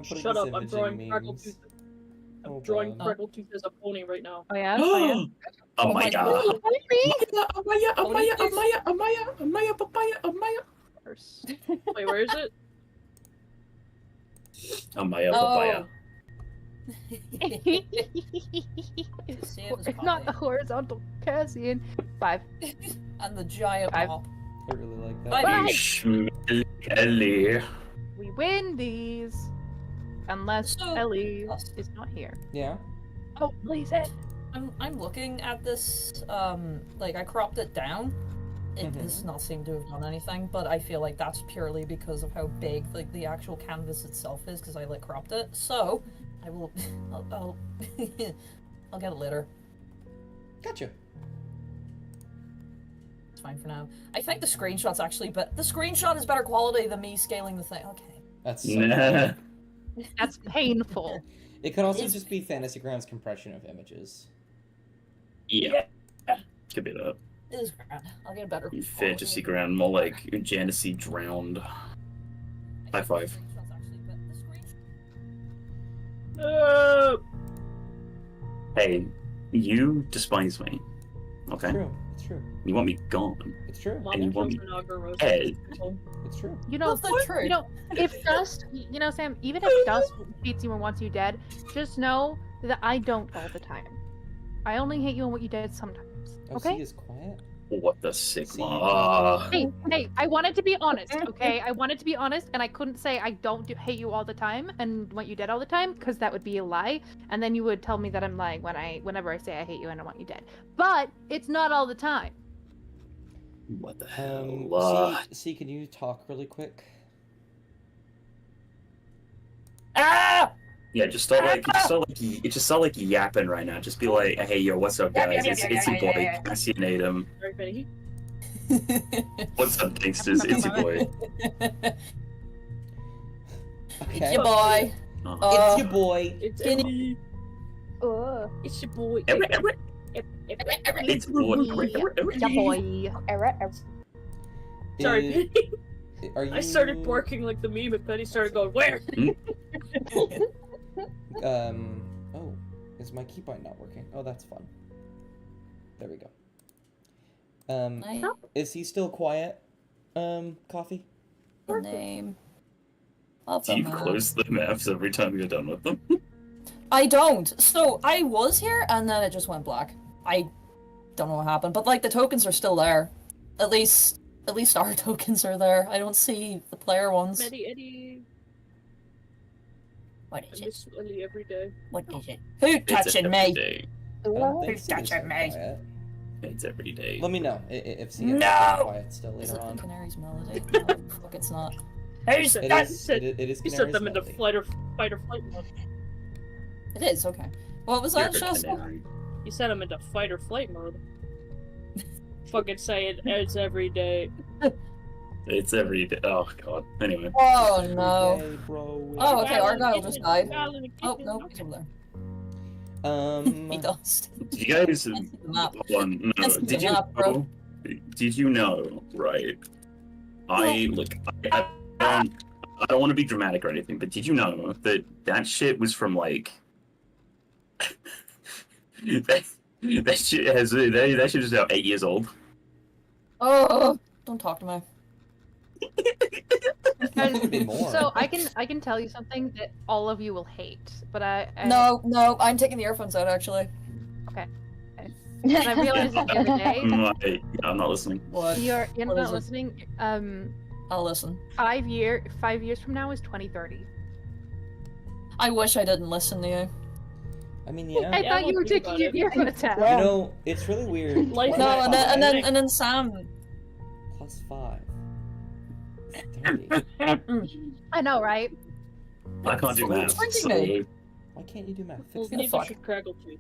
I'm putting Shut this up! I'm imaging drawing memes. Freckletooth. I'm Hold drawing on. Freckletooth as a pony right now. Oh yeah? Oh yeah? Oh my god. Amaya, papaya, Amaya. Wait, where is it? Amaya, Oh. papaya. It's not the horizontal Cassian. 5. And the giant Five. mop. I really like that. Bye. Right. Ellie. We win these. Unless So- Ellie is not here. Yeah. Oh, please, Ed. I'm looking at this, like, I cropped it down. It does not seem to have done anything, but I feel like that's purely because of how big, like, the actual canvas itself is, because I, like, cropped it. So, I will, I'll I'll get it later. Gotcha. It's fine for now. I think the screenshot's actually, but the screenshot is better quality than me scaling the thing. Okay. That's so Nah. That's painful. It could also It's- just be Fantasy Grounds compression of images. Yeah. Could be that. It is grand. I'll get a better quality. Fantasy ground, more like Genesee drowned. I High think five. the screenshot's actually, but the screenshot- Hey, you despise me. It's Okay? true. It's true. You want me gone. It's true. And you want me Roast. dead. It's true. You know, That's the truth. you know, if Dust, you know, Sam, even if Dust beats you and wants you dead, just know that I don't all the time. I only hate you and what you did sometimes. Oh, Okay? C is quiet. What the See, Sigma? Hey, I wanted to be honest, okay? I wanted to be honest, and I couldn't say I don't hate you all the time and want you dead all the time, because that would be a lie, and then you would tell me that I'm lying whenever I say I hate you and I want you dead. But it's not all the time. What the hell? C, can you talk really quick? Ah! Yeah, just start like yapping right now. Just be like, hey yo, what's up guys? It's your boy Cassian Adam. Sorry, Betty. What's up gangsters? It's your boy. Okay. It's your boy. It's your boy. It's Can me. It's your boy. It's your boy. Yeah, boy. Sorry, Is- Penny. Are you? I started barking like the meme, and Penny started going, where? Oh, is my keybind not working? Oh, that's fun. There we go. Is he still quiet? Coffee? The name of Do the you map. close the maps every time you're done with them? I don't. So I was here and then it just went black. I don't know what happened, but like the tokens are still there. At least our tokens are there. I don't see the player ones. Eddie. What I is it? miss Ellie every day. What is it? Who It's touching every me? day. I don't think Who's C is touching so me? quiet. It's every day. Let me know if C is No! quiet still Is later it the on. Canary's melody? No, fuck, it's not. Who's It that? is. It is. He set Canary's them into melody. fight or flight mode. It is, okay. What was You're that, a Shasta? canary. He set them into fight or flight mode. Fucking saying it's every day. It's every day. Oh god. Anyway. Oh no. Hey, bro. Oh, okay, Argyle just died. Darling, Oh, no, he's over there. He Um. does. Did you guys That's the map. hold on, no, That's the did you map, bro. know? Did you know, right? I don't want to be dramatic or anything, but did you know that shit was from like that shit is now 8 years old. Oh, don't talk to me. It could be more. So I can tell you something that all of you will hate, but I No, I'm taking the earphones out actually. and I realized it the other day. I'm not listening. What? You're What not is it? listening. I'll listen. 5 years from now is 2030. I wish I didn't listen to you. I mean, yeah. I Yeah, thought you we'll were think taking about your it. earphones out. You know, it's really weird. Life- No, and then Five. and then Sam. Plus 5. 30. I know, right? I can't do math. Twenty. So Why can't you do math? Well, Fix we it. need fuck. to shoot Craggletooth.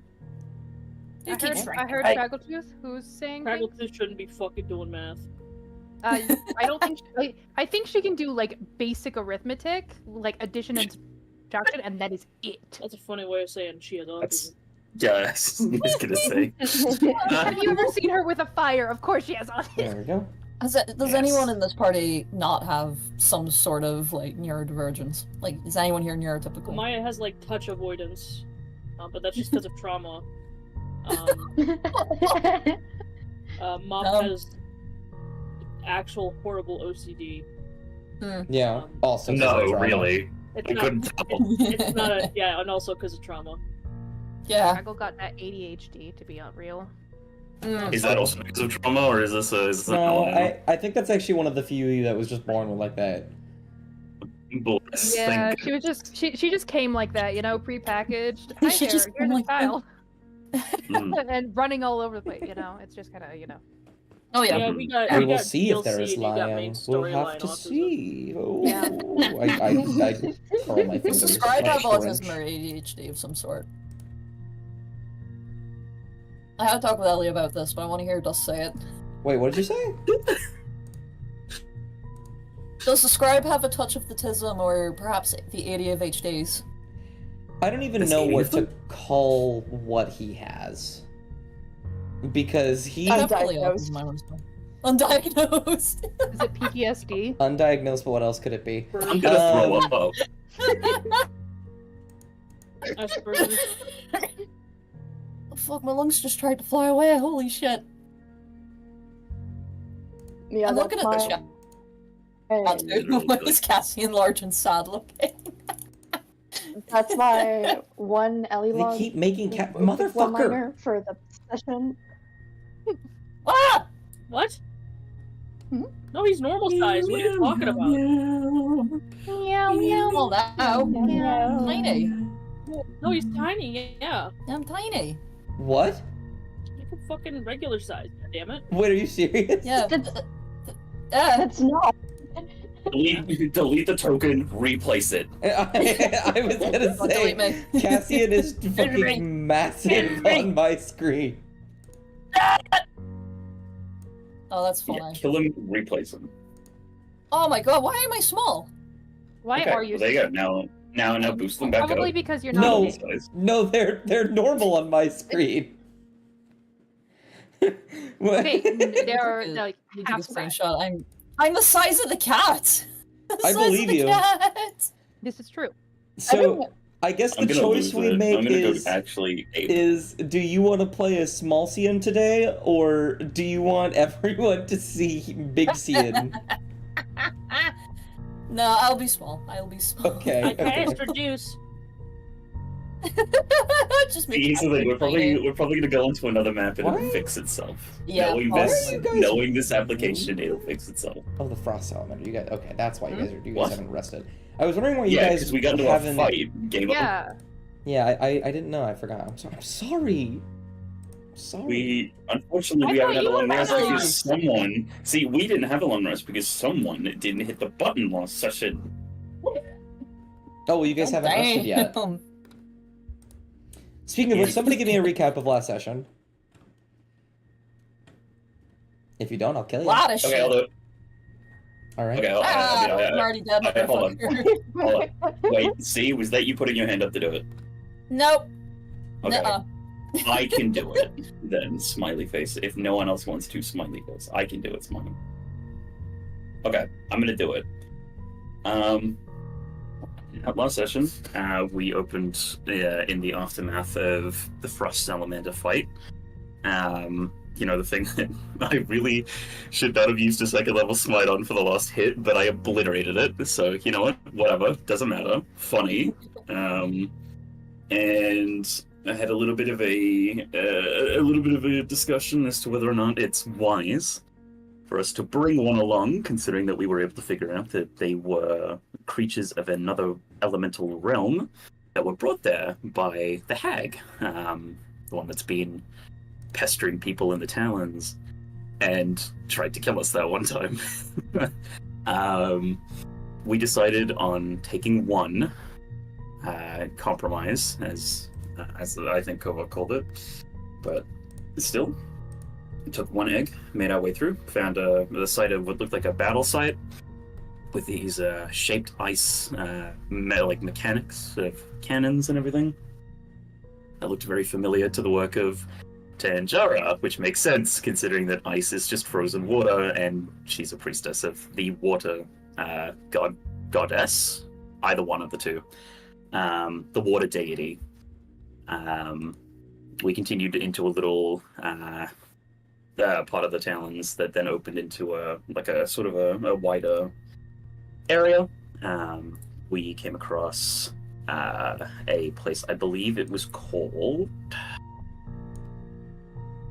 You keep I drinking. heard Hey. Fraggletooth who's saying things. Craggletooth shouldn't be fucking doing math. I don't think I think she can do like basic arithmetic, like addition and subtraction, and that is it. That's a funny way of saying she has That's- autism. yeah, I was gonna say. Have you ever seen her with a fire? Of course she has autism. There we go. Does Yes. anyone in this party not have some sort of like neurodivergence? Like, is anyone here neurotypical? Maya has like touch avoidance, but that's just because of trauma. Mop has actual horrible OCD. Yeah. Also, 'cause No, of trauma. really. It's I not. couldn't tell. It's not a yeah, and also because of trauma. Yeah. Raggle got that ADHD, to be real. Is that also because of trauma, or is this an No, element? I think that's actually one of the few that was just born with like that. Bless, Yeah, thank she was just she just came like that, you know, prepackaged. Hi She there, just here's came a like that. child. Mm. And running all over the place, you know. It's just kind of, you know. Oh yeah. Yeah, we got. We will got see if there DLC is and you got lying. main We'll storyline have to autism. see. Oh, Yeah. I curl my fingers. Subscribe like have autism Grinch. or ADHD of some sort. I had to talk with Ellie about this, but I want to hear Dust say it. Wait, what did you say? Does the scribe have a touch of the tism or perhaps the ADHDs? I don't even Does know he what to even? call what he has. Because he Definitely Undiagnosed. autism, I want to say. Undiagnosed. Is it PTSD? undiagnosed, but what else could it be? I'm gonna throw Um, up. Asperger's. Oh, fuck, my lungs just tried to fly away. Holy shit. Yeah, I'm looking at this that's shit. my. Literally, Why is Cassian large and sad looking? That's my one Ellie They log. keep making cat one motherfucker. liner for the session. Ah! What? Hmm? No, he's normal size. What are you talking about? Meow meow. Well, now. Meow. Tiny. No, he's tiny. Yeah, I'm tiny. What? like a fucking regular size. God damn it. Wait, are you serious? Yeah. That's- That's not. Delete the token, replace it. I was gonna Don't delete say, me. Cassian is fucking massive on my screen. Oh, that's Yeah, funny. kill him, replace him. Oh my god, why am I small? Why Okay, are you? well, there you go. Now boost them back Probably up. because you're not. No. big. Size. No, they're normal on my screen. What? Okay, there are Take a- like You take a half size. screenshot. I'm the size of the cat. The I size believe of the you. Cat. This is true. So I guess the I'm gonna choice lose we it. make I'm gonna is go actually ape. do you want to play as Small Cian today, or do you want everyone to see Big Cian? No, I'll be small. I'll be small. Okay. I can't introduce. Just make See, it so like, we're tiny. probably gonna go into another map and Why? it'll fix itself. Yeah, knowing why this, are you guys- knowing this application, it'll fix itself. Oh, the Frost Salamander. You guys. Okay, that's why you guys What? haven't rested. I was wondering why you Yeah, guys because we got into haven't. a fight. Game over. Yeah. Yeah, I didn't know. I forgot. I'm sorry. I'm sorry. Sorry. We unfortunately I we haven't thought had a you long were rest ready. because someone. See, we didn't have a long rest because someone didn't hit the button last session. Oh, well, you guys haven't rested yet. Damn. Speaking of which, somebody give me a recap of last session. If you don't, I'll kill you. Lot of Okay, shit. I'll do it. All right. Okay, I'm already dead. okay, hold on. motherfucker. Wait, see, was that you putting your hand up to do it? Nope. Okay, Nuh-uh. I can do it. Then smiley face. If no one else wants to, smiley face. I can do it, smiley. Okay, I'm gonna do it. Last session, we opened in the aftermath of the Frost Salamander fight. You know, the thing that I really should not have used a second level smite on for the last hit, but I obliterated it. So you know what? Whatever, doesn't matter. Funny. And I had a little bit of a discussion as to whether or not it's wise for us to bring one along, considering that we were able to figure out that they were creatures of another elemental realm that were brought there by the hag, the one that's been pestering people in the Talons and tried to kill us that one time. We decided on taking one compromise, as I think Kova called it, but still. We took one egg, made our way through, found the site of what looked like a battle site with these shaped ice mechanics of cannons and everything. That looked very familiar to the work of Tanjara, which makes sense considering that ice is just frozen water, and she's a priestess of the water goddess, either one of the two, the water deity. We continued into a little part of the Talons that then opened into a sort of a wider area. We came across a place, I believe it was called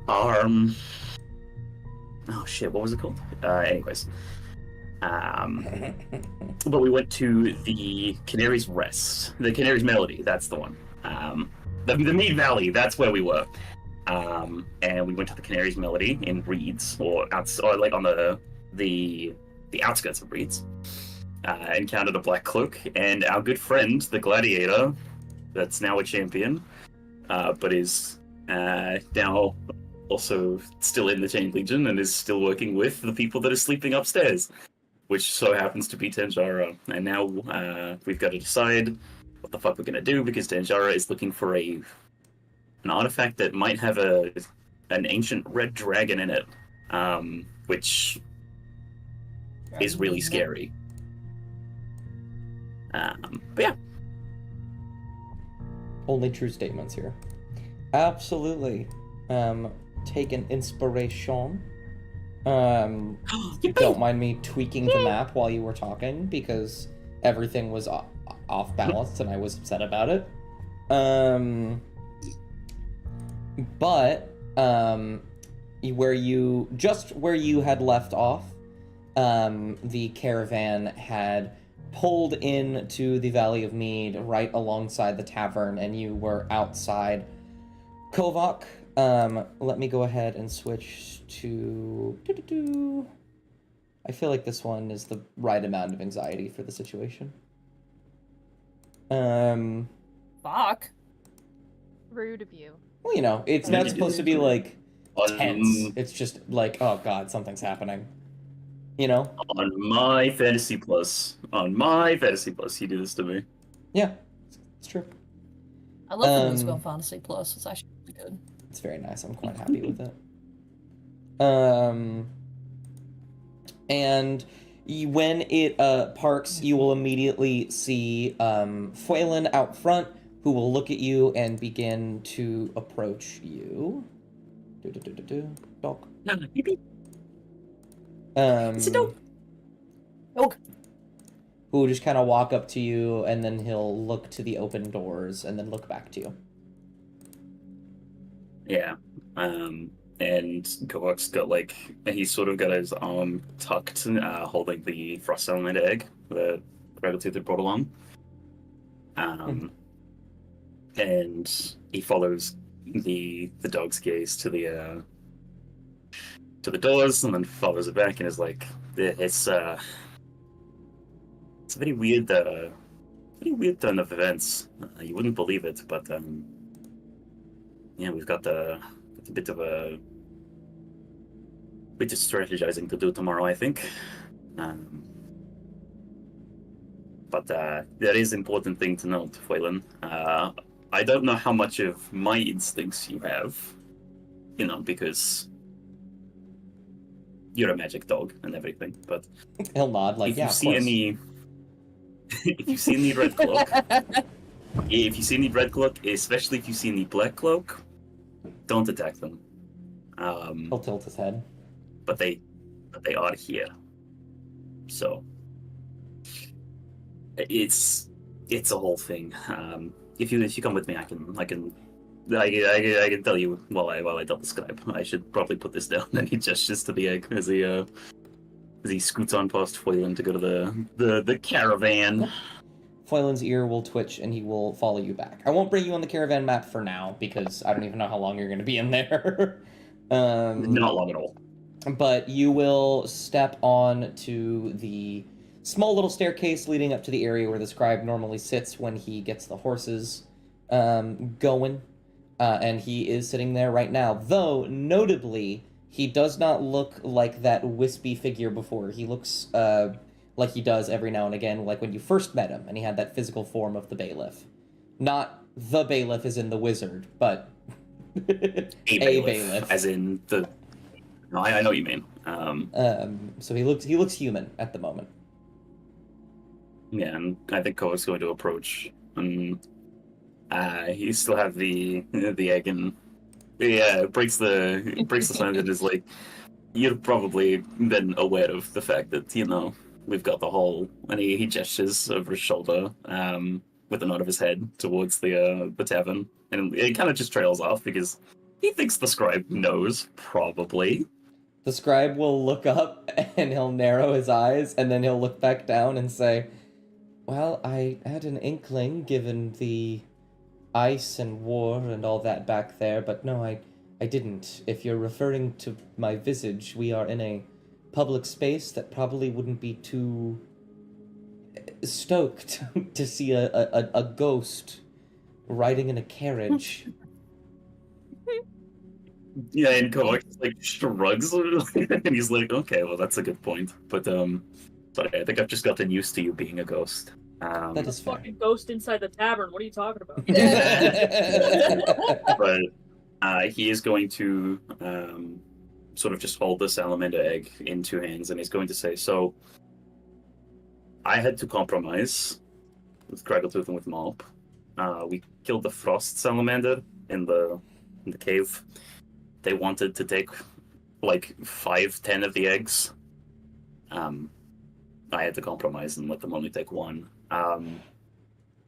oh shit, what was it called? Anyways. But we went to the Canary's Rest. The Canary's Melody, that's the one. The Mead Valley, that's where we were. And we went to the Canary's Melody in Reeds, or like on the outskirts of Reeds. Encountered a Black Cloak, and our good friend, the Gladiator, that's now a champion, but is now also still in the Chained Legion and is still working with the people that are sleeping upstairs, which so happens to be Tanjara. And now we've got to decide what the fuck we're gonna do, because Tanjara is looking for an artifact that might have an ancient red dragon in it, which is really scary. But yeah. Only true statements here. Absolutely. Take an inspiration. Don't mind me tweaking the map while you were talking, because everything was off balance and I was upset about it. But where you had left off, the caravan had pulled into the Valley of Mead right alongside the tavern, and you were outside Kovak. Let me go ahead and switch to... I feel like this one is the right amount of anxiety for the situation. Fuck. Rude of you. Well, you know, it's not supposed to be, like, tense. On It's just like, oh god, something's happening. You know? my Fantasy Plus, you do this to me. Yeah, it's true. I love the music on Fantasy Plus. It's actually really good. It's very nice. I'm quite happy with it. And when it parks, you will immediately see Phelan out front, who will look at you and begin to approach you. Dog. It's a dog. Dog. Who will just kind of walk up to you, and then he'll look to the open doors, and then look back to you. Yeah. And Kovak's got he's sort of got his arm tucked, holding the frost element egg that Rabbitooth had brought along. And he follows the dog's gaze to the doors, and then follows it back, and is like, it's a very weird turn of events. You wouldn't believe it, but yeah, we've got a bit of strategizing to do tomorrow, I think. But there is important thing to note, Phelan. I don't know how much of my instincts you have, because you're a magic dog and everything, but He'll nod, like, if yeah, you of see course. if you see any red cloak, especially if you see any black cloak, don't attack them. He'll tilt his head. But they are here, so it's a whole thing. If you come with me, I can tell you while I double Skype. I should probably put this down. And he gestures to the egg as he scoots on past Phelan to go to the caravan. Phelan's ear will twitch, and he will follow you back. I won't bring you on the caravan map for now, because I don't even know how long you're going to be in there. Not long at all. But you will step on to the small little staircase leading up to the area where the scribe normally sits when he gets the horses going. And he is sitting there right now. Though, notably, he does not look like that wispy figure before. He looks like he does every now and again, like when you first met him, and he had that physical form of the bailiff. Not the bailiff as in the wizard, but A bailiff. as in the. No, I know what you mean. So he looks human at the moment. Yeah, and I think Kova's going to approach, and you still have the egg, and breaks the sign that is like, you're probably been aware of the fact that we've got the hole, and he gestures over his shoulder, with a nod of his head towards the tavern, and it kind of just trails off because he thinks the scribe knows, probably. The scribe will look up and he'll narrow his eyes, and then he'll look back down and say, "Well, I had an inkling given the ice and war and all that back there, but no, I didn't. If you're referring to my visage, we are in a public space that probably wouldn't be too stoked to see a ghost riding in a carriage." Yeah, and Kovac like shrugs, and he's like, "Okay, well, that's a good point, but sorry, I think I've just gotten used to you being a ghost." That is fair. Fucking ghost inside the tavern. What are you talking about? But he is going to sort of just hold the salamander egg in two hands, and he's going to say, "So, I had to compromise with Craggletooth and with Mop. We killed the frost salamander in the cave. They wanted to take like 5-10 of the eggs. I had to compromise and let them only take one.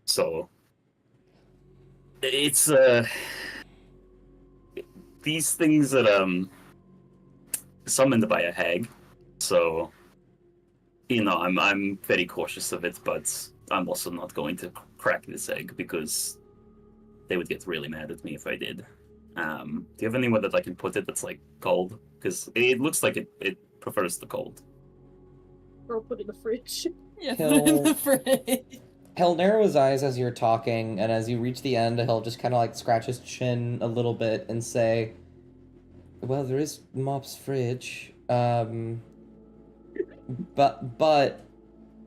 So it's these things that summoned by a hag. So I'm very cautious of it, but I'm also not going to crack this egg because they would get really mad at me if I did. Do you have anywhere that I can put it that's like cold? Because it looks like it prefers the cold." Or put it in the fridge. Yeah, He'll- in the fridge. He'll narrow his eyes as you're talking, and as you reach the end, he'll just kind of like scratch his chin a little bit and say, "Well, there is Mop's fridge. But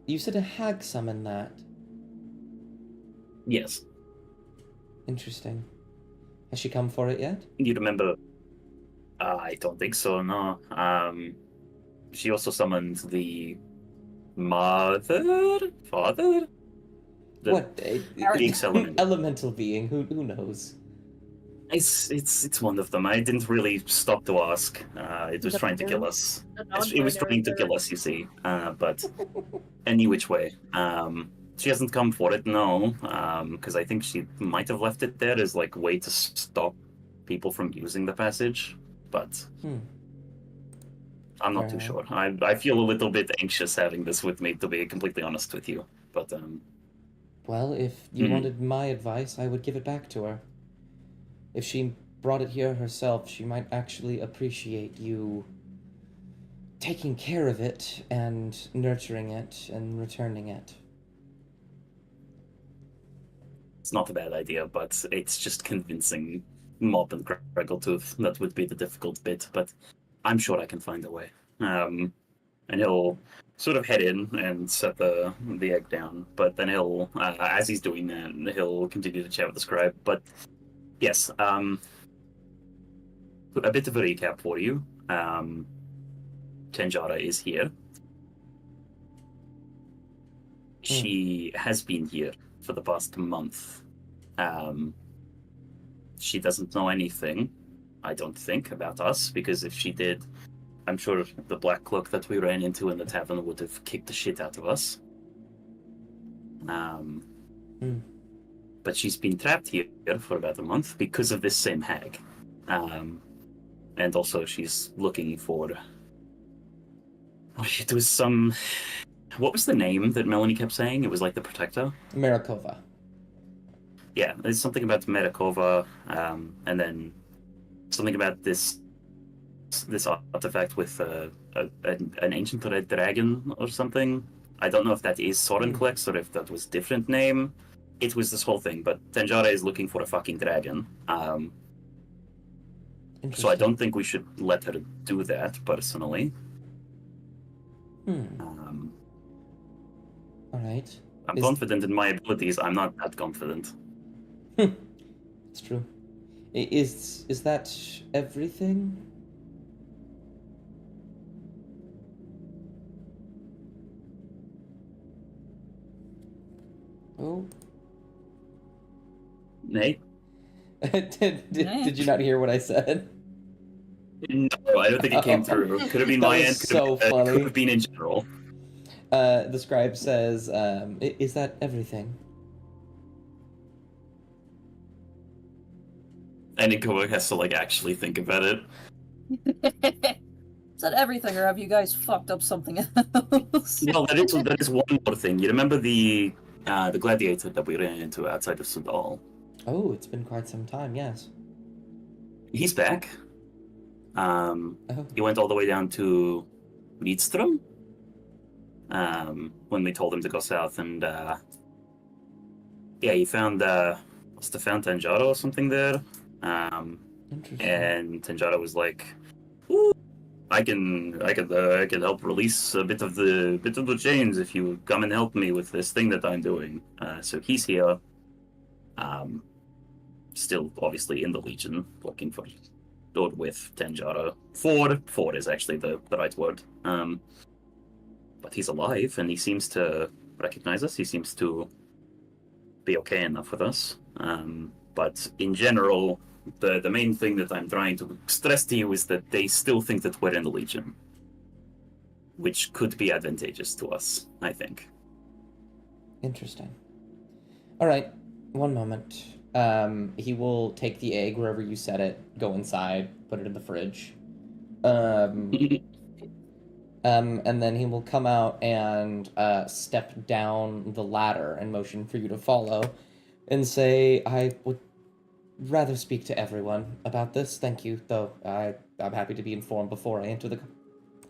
you said a hag summoned that. Yes. Interesting. Has she come for it yet?" You remember? I don't think so, no. She also summoned the father? What? Big salamander. Elemental being, who knows? It's one of them. I didn't really stop to ask. It was trying to kill us. It was trying to kill us, you see. But any which way. She hasn't come for it, no. Because I think she might have left it there as like way to stop people from using the passage. But I'm not too sure. I feel a little bit anxious having this with me, to be completely honest with you. But Well, if you wanted my advice, I would give it back to her. If she brought it here herself, she might actually appreciate you taking care of it and nurturing it and returning it. it's not a bad idea, but it's just convincing Mop and Craggletooth. That would be the difficult bit, but I'm sure I can find a way. And he'll sort of head in and set the egg down, but then he'll, as he's doing that, he'll continue to chat with the scribe. But yes, a bit of a recap for you. Tenjara is here. She has been here for the past month. She doesn't know anything, I don't think, about us, because if she did, I'm sure the Black Cloak that we ran into in the tavern would have kicked the shit out of us. But she's been trapped here for about a month because of this same hag. And also she's looking for... It was some... What was the name that Melanie kept saying? It was like the Protector? Marakova. Yeah, there's something about Marakova, and then something about this artifact with an ancient red dragon or something. I don't know if that is Sorenklex or if that was different name. It was this whole thing, but Tenjara is looking for a fucking dragon. So I don't think we should let her do that, personally. Alright. I'm confident in my abilities. I'm not that confident. It's true. Is that everything? Oh. Nate? Did you not hear what I said? No, I don't think it came through. Could have been That my was end. so Could funny. have been in general. The scribe says, is that everything? And Ikoa has to, like, actually think about it. Is that everything, or have you guys fucked up something else? No, that is one more thing. You remember the gladiator that we ran into outside of Sudal? Oh, it's been quite some time, yes. He's back. Oh. He went all the way down to Lidström. When we told him to go south, and yeah, he found must have found Tanjaro or something there. Interesting. And Tanjaro was like, "Ooh, I can help release a bit of the chains if you come and help me with this thing that I'm doing." So he's here. Still obviously in the Legion, working for Lord with Tanjaro. Ford is actually the right word. But he's alive, and he seems to recognize us. He seems to be okay enough with us. But in general, the main thing that I'm trying to stress to you is that they still think that we're in the Legion, which could be advantageous to us, I think. Interesting. All right, one moment. He will take the egg wherever you set it, go inside, put it in the fridge. And then he will come out and step down the ladder and motion for you to follow and say, I would rather speak to everyone about this. Thank you, though. I'm happy to be informed before I enter the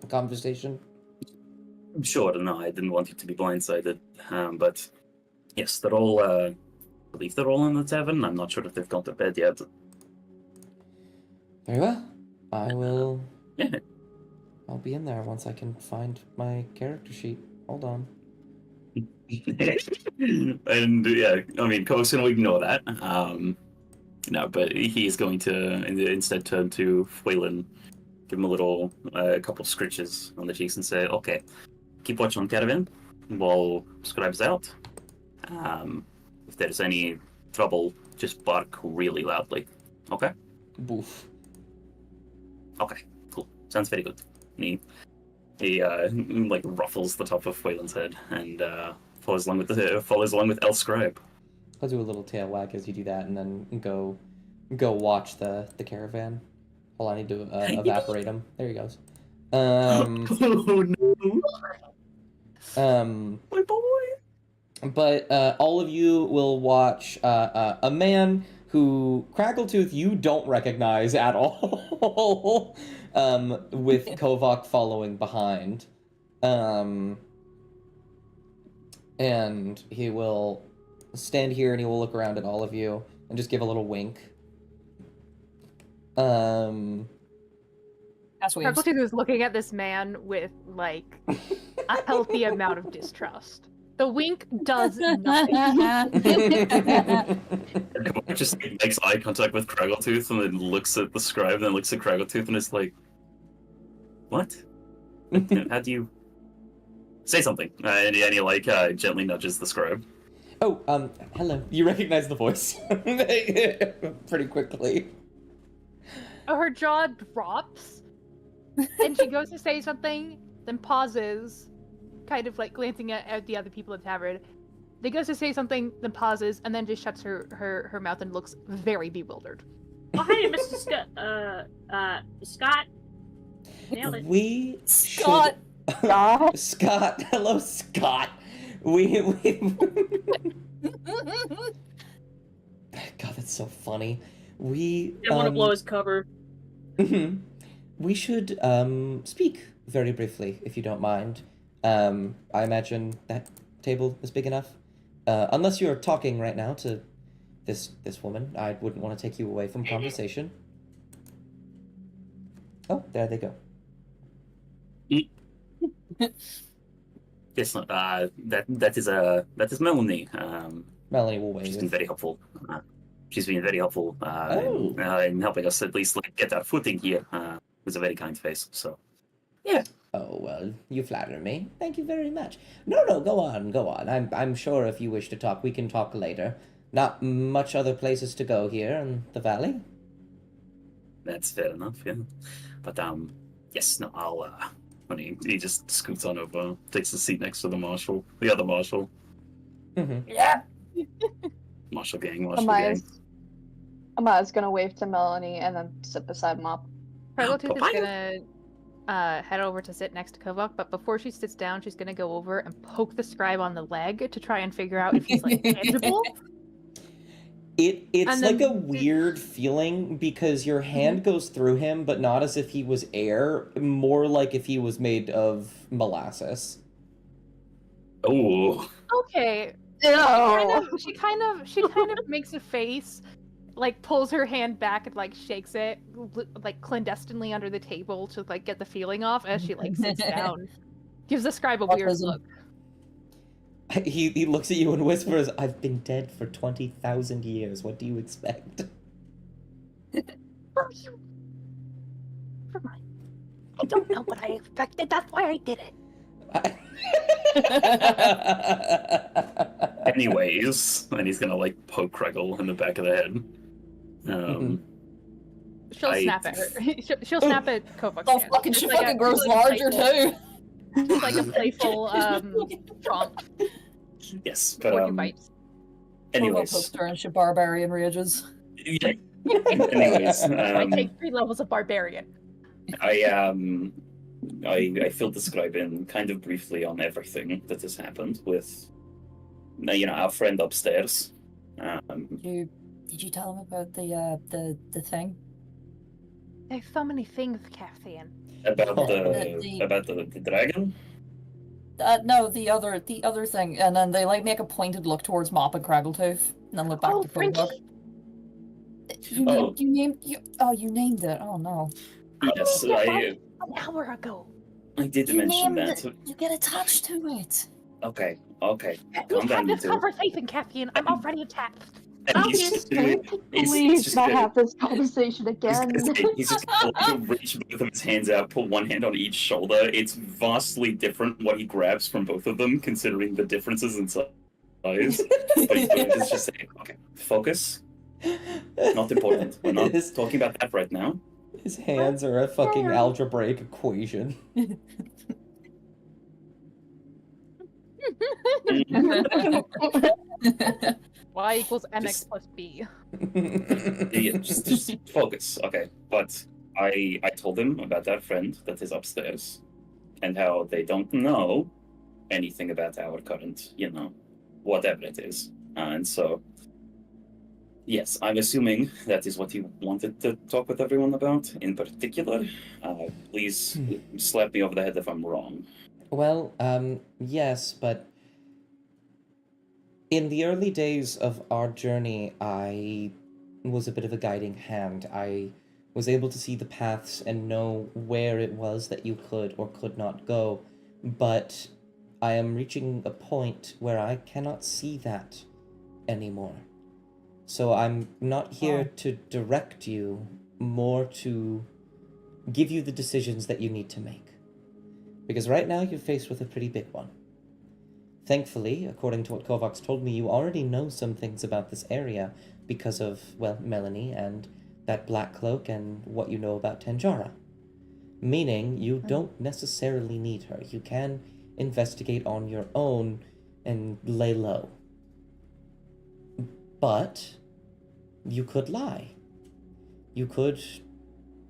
conversation. Sure, no, I didn't want you to be blindsided. But yes, they're all, I believe they're all in the tavern. I'm not sure if they've gone to bed yet. Very well. I will... Yeah. I'll be in there once I can find my character sheet. Hold on. And yeah, I mean, Ko's going to ignore that. No, but he's going to instead turn to Phelan, give him a couple of scritches on the cheeks and say, "Okay, keep watch on Caravan while Scribe's out. If there's any trouble, just bark really loudly. Okay? Boof. Okay, cool. Sounds very good." And he like ruffles the top of Phelan's head and follows along with El Scribe. I'll do a little tail wag as you do that, and then go watch the caravan. Hold on, I need to evaporate him. There he goes. Oh no, my boy. But all of you will watch a man who Craggletooth you don't recognize at all, with Kovac following behind, and he will stand here and he will look around at all of you and just give a little wink. That's weird. Craggletooth is looking at this man with, like, a healthy amount of distrust. The wink does nothing. Just makes eye contact with Craggletooth and then looks at the Scribe, then looks at Craggletooth and is like, "What? How do you say something?" And he like gently nudges the Scribe. Oh, hello. You recognize the voice pretty quickly. Her jaw drops, and she goes to say something, then pauses, kind of like glancing at the other people in the tavern. They goes to say something, then pauses, and then just shuts her mouth and looks very bewildered. Oh, hey, Mr. Scott. Nailed it. We Scott. God. Scott. Hello, Scott. We God, that's so funny. We I want to blow his cover. we should speak very briefly, if you don't mind. I imagine that table is big enough. Unless you're talking right now to this woman, I wouldn't want to take you away from conversation. Oh, there they go. Yes, that is Melanie. Melanie will wave. She's been very helpful. she's been very helpful in helping us at least like get our footing here. With a very kind face. So, yeah. Oh, well, you flatter me. Thank you very much. No, go on. I'm sure if you wish to talk, we can talk later. Not much other places to go here in the valley. That's fair enough, yeah. But, yes, no, I'll, when he just scoots on over, takes the seat next to the other marshal. Mm-hmm. Yeah. Marshal gang. Amaya's gonna wave to Melanie and then sit beside Mop. Pregletooth is gonna head over to sit next to Kovok, but before she sits down, she's gonna go over and poke the scribe on the leg to try and figure out if he's like tangible. It's like a weird feeling because your hand goes through him, but not as if he was air, more like if he was made of molasses. Oh. Okay. Ew. She kind of makes a face, like pulls her hand back and like shakes it like clandestinely under the table to like get the feeling off as she like sits down. Gives the scribe a weird look. He looks at you and whispers, "I've been dead for 20,000 years. What do you expect?" Well, you... Never mind. I don't know what I expected. That's why I did it. Anyways, and he's gonna like poke Kregel in the back of the head. She'll snap at her. She'll snap at Kovok. Oh, fucking, she fucking grows larger too. Just like a playful tromp. Yes, but Anyways, anyways, poster and shit barbarian rages. yeah. Anyways, I take 3 levels of barbarian. I filled the scribe in kind of briefly on everything that has happened with, our friend upstairs. Did you tell him about the thing? There's so many things, Cassian. About the dragon. No, the other thing, and then they like make a pointed look towards Mop and Craggletooth, and then look back to Kovok. You named it. Oh no. Yes, An hour ago. I did mention that. You get attached to it. Okay. We had this conversation, Cassian. I'm already attached. And Please not have this conversation again. He's just gonna reach both of his hands out, pull one hand on each shoulder. It's vastly different what he grabs from both of them, considering the differences in size. But he's going to just say, okay, focus. Not important. We're not talking about that right now. His hands are a fucking algebraic equation. Y equals mx plus b. Yeah, just focus, okay. But I told him about that friend that is upstairs, and how they don't know anything about our current, whatever it is. And so, yes, I'm assuming that is what he wanted to talk with everyone about in particular. Please slap me over the head if I'm wrong. Well, yes, but in the early days of our journey, I was a bit of a guiding hand. I was able to see the paths and know where it was that you could or could not go, but I am reaching a point where I cannot see that anymore. So I'm not here to direct you, more to give you the decisions that you need to make. Because right now you're faced with a pretty big one. Thankfully, according to what Kovok's told me, you already know some things about this area because of, well, Melanie and that black cloak and what you know about Tanjara. Meaning, you don't necessarily need her. You can investigate on your own and lay low. But you could lie. You could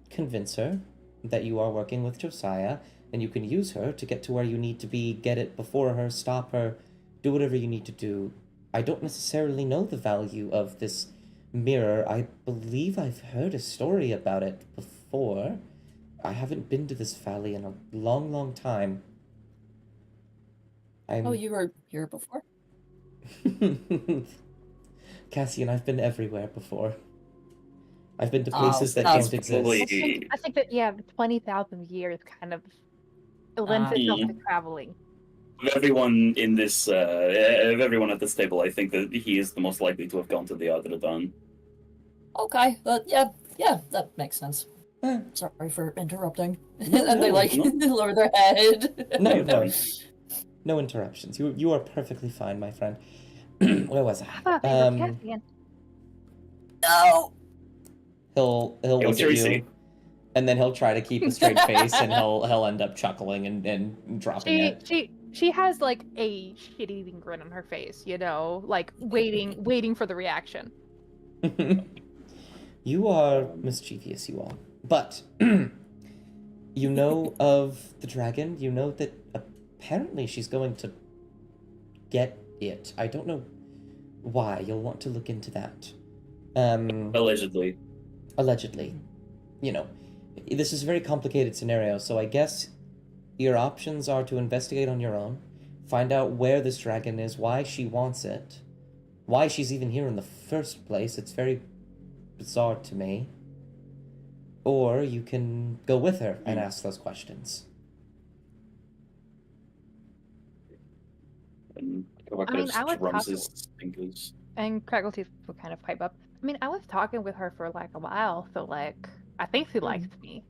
convince her that you are working with Josiah, and you can use her to get to where you need to be, get it before her, stop her, do whatever you need to do. I don't necessarily know the value of this mirror. I believe I've heard a story about it before. I haven't been to this valley in a long, long time. Oh, you were here before? Cassian, I've been everywhere before. I've been to places that don't exist. I think that, the 20,000 years kind of lends itself to traveling. Of everyone in this, of everyone at this table, I think that he is the most likely to have gone to the Adredan. Okay, yeah, that makes sense. Eh, Sorry for interrupting. No, And they no, like no. lower their head. No, no. No interruptions. You are perfectly fine, my friend. Where was I? I thought they were Caspian. No. He'll Hey, look what's at your you, AC? and then he'll try to keep a straight face, and he'll end up chuckling and dropping it. She has like a shit-eating grin on her face, you know, like waiting for the reaction. You are mischievous, you are. But you know of the dragon. You know that apparently she's going to get it. I don't know why. You'll want to look into that. Allegedly. Allegedly. You know, this is a very complicated scenario, so I guess your options are to investigate on your own, find out where this dragon is, why she wants it, why she's even here in the first place. It's very bizarre to me. Or you can go with her and ask those questions. And I mean, I was drums talking- his fingers. And Craggleteeth will kind of pipe up. I mean, I was talking with her for like a while, so like I think she likes me,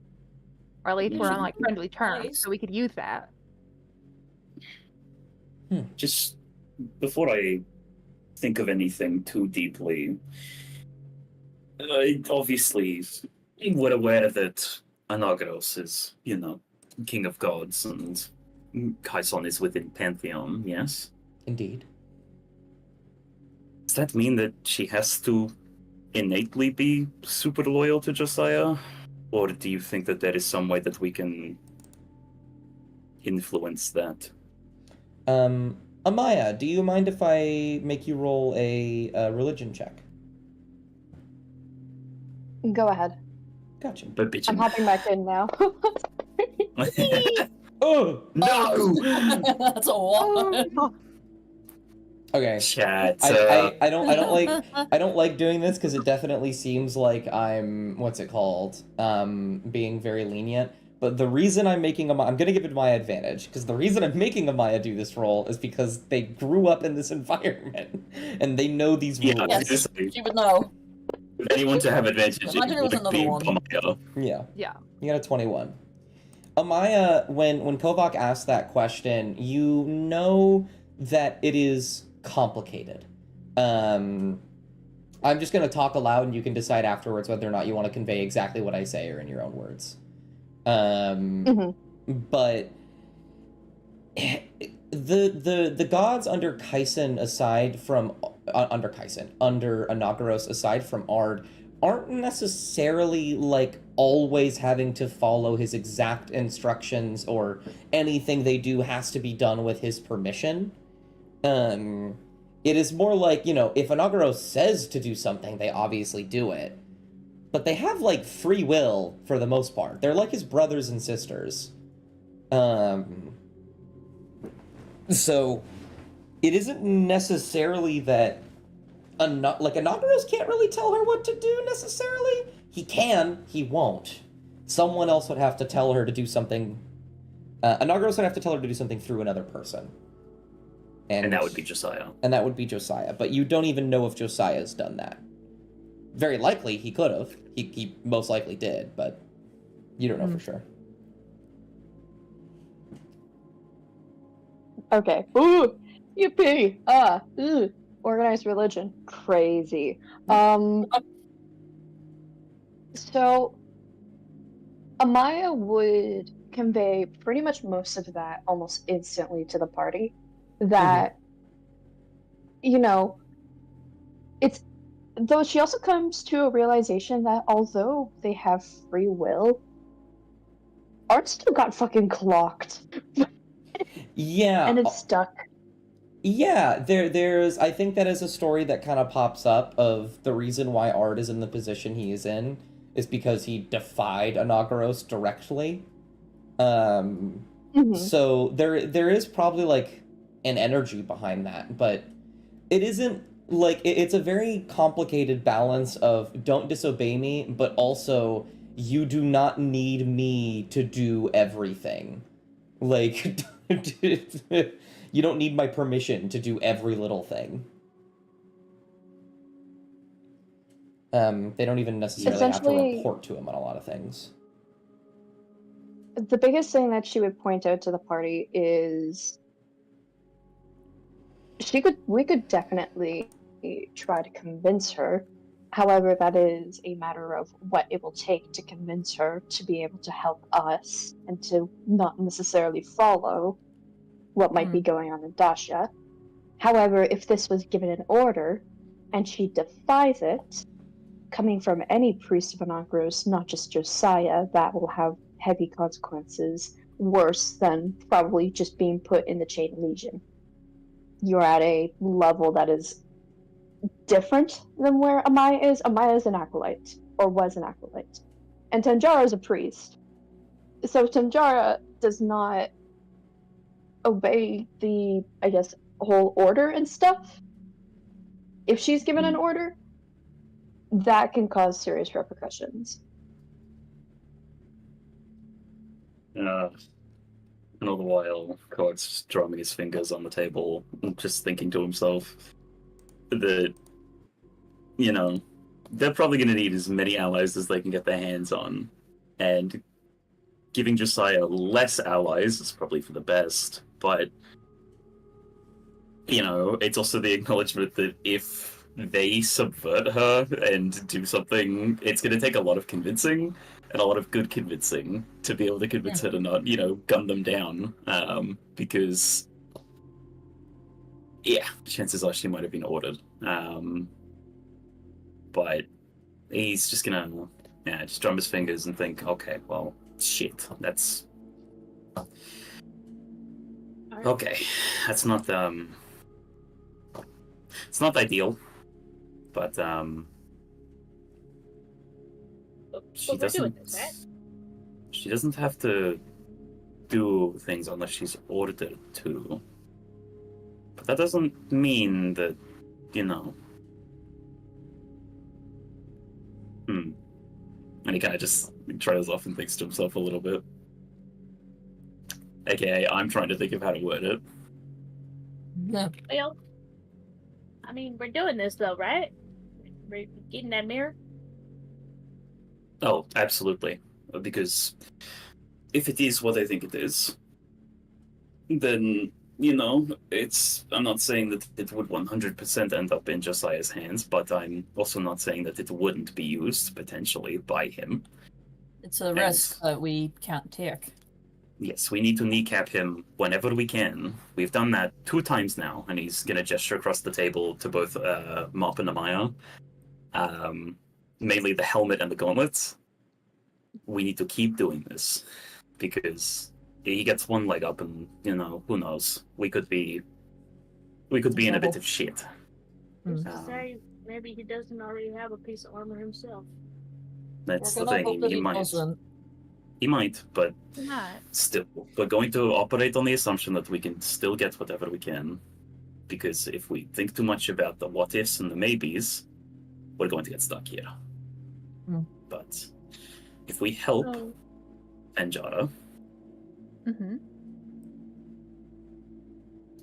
or at least we're on like friendly terms, Nice. so we could use that. Just before I think of anything too deeply, I obviously we're aware that Anagros is, king of gods, and Kaison is within Pantheon, yes? Indeed. Does that mean that she has to innately be super loyal to Josiah? Or do you think that there is some way that we can influence that? Amaya, do you mind if I make you roll a religion check? Go ahead. Gotcha. But bitch, I'm hopping back in now. Oh! no! That's a lot. Okay. Chat. I don't like doing this because it definitely seems like I'm being very lenient. But the reason I'm making I'm gonna give it my advantage, because the reason I'm making Amaya do this role is because they grew up in this environment and they know these rules. Yeah, Yes. seriously. She would know. If anyone to have advantage, Imagine it was would another be one. Amaya. Yeah. Yeah. You got a 21. Amaya, when Kovak asked that question, you know that it is complicated. I'm just going to talk aloud and you can decide afterwards whether or not you want to convey exactly what I say or in your own words. But the gods under Kaisen under Anagros aside from Ard aren't necessarily like always having to follow his exact instructions, or anything they do has to be done with his permission. It is more like, if Anagros says to do something, they obviously do it. But they have like free will for the most part. They're like his brothers and sisters. So it isn't necessarily that Anagros can't really tell her what to do necessarily. He can, he won't. Someone else would have to tell her to do something. Anagros would have to tell her to do something through another person. And that would be Josiah. And that would be Josiah. But you don't even know if Josiah's done that. Very likely he could have. He most likely did, but you don't know for sure. Okay. Ooh, yippee. Ooh. Organized religion. Crazy. So Amaya would convey pretty much most of that almost instantly to the party. That, it's, though she also comes to a realization that although they have free will, Art still got fucking clocked. Yeah. And it's stuck. Yeah, there's I think that is a story that kind of pops up of the reason why Art is in the position he is in is because he defied Anagros directly. So there is probably like an energy behind that, but it isn't like it's a very complicated balance of don't disobey me, but also you do not need me to do everything. Like you don't need my permission to do every little thing. They don't even necessarily have to Essentially- report to him on a lot of things. The biggest thing that she would point out to the party is we could definitely try to convince her. However, that is a matter of what it will take to convince her to be able to help us and to not necessarily follow what might be going on in Dasha. However, if this was given an order and she defies it, coming from any priest of Anagros, not just Josiah, that will have heavy consequences, worse than probably just being put in the Chain Legion. You're at a level that is different than where Amaya is. Amaya is an acolyte, or was an acolyte. And Tanjara is a priest. So Tanjara does not obey the, I guess, whole order and stuff. If she's given an order, that can cause serious repercussions. And all the while, Coax just drumming his fingers on the table, and just thinking to himself that, you know, they're probably going to need as many allies as they can get their hands on. And giving Josiah less allies is probably for the best, but, you know, it's also the acknowledgement that if they subvert her and do something, it's going to take a lot of convincing, and a lot of good convincing, to be able to convince her to not, you know, gun them down, because, yeah, chances are she might have been ordered. But he's just gonna, just drum his fingers and think, okay, well, shit, that's... Okay, that's not, it's not ideal, but, she doesn't have to do things unless she's ordered to. But that doesn't mean that, you know... And he kind of just trails off and thinks to himself a little bit. AKA, I'm trying to think of how to word it. No. Well, I mean, we're doing this though, right? We're getting that mirror. Oh, absolutely. Because if it is what I think it is, then, you know, I'm not saying that it would 100% end up in Josiah's hands, but I'm also not saying that it wouldn't be used, potentially, by him. It's a risk that we can't take. Yes, we need to kneecap him whenever we can. We've done that 2 times now, and he's going to gesture across the table to both Mop and Amaya. Mainly the helmet and the gauntlets. We need to keep doing this, because he gets one leg up and, you know, who knows? We could be in a bit of shit. Who's to say maybe he doesn't already have a piece of armor himself? That's We're the gonna hope thing, that he might. doesn't. He might, but Not. still. We're going to operate on the assumption that we can still get whatever we can, because if we think too much about the what-ifs and the maybes, we're going to get stuck here. But if we help Anjara,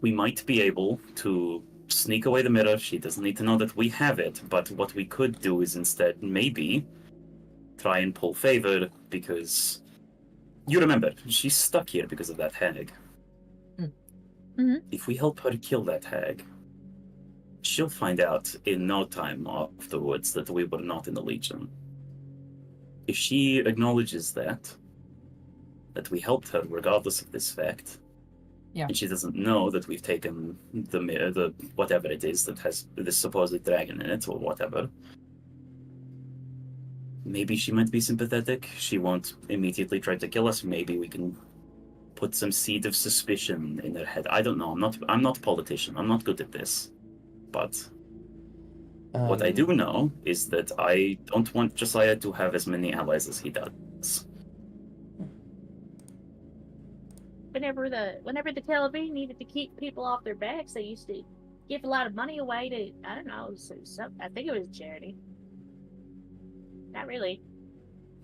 we might be able to sneak away the mirror. She doesn't need to know that we have it, but what we could do is instead maybe try and pull favor, because you remember, she's stuck here because of that hag. If we help her kill that hag, she'll find out in no time afterwards that we were not in the Legion. If she acknowledges that we helped her regardless of this fact, and she doesn't know that we've taken the mirror, the whatever it is that has this supposed dragon in it, or whatever, maybe she might be sympathetic. She won't immediately try to kill us. Maybe we can put some seed of suspicion in her head. I don't know. I'm not a politician. I'm not good at this. But what I do know is that I don't want Josiah to have as many allies as he does. Whenever the Tel Aviv needed to keep people off their backs, they used to give a lot of money away to, I don't know, I think it was charity. Not really.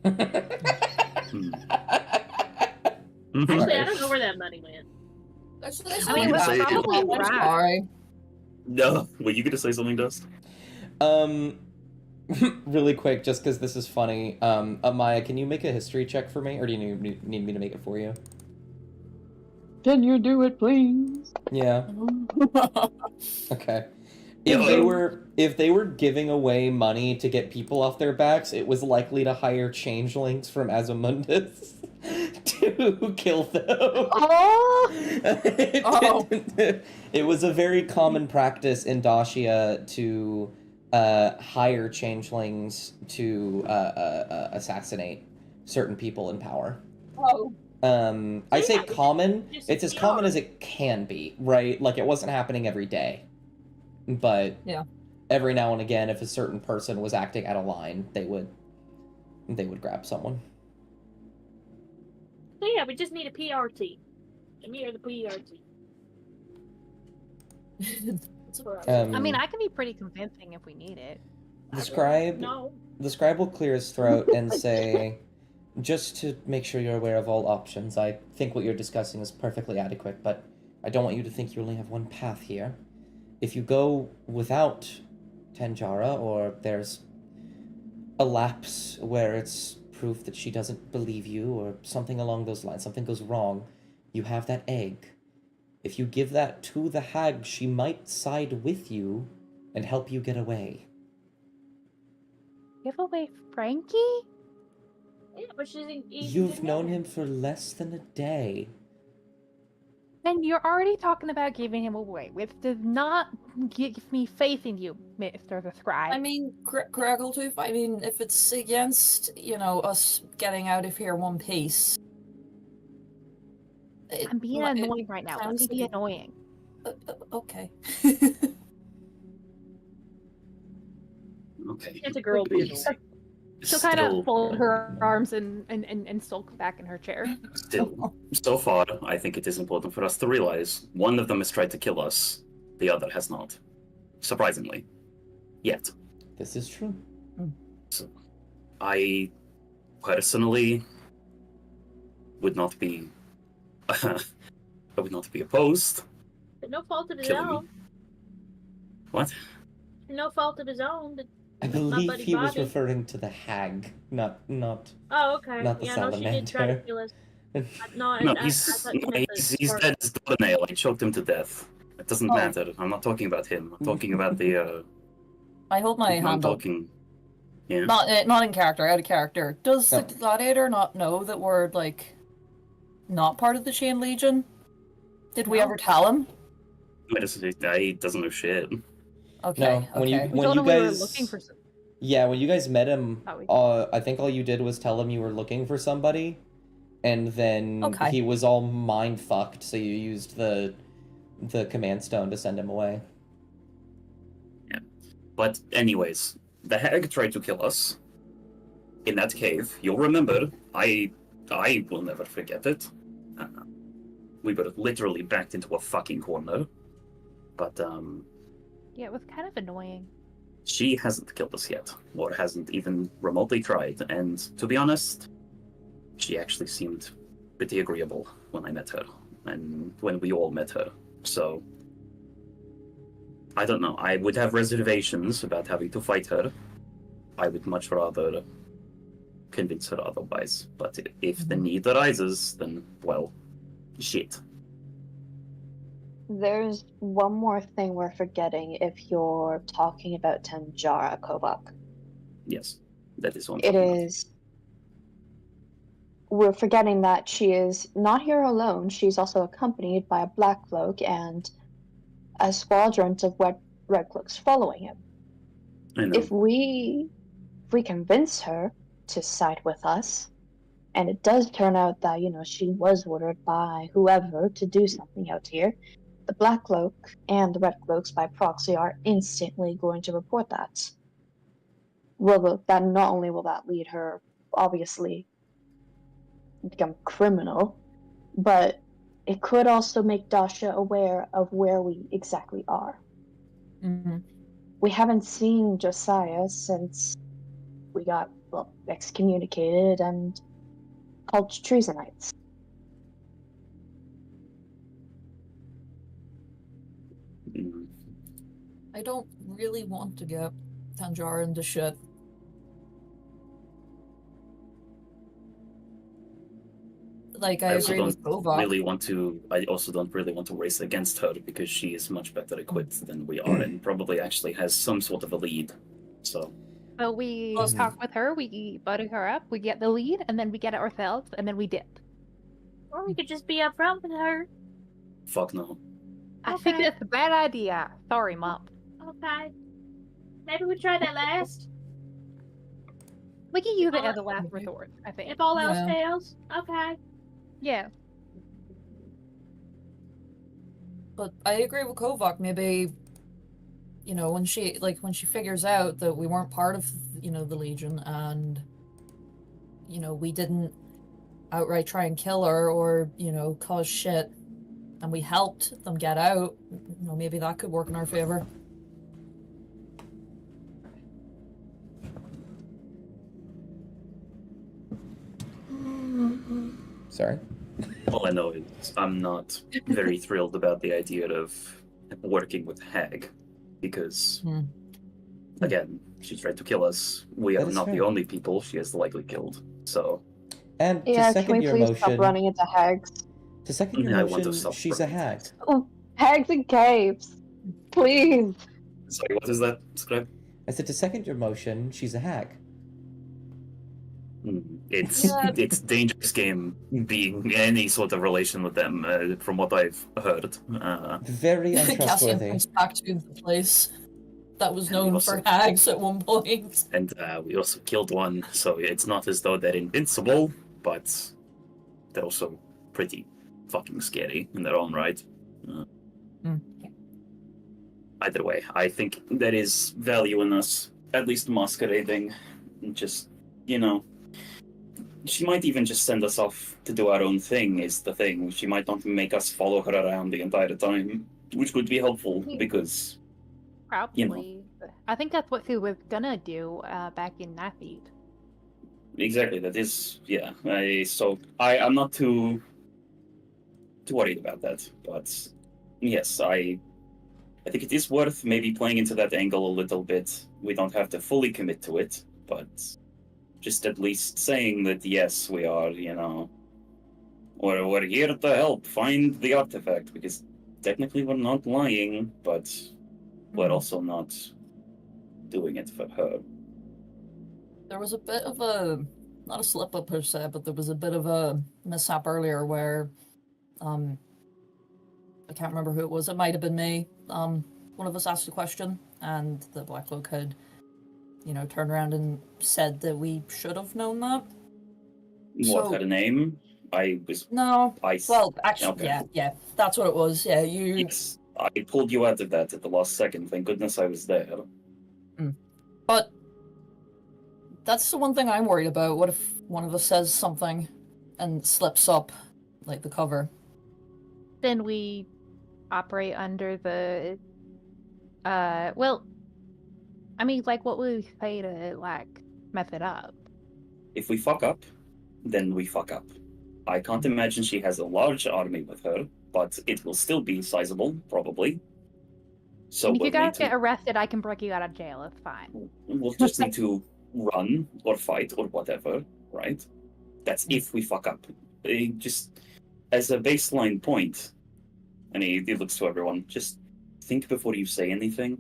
Hmm. Actually, I don't know where that money went. Actually, I mean, it's probably I'm right. sorry. No, were you going to say something, Dust? Really quick, just because this is funny. Maya, can you make a history check for me, or do you need me to make it for you? Can you do it, please? Yeah. Okay. Yeah. If they were giving away money to get people off their backs, it was likely to hire changelings from Azamundus to kill them. Oh! Oh. It was a very common practice in Dacia to hire changelings to assassinate certain people in power. Oh. I say Yeah, common. just It's as PR. common as it can be, right? Like it wasn't happening every day, but Yeah. every now and again, if a certain person was acting out of line, they would grab someone. So yeah, we just need a PRT. And you're the PRT. That's what I I mean, I can be pretty convincing if we need it. The scribe, No. the scribe will clear his throat and say, "Just to make sure you're aware of all options, I think what you're discussing is perfectly adequate, but I don't want you to think you only have one path here. If you go without Tanjara, or there's a lapse where it's proof that she doesn't believe you, or something along those lines, something goes wrong, you have that egg. If you give that to the hag, she might side with you and help you get away." Give away Frankie? Yeah, but she's You've known him for less than a day. And you're already talking about giving him away, which does not give me faith in you, Mr. the Scribe. I mean, Graggletooth, I mean, if it's against, us getting out of here one piece. I'm being annoying right now. Let sounds me be like annoying. Okay. Okay. It's a girl being Please. annoying. She'll kind Still- of fold her arms and sulk back in her chair. Still, so far, I think it is important for us to realize one of them has tried to kill us, the other has not. Surprisingly. Yet. This is true. I personally would not be I would not be opposed. But no fault of his Killing me. own. What? No fault of his own. But I my believe buddy he was Bobby. referring to the hag, not. Oh, okay. Not the Yeah, no, she did try to salamander. kill us. No, No, I he's thought you meant he's the dead as a nail. I choked him to death. It doesn't Oh. matter. I'm not talking about him. I'm talking about the I hold my I'm hand up. talking yeah. Not in character, out of character. Does No. the gladiator not know that we're, not part of the Chain Legion? Did we No. ever tell him? He doesn't know shit. Okay, No, when you okay. We when told you him we were guys looking for some. yeah, when you guys met him, Oh, we- I think all you did was tell him you were looking for somebody, and then Okay. he was all mind fucked. So you used the command stone to send him away. But anyways, the hag tried to kill us in that cave. You'll remember. I will never forget it. We were literally backed into a fucking corner. But Yeah, it was kind of annoying. she hasn't killed us yet, or hasn't even remotely tried. And to be honest, she actually seemed pretty agreeable when I met her, and when we all met her. So I don't know. I would have reservations about having to fight her. I would much rather convince her otherwise. But if the need arises, then, well, shit. There's one more thing we're forgetting if you're talking about Tanjara, Kovak. Yes, that is one. It is. We're forgetting that she is not here alone. She's also accompanied by a black cloak and a squadron of red cloaks following him. I know. If we convince her to side with us, and it does turn out that she was ordered by whoever to do something out here, the black cloak and the red cloaks by proxy are instantly going to report that. That not only will that lead her obviously become criminal, but it could also make Dasha aware of where we exactly are. Mm-hmm. We haven't seen Josiah since we got excommunicated and called treasonites. Mm, I don't really want to get Tanjara into shit. like I also agree with Kovac. I also don't really want to race against her because she is much better equipped than we are and probably actually has some sort of a lead. So So we Awesome. talk with her, we butter her up, we get the lead, and then we get it ourselves, and then we dip. Or we could just be upfront with her. fuck no. I think Okay. that's a bad idea. Sorry, Mom. Okay. Maybe we try that last. We can use it all as a it- last resort, I think. If all else Yeah. fails. Okay. Yeah. But I agree with Kovac. Maybe, when she figures out that we weren't part of, the Legion, and, we didn't outright try and kill her or, cause shit, and we helped them get out, maybe that could work in our favor. Sorry. All I know is I'm not very thrilled about the idea of working with Hag because, Hmm. again, she's tried to kill us. We That are is not the fair. only people she has likely killed. So, And to Yeah, can second we your please motion, stop running into hags? to second your I want to motion, stop she's a running hag. things. Oh, hags and caves. Please. Sorry, what is that, Scribe? I said to second your motion, she's a hag. It's Yeah. it's dangerous game being any sort of relation with them, from what I've heard. Very Cassian untrustworthy. thinks back to the place that was And we known also- for hags at one point. And we also killed one, so it's not as though they're invincible, but they're also pretty fucking scary in their own right. Either way, I think there is value in us at least masquerading. Just, she might even just send us off to do our own thing, is the thing. She might not make us follow her around the entire time, which would be helpful because Probably. I think that's what she was gonna do back in Nafid. exactly that is, yeah. I'm not too worried about that, but yes, I think it is worth maybe playing into that angle a little bit. We don't have to fully commit to it, but just at least saying that yes, we are, we're here to help find the artifact, because technically we're not lying, but we're also not doing it for her. There was a bit of a, not a slip up per se, but there was a bit of a mishap earlier where, I can't remember who it was. It might have been me. One of us asked a question, and the Black Cloak had, turned around and said that we should have known that. What So- had a name? No. Well, actually, Okay. yeah, that's what it was. Yeah, you. Yes, I pulled you out of that at the last second. Thank goodness I was there. But that's the one thing I'm worried about. What if one of us says something and slips up, like the cover? Then we operate under the well, I mean, like, what would we say to, like, mess it up? If we fuck up, then we fuck up. I can't imagine she has a large army with her, but it will still be sizable, probably. So And if we'll you guys need to- get arrested, I can break you out of jail. It's fine. We'll just need to run or fight or whatever, right? That's if we fuck up. Just as a baseline point, and he looks to everyone, just think before you say anything.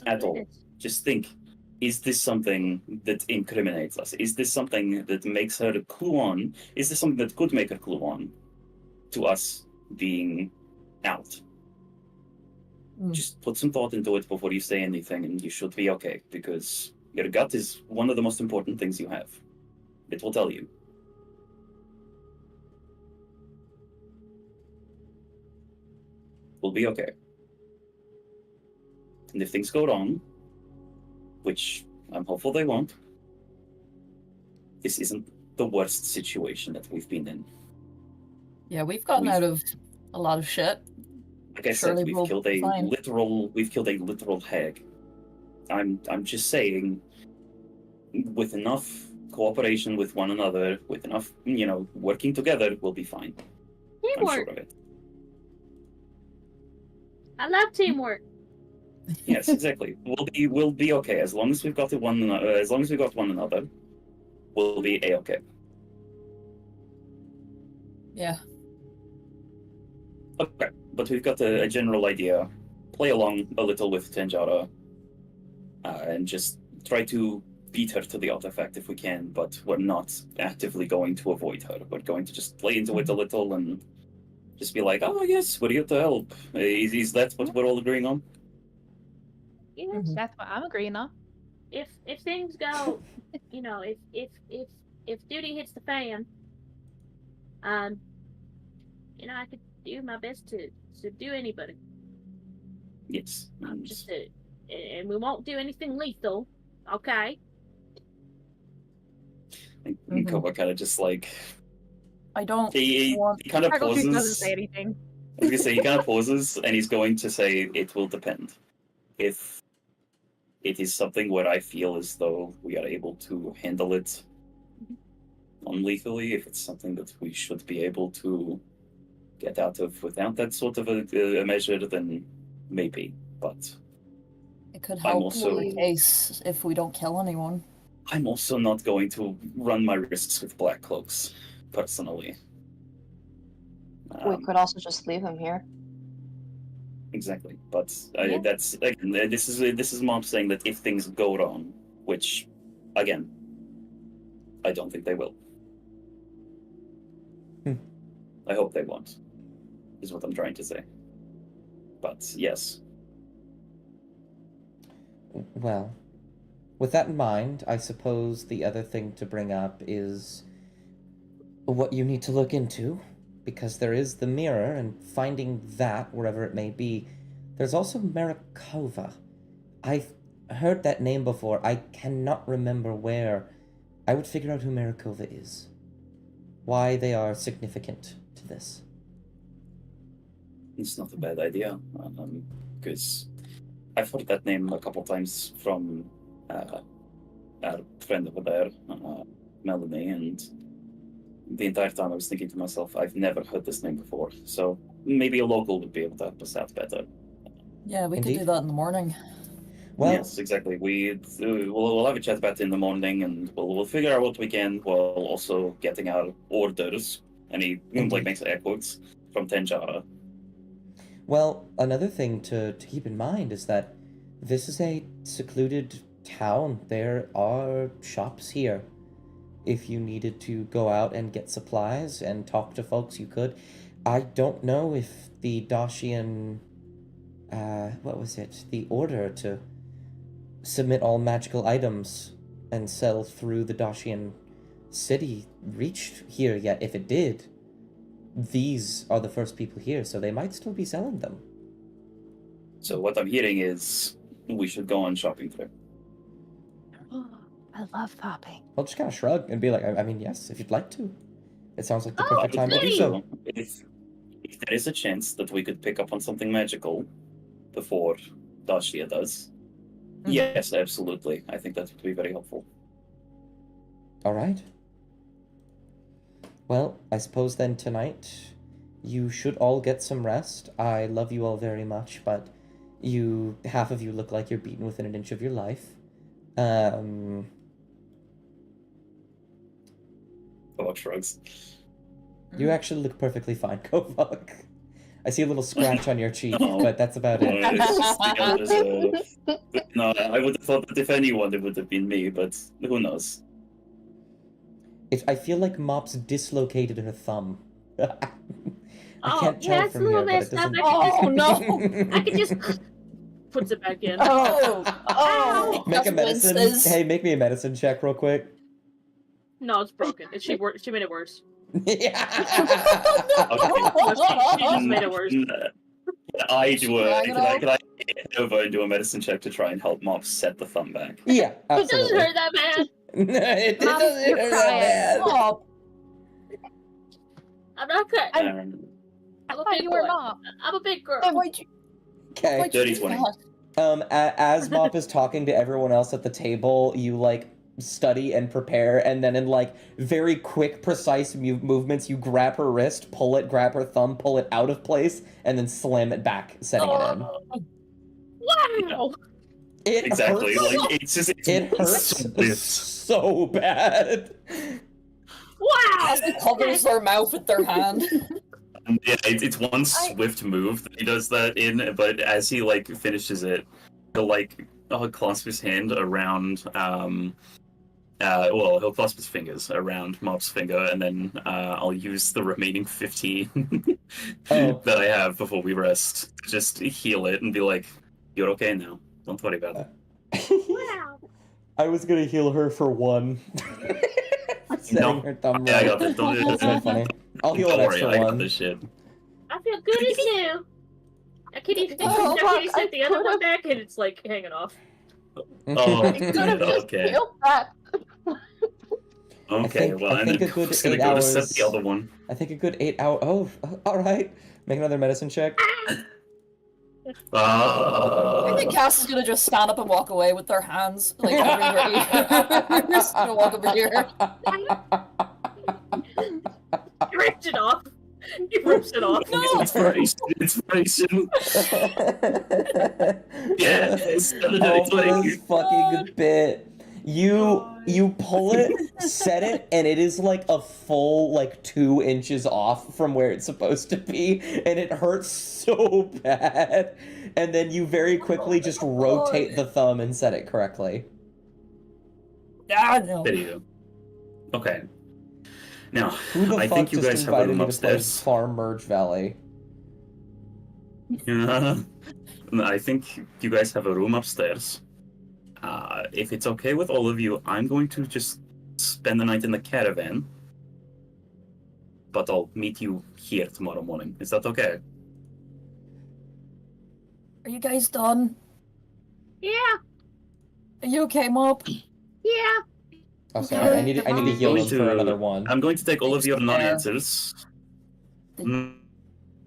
At all. Just think, is this something that incriminates us? Is this something that makes her clue on? Is this something that could make her clue on to us being out? Just put some thought into it before you say anything, and you should be okay, because your gut is one of the most important things you have. It will tell you. We'll be okay. And if things go wrong, which I'm hopeful they won't, this isn't the worst situation that we've been in. Yeah, we've gotten We've- out of a lot of shit. Like I Surely said, we've we'll killed be a fine. literal hag. I'm just saying, with enough cooperation with one another, with enough, working together, we'll be fine. I'm sure Teamwork. of it. I love teamwork. Yes, exactly. We'll be okay as long as we've got one another. will be a-okay. Yeah. Okay, but we've got a general idea. Play along a little with Tenjara, and just try to beat her to the artifact if we can, but we're not actively going to avoid her. We're going to just play into it a little and just be like, oh yes, we're here to help. Is that what we're all agreeing on? Yes. Mhm. That's what I'm agreeing on. If things go, you know, if duty hits the fan, you know, I could do my best to subdue anybody. Yes. And Just to, and we won't do anything lethal, okay? Mhm. Koba kind of just like I don't he want. kind of Freckleface doesn't pauses. say anything. I was gonna say he kind of pauses, and he's going to say it will depend. If it is something where I feel as though we are able to handle it non-lethally, if it's something that we should be able to get out of without that sort of a measure, then maybe. But It could I'm help also- in case if we don't kill anyone. I'm also not going to run my risks with Black Cloaks, personally. We could also just leave him here. Exactly, but Yeah. that's again. This is Mom saying that if things go wrong, which, again, I don't think they will. I hope they won't. Is what I'm trying to say. But yes, Well, with that in mind, I suppose the other thing to bring up is what you need to look into, because there is the mirror, and finding that, wherever it may be. There's also Marikova. I've heard that name before. I cannot remember where. I would figure out who Marikova is. Why they are significant to this. it's not a bad idea, because I've heard that name a couple times from our friend over there, Melanie, and the entire time I was thinking to myself, I've never heard this name before, so maybe a local would be able to help us out better. Yeah, we could Indeed. do that in the morning. Well, Yes, exactly. We'll have a chat about it in the morning, and we'll figure out what we can while also getting our orders. And he Indeed. makes air quotes from Tenjara. Well, another thing to keep in mind is that this is a secluded town. There are shops here. If you needed to go out and get supplies and talk to folks, you could. I don't know if the Dashian, what was it? The order to submit all magical items and sell through the Dashian city reached here yet. If it did, these are the first people here, so they might still be selling them. So what I'm hearing is we should go on shopping trip. I love popping. I'll just kind of shrug and be like, I mean, yes, if you'd like to. It sounds like the Oh, perfect time to do great. so. If there is a chance that we could pick up on something magical before Dashia does, Mhm. yes, absolutely. I think that would be very helpful. All right. Well, I suppose then tonight you should all get some rest. I love you all very much, but half of you look like you're beaten within an inch of your life. Kovac shrugs. You actually look perfectly fine, Kovok. I see a little scratch on your cheek, No. but that's about it. No, I would have thought that if anyone, it would have been me, but who knows? I feel like Mops dislocated her thumb. I Oh, can't yeah, tell it's a from little here, but it messed up. doesn't. Oh, no. I could just puts it back in. Oh, oh. Make a that's medicine. Winston's. Hey, make me a medicine check real quick. No, it's broken. She made it worse. Yeah. She just made it worse. I do Drag it out. can I get over and do a medicine check to try and help Mop set the thumb back? Yeah, It doesn't absolutely. hurt that bad. it Mom, doesn't you're hurt crying. that bad. Oh, I'm not good. I Um, I I'm a thought big you were boy. mom. I'm a big girl. why'd you, Okay. why'd you Dirty do 20. that? As Mop is talking to everyone else at the table, you like study and prepare, and then in like very quick, precise movements, you grab her wrist, pull it, grab her thumb, pull it out of place, and then slam it back, setting it in. Wow. It Exactly. hurts. Like it's It hurts swift. so bad. Wow! As he covers their mouth with their hand. Yeah, it's one swift move that he does that in, but as he like finishes it, he'll like clasp his hand around well, he'll clasp his fingers around Mob's finger, and then I'll use the remaining 15 that I have before we rest to just heal it and be like, "You're okay now. Don't worry about it." Wow! I was gonna heal her for 1. Setting No, her thumb yeah, I right. got this. Don't do That's not funny. I'll heal Don't an worry, extra I got 1. this shit. I feel good as new. Now can you, Oh, now can you fuck, set I the other one could've- back and it's like hanging off? Oh, Could have just okay. killed that. Okay, think- well, I and think then a good Cook's gonna 8 go to set hours- the other one. I think a good 8 hour. Oh, all right. Make another medicine check. I think Cass is gonna just stand up and walk away with their hands like over their ears. Just gonna walk over here. You ripped it off. You ripped it off. No! Inspiration. Inspiration. Yes. Oh, for this fucking bit. You pull it, set it, and it is like a full like 2 inches off from where it's supposed to be, and it hurts so bad. And then you very quickly just rotate the thumb and set it correctly. Ah, no. There you go. Okay. Now, Who the I fuck think you just guys have a invited room me to play upstairs. Farm Merge Valley? I think you guys have a room upstairs. If it's okay with all of you, I'm going to just spend the night in the caravan. But I'll meet you here tomorrow morning. Is that okay? Are you guys done? Yeah, Are you okay, Mob? yeah. Oh, sorry. I need to heal him Going for to- another one. I'm going to take all of your Just non-answers.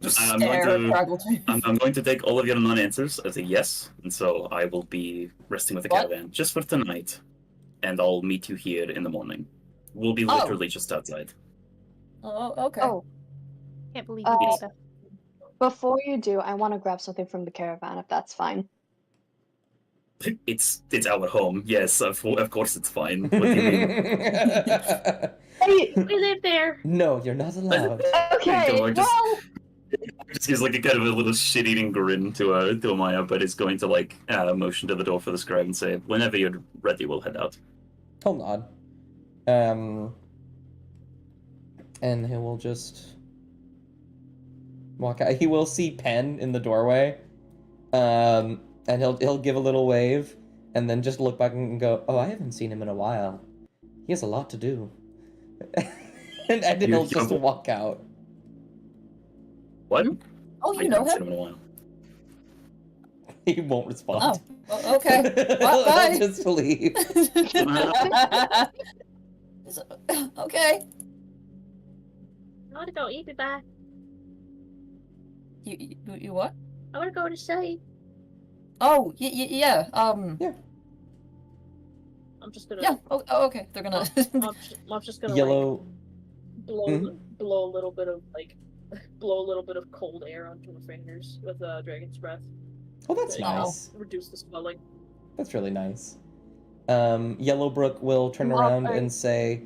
Just I'm stare at going to- Fraggletooth. I'm going to take all of your non-answers as a yes, and so I will be resting with the What? caravan just for tonight, and I'll meet you here in the morning. We'll be Oh. literally just outside. Oh, okay. Oh, Can't believe Uh, you did that. before you do, I want to grab something from the caravan, if that's fine. It's our home. Yes, of course it's fine. What do you mean? Hey, We live there. No, you're not allowed. okay, Go on, just- well, Just gives like a kind of a little shit-eating grin to Amaya, but is going to like motion to the door for the scribe and say, "Whenever you're ready, we'll head out." He'll nod. And he will just walk out. He will see Penn in the doorway. And he'll give a little wave and then just look back and go, "Oh, I haven't seen him in a while. He has a lot to do." and then he'll just walk out. What? Oh, I you know haven't seen him? him in a while. He won't respond. Oh, okay. He'll Bye. just leave. Okay. I want to go eat. Bye. You what? I want to go to sleep. Oh, yeah. I'm just gonna. Yeah. Oh, okay. They're gonna. Mom's just gonna like, Yellow. blow a little bit of cold air onto her fingers with dragon's breath. Oh, that's to, nice. reduce the swelling. That's really nice. Yellowbrook will turn Well, around I- and say,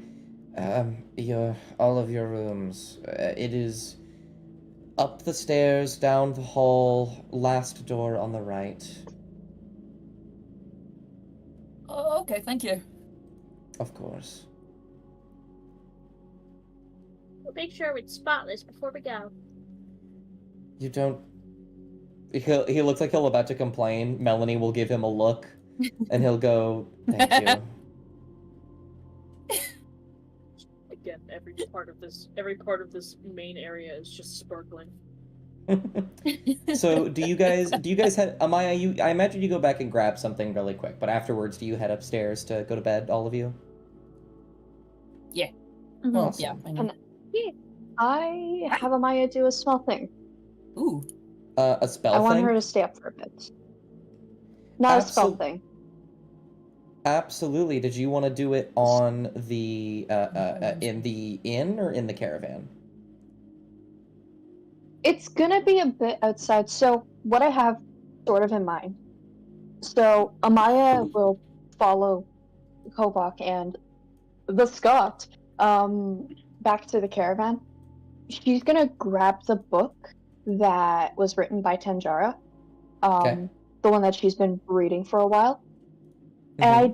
all of your rooms. It is up the stairs, down the hall, last door on the right. Oh, okay. Thank you. Of course. We'll make sure it's spotless before we go. You don't. He looks like he'll about to complain. Melanie will give him a look, and he'll go, "Thank Again, every part of this main area is just sparkling. you." So, do you guys head? Amaya, I imagine you go back and grab something really quick, but afterwards, do you head upstairs to go to bed, all of you? Well, Awesome. yeah. I know. I have Amaya do a small thing. Ooh. A spell I want thing? her to stay up for a bit. Not a spell Absol- thing. Absolutely. Did you want to do it on the in the inn or in the caravan? It's gonna be a bit outside, so what I have sort of in mind So Amaya will follow Kovak and the Scot back to the caravan. She's gonna grab the book that was written by Tanjara, Okay. the one that she's been reading for a while. And I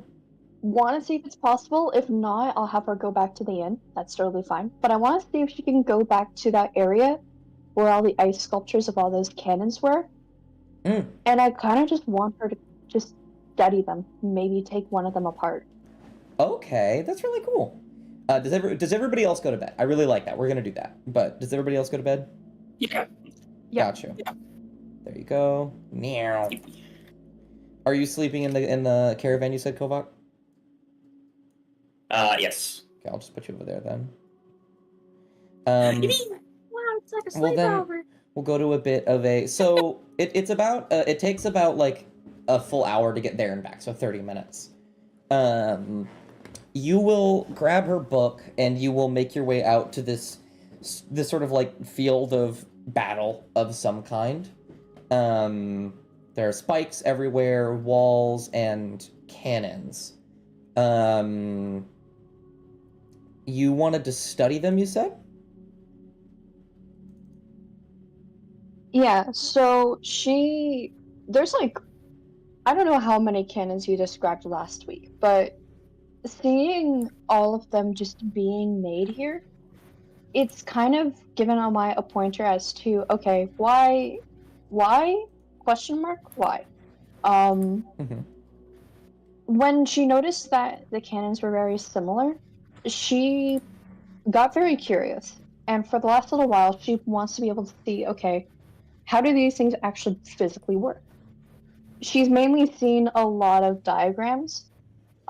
want to see if it's possible. If not, I'll have her go back to the inn. That's totally fine. But I want to see if she can go back to that area where all the ice sculptures of all those cannons were. Mm. And I kind of just want her to just study them, maybe take one of them apart. Okay, that's really cool. Does everybody else go to bed? I really like that. We're gonna do that. But does everybody else go to bed? Yeah. Yeah. Gotcha. Yeah. There you go. Meow. Are you sleeping in the caravan? You said, Kovak. Yes. Okay, I'll just put you over there then. Wow, it's like a Well, then- sleepover. We'll go to a bit of a. So it's about. It takes about like a full hour to get there and back, so 30 minutes. You will grab her book and you will make your way out to this sort of like field of battle of some kind. There are spikes everywhere, walls, and cannons. You wanted to study them, you said? Yeah, so there's like, I don't know how many cannons you described last week, but seeing all of them just being made here, it's kind of given Amaya a pointer as to, okay, why, question mark, why? Mm-hmm. When she noticed that the cannons were very similar, she got very curious. And for the last little while, she wants to be able to see, okay, how do these things actually physically work? She's mainly seen a lot of diagrams,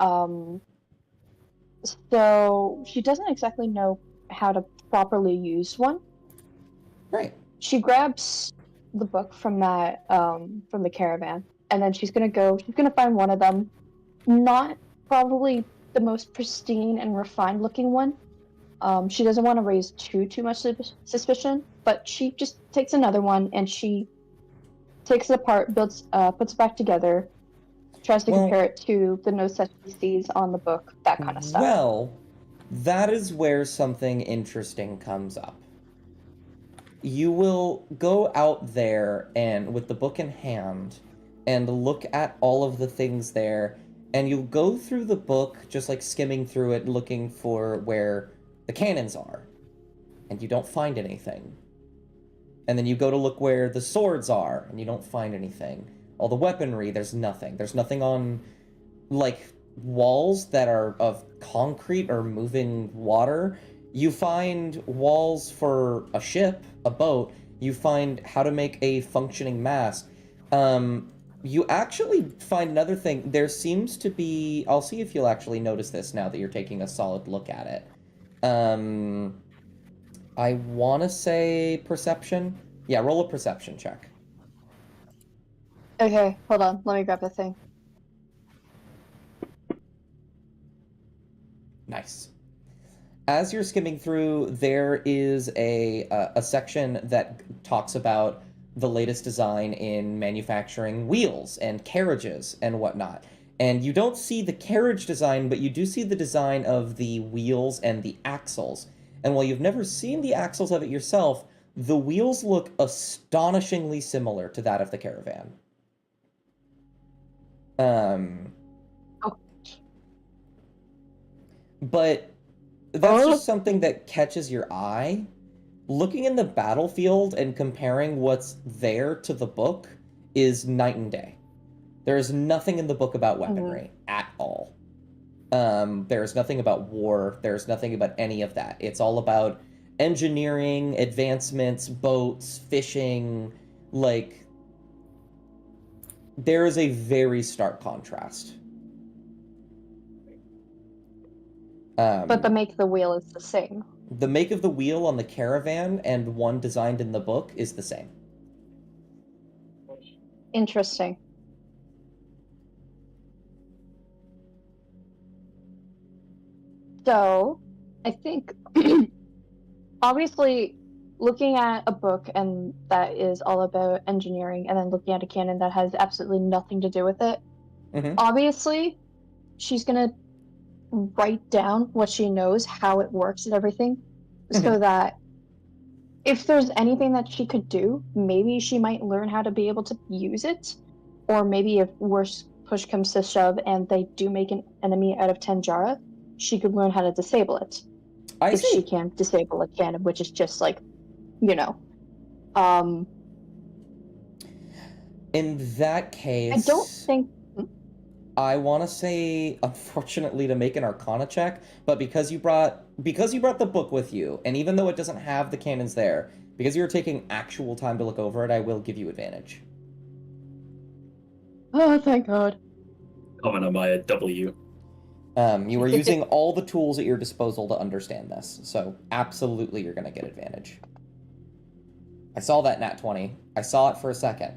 so she doesn't exactly know how to properly use one. Right. She grabs the book from that from the caravan, and then she's gonna find one of them, not probably the most pristine and refined looking one. She doesn't want to raise too much suspicion, but she just takes another one and she takes it apart, puts it back together, tries to compare it to the notes that she sees on the book, that kind of stuff. Well, that is where something interesting comes up. You will go out there and with the book in hand and look at all of the things there, and you'll go through the book just like skimming through it looking for where the cannons are, and you don't find anything. And then you go to look where the swords are, and you don't find anything. All the weaponry, there's nothing. There's nothing on, like, walls that are of concrete or moving water. You find walls for a ship, a boat. You find how to make a functioning mast. You actually find another thing. There seems to be... I'll see if you'll actually notice this now that you're taking a solid look at it. I want to say perception. Yeah, roll a perception check. Okay, hold on. Let me grab the thing. Nice. As you're skimming through, there is a section that talks about the latest design in manufacturing wheels and carriages and whatnot. And you don't see the carriage design, but you do see the design of the wheels and the axles. And while you've never seen the axles of it yourself, the wheels look astonishingly similar to that of the caravan. But that's just something that catches your eye. Looking in the battlefield and comparing what's there to the book is night and day. There is nothing in the book about weaponry at all. There's nothing about war. There's nothing about any of that. It's all about engineering, advancements, boats, fishing. Like, there is a very stark contrast. But the make of the wheel is the same. The make of the wheel on the caravan and one designed in the book is the same. Interesting. So, I think, obviously, looking at a book and that is all about engineering, and then looking at a canon that has absolutely nothing to do with it, obviously, she's gonna write down what she knows, how it works, and everything, so that if there's anything that she could do, maybe she might learn how to be able to use it, or maybe if worse push comes to shove and they do make an enemy out of Tanjara, she could learn how to disable it. If she can disable a cannon, which is just like, in that case, I don't think. I want to say, unfortunately, to make an Arcana check, but because you brought the book with you, and even though it doesn't have the cannons there, because you're taking actual time to look over it, I will give you advantage. Oh, thank God. Comment on my W. You were using all the tools at your disposal to understand this, so absolutely you're going to get advantage. I saw that nat 20. I saw it for a second.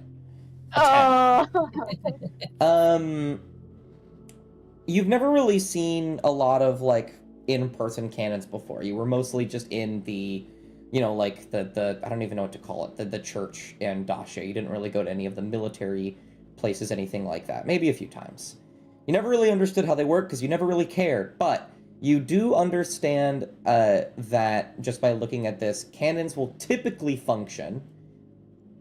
You've never really seen a lot of, like, in-person cannons before. You were mostly just in the, like, the I don't even know what to call it, the church in Dasha. You didn't really go to any of the military places, anything like that. Maybe a few times. You never really understood how they work because you never really cared, but you do understand that just by looking at this, cannons will typically function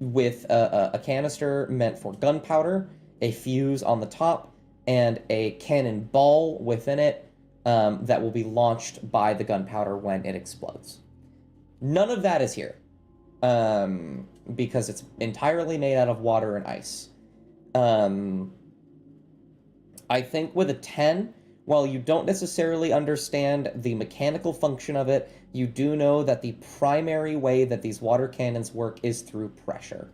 with a canister meant for gunpowder, a fuse on the top, and a cannonball within it that will be launched by the gunpowder when it explodes. None of that is here because it's entirely made out of water and ice. I think with a 10, while you don't necessarily understand the mechanical function of it, you do know that the primary way that these water cannons work is through pressure.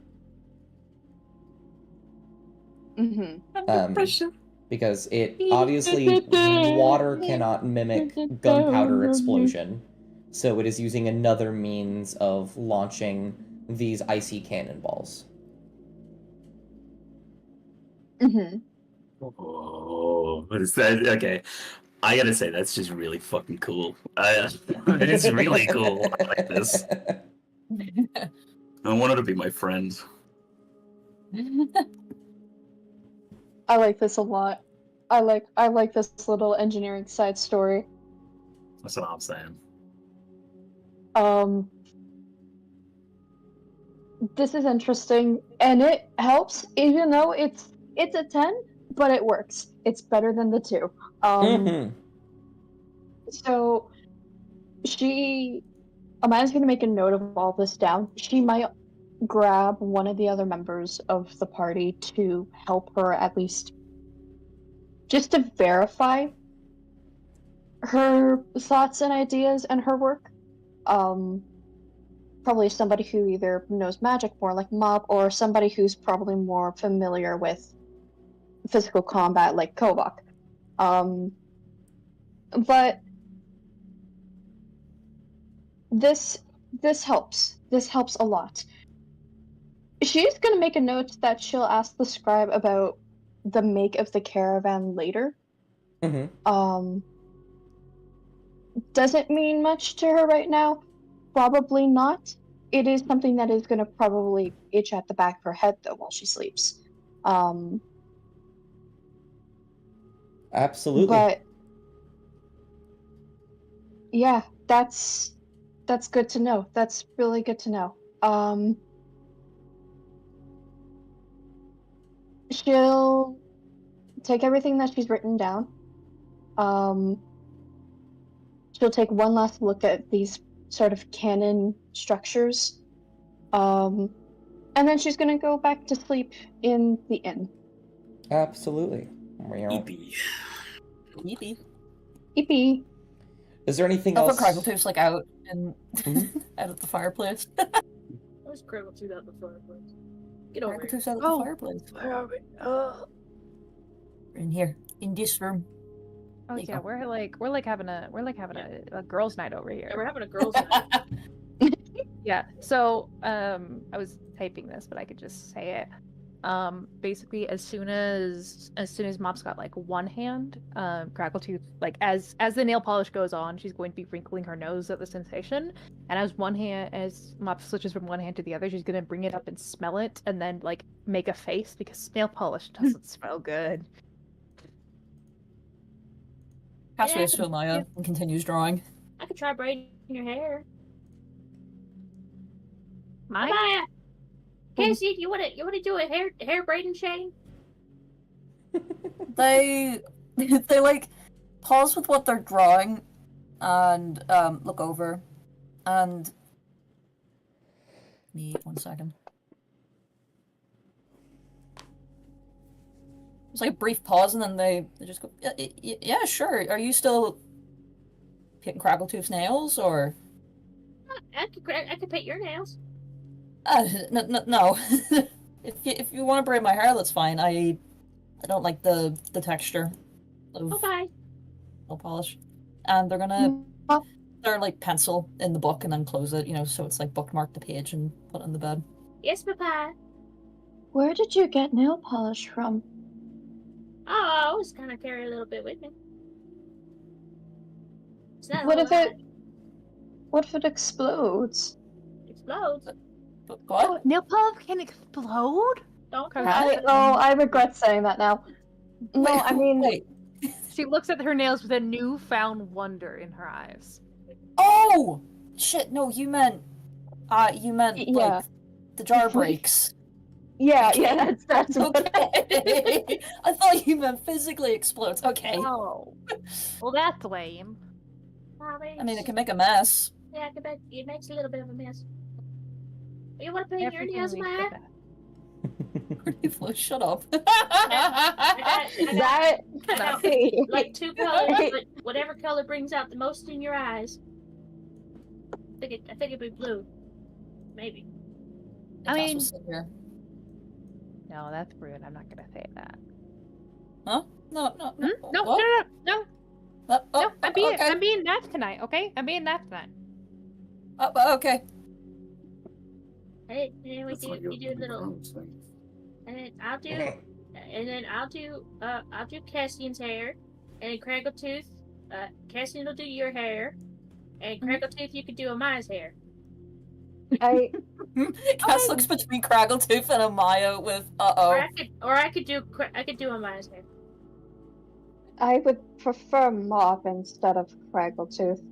Pressure. Because it obviously water cannot mimic gunpowder explosion, so it is using another means of launching these icy cannonballs. Oh, what is that? Okay, I gotta say that's just really fucking cool. It's really cool. I like this. I want her to be my friend. I like this a lot. I like this little engineering side story. That's what I'm saying. This is interesting, and it helps, even though it's a 10, but it works. It's better than the 2. So Amanda's gonna make a note of all this down. She might grab one of the other members of the party to help her, at least just to verify her thoughts and ideas and her work. Probably somebody who either knows magic more, like Mob, or somebody who's probably more familiar with physical combat, like Kovak. But this helps. This helps a lot. She's gonna make a note that she'll ask the scribe about the make of the caravan later. Does it mean much to her right now? Probably not. It is something that is gonna probably itch at the back of her head though while she sleeps. Absolutely. But yeah, that's good to know. That's really good to know. She'll take everything that she's written down. She'll take one last look at these sort of cannon structures. And then she's gonna go back to sleep in the inn. Absolutely. Yippee. Is there anything I'll else? put Craggletooth like out and out of the fireplace. Where's Craggletooth out the fireplace? Get over here. Craggletooth's out of the fireplace. Where are we? We're in here, in this room. Oh yeah, we're like having a girls' night over here. Yeah, we're having a girls' night. Yeah. So I was typing this, but I could just say it. Basically, as soon as Mop's got like one hand, Crackletooth, like as the nail polish goes on, she's going to be wrinkling her nose at the sensation, and as Mop switches from one hand to the other, she's gonna bring it up and smell it, and then like make a face because nail polish doesn't smell good. Casts Yeah. waves to Amaya and continues drawing. I could try braiding your hair. My Amaya! Cassie, you wanna do a hair braiding chain? They they like pause with what they're drawing and look over and need 1 second. It's like a brief pause and then they just go, yeah, sure. Are you still painting Crackletooth's nails or? I could paint your nails. No. if you want to braid my hair, that's fine. I don't like the texture of Okay. nail polish, and they're gonna they're like pencil in the book and then close it, so it's like bookmark the page and put it in the bed. Yes, Papa. Where did you get nail polish from? Oh, I always kind of carry a little bit with me. It's not a What whole if it? lot. What if it explodes? Explodes? But what? nail polish can explode. Don't Huh? cry. I regret saying that now. No, Wait, I mean, wait. She looks at her nails with a newfound wonder in her eyes. Oh shit! No, you meant Yeah. like the jar breaks. yeah, that's what. Okay. I thought you meant physically explodes. Okay. Oh, well, that's lame. I mean, it can make a mess. Yeah, it makes a little bit of a mess. You want to paint your Everything nails, leads to Maya? that. Shut up. I got That. cut out Hey. like 2 colors, but whatever color brings out the most in your eyes. I think it'd be blue. Maybe. I mean- Here. No, that's rude. I'm not gonna say that. No. Hmm? No, What? no. Oh, I'm okay. being nice tonight. Okay, I'm being nice tonight. Okay. And then That's like you do a little, and then I'll do Cassian's hair, and then Craggletooth, Cassian will do your hair, and Craggletooth you could do Amaya's hair. Cass looks between Craggletooth and Amaya with Or I could do Amaya's hair. I would prefer Mop instead of Craggletooth.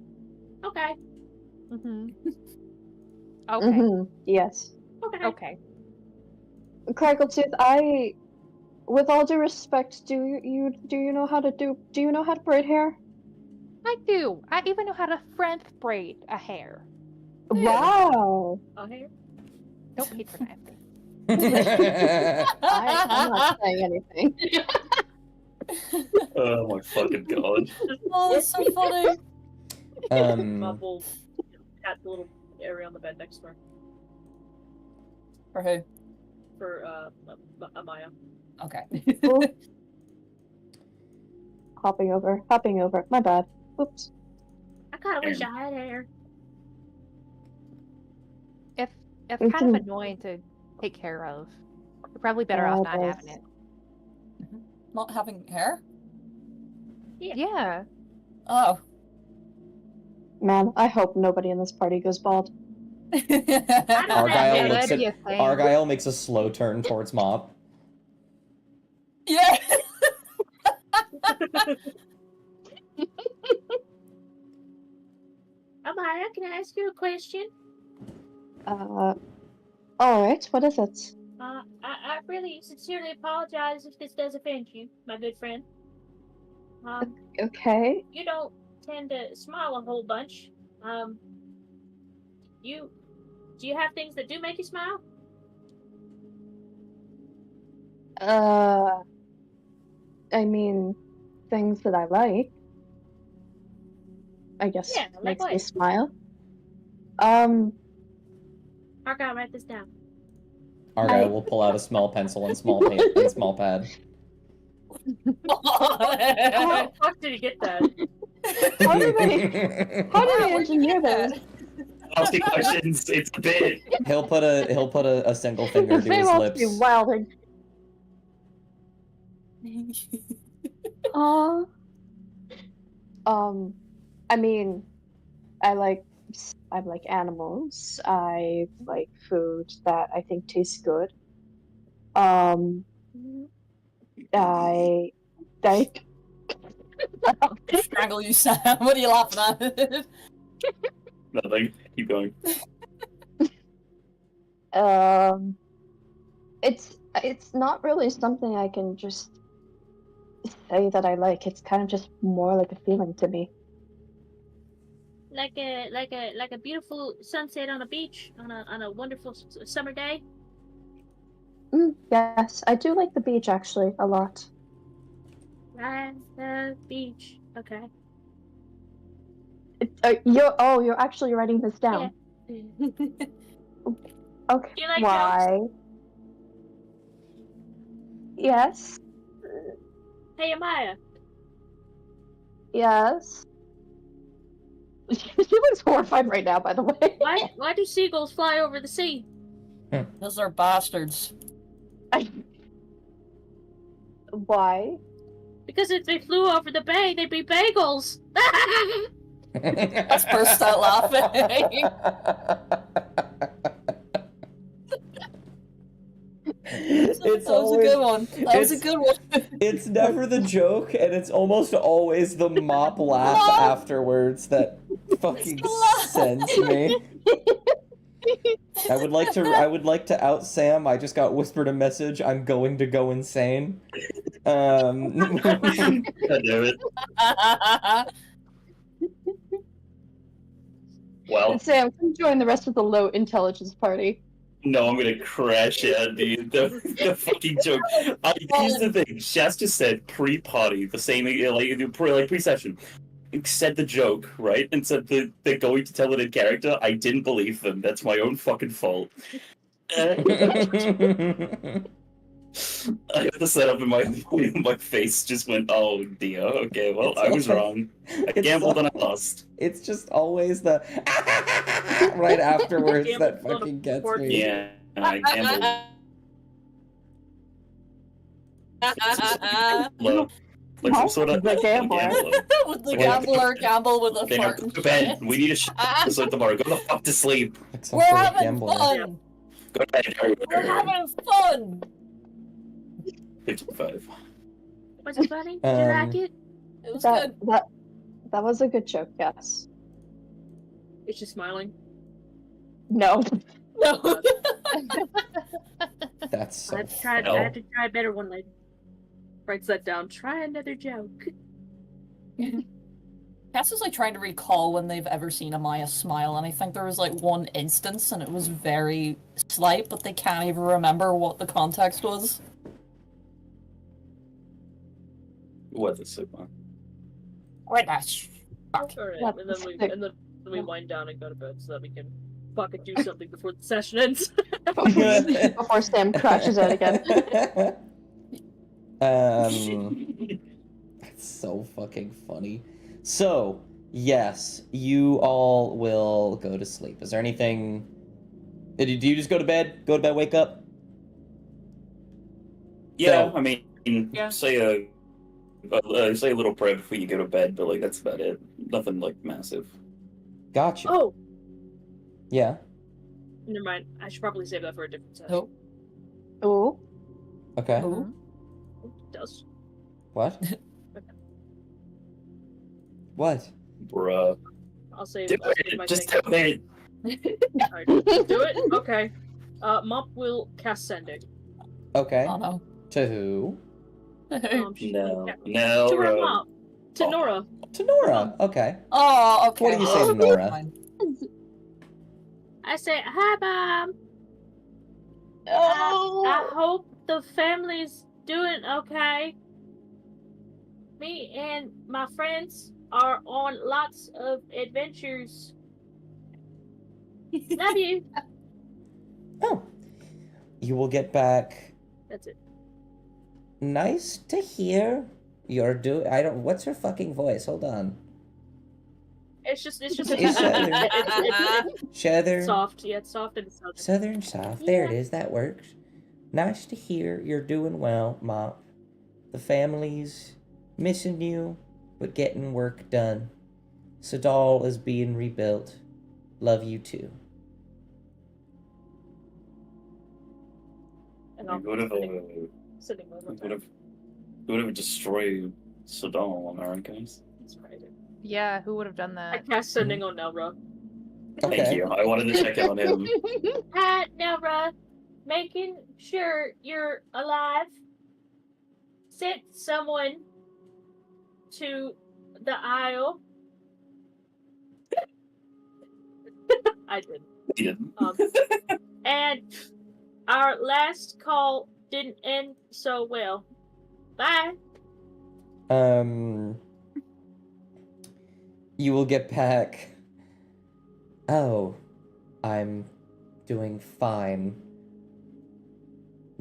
Okay. Mm-hmm. Okay. Mhm, yes. Okay. Okay. Craggletooth, with all due respect, do you know how to braid hair? I do. I even know how to French braid a hair. Wow. Oh, hair. Don't patronize me. I'm not saying anything. Oh my fucking god. Oh, that's so funny. Will tap the little area on the bed next to her For who? for Amaya. Okay. Ooh. Hopping over. My bad. Oops. I kind of wish I had hair. It's We kind of can- annoying to take care of. You're probably better Yeah, off not it having is. it. Not having hair? Yeah. Oh. Man, I hope nobody in this party goes bald. Argyle Yeah, looks that'd be at a thing. Argyle makes a slow turn towards Mop. Yeah. Amaya, can I ask you a question? Alright, what is it? I really sincerely apologize if this does offend you, my good friend. Okay. You don't tend to smile a whole bunch. Do you have things that do make you smile? I mean, things that I like. I guess Yeah, like makes me what? smile. Argyle, write this down. Argyle will pull out a small pencil and small pad. How the fuck did you get that? How do they engineer those? Asking questions, it's a bit. He'll put a single finger to They his must lips. be wild. Aw. I mean, I like animals. I like food that I think tastes good. Um, I Strangle you, Sam. What are you laughing at? Nothing. Keep going. it's not really something I can just say that I like. It's kind of just more like a feeling to me. Like a beautiful sunset on a beach on a wonderful summer day. Yes, I do like the beach actually a lot. Right, the beach. Okay. You're actually writing this down. Yeah. Okay. Do you like Why? Yes. Hey, Amaya. Yes. She looks horrified right now, by the way. Why do seagulls fly over the sea? Those are bastards. Why? Because if they flew over the bay, they'd be bagels. Let's burst out laughing. It's That was a good one. That was a it's- good one. It's never the joke, and it's almost always the mop laugh Mop. afterwards that fucking Laugh. sends me. I would like to out Sam. I just got whispered a message. I'm going to go insane. God damn it. Well, Sam, come join the rest of the low intelligence party. no, I'm gonna crash it, dude. The fucking joke. Here's the thing. Shasta said pre-party, the same, pre-session. Said the joke, right? And said they're going to tell it in character. I didn't believe them. That's my own fucking fault. I had the setup in my face just went, oh dear. Okay, well, It's I was like- wrong. I it's gambled like- and I lost. It's just always the right afterwards that Gambled on a fucking gets board. me. Yeah, I gambled low. Like some sort of The gambler. With the Wait. gambler gamble with a Okay, fart. go to bed. We need a so tomorrow. Go the fuck to sleep. Like some We're sort of having gambler. fun. Go to bed. We're having fun. 55. Was it funny? Did you like Um, it? It was That good. that was a good joke, yes. Is she smiling? No. No. That's so I have to try. No. I have to try a better one later. Writes that down. Try another joke. Cass is like trying to recall when they've ever seen Amaya smile, and I think there was like one instance, and it was very slight, but they can't even remember what the context was. What the Sigma? What the Alright, That's and then sick. we wind down and go to bed so that we can fucking do something before the session ends. Before Sam crashes out again. It's so fucking funny. So, yes, you all will go to sleep. Is there anything? Do you just go to bed? Go to bed, wake up? Yeah, So- I mean, Yeah. say a little prayer before you go to bed, but like that's about it. Nothing like massive. Gotcha. Oh, Yeah. never mind. I should probably save that for a different session. Oh. Ooh. Okay. Ooh. It does. What? What? Bruh. I'll save. Do I'll save my it. Just thing. do it. Alright, do it. Okay. Mop will cast sending. Okay. Oh no. To who? No. yeah. No. To her Rogue. mop. To Oh. Nora. To Nora. Okay. Oh, okay. What do you say to Nora? Fine. I say, hi, Mom. Oh. I hope the family's doing okay. Me and my friends are on lots of adventures. Love you. Oh. You will get back. That's it. Nice to hear. You're I don't. What's her fucking voice? Hold on. It's just It's it's Southern. soft. Yeah, it's soft and it's southern. Southern soft. There it is. That works. Nice to hear you're doing well, Mop. the families missing you, but getting work done. Sadal is being rebuilt. Love you too. And We I'm would have, sitting over would have destroyed Sadal on our guys. That's crazy. Yeah, who would have done I that? cast sending on Nelra. Okay. Thank you. I wanted to check in on him. Hi, Nelra. Making sure you're alive. Sent someone to the aisle. I did. Yeah. And our last call didn't end so well. Bye. You will get back. Oh, I'm doing fine.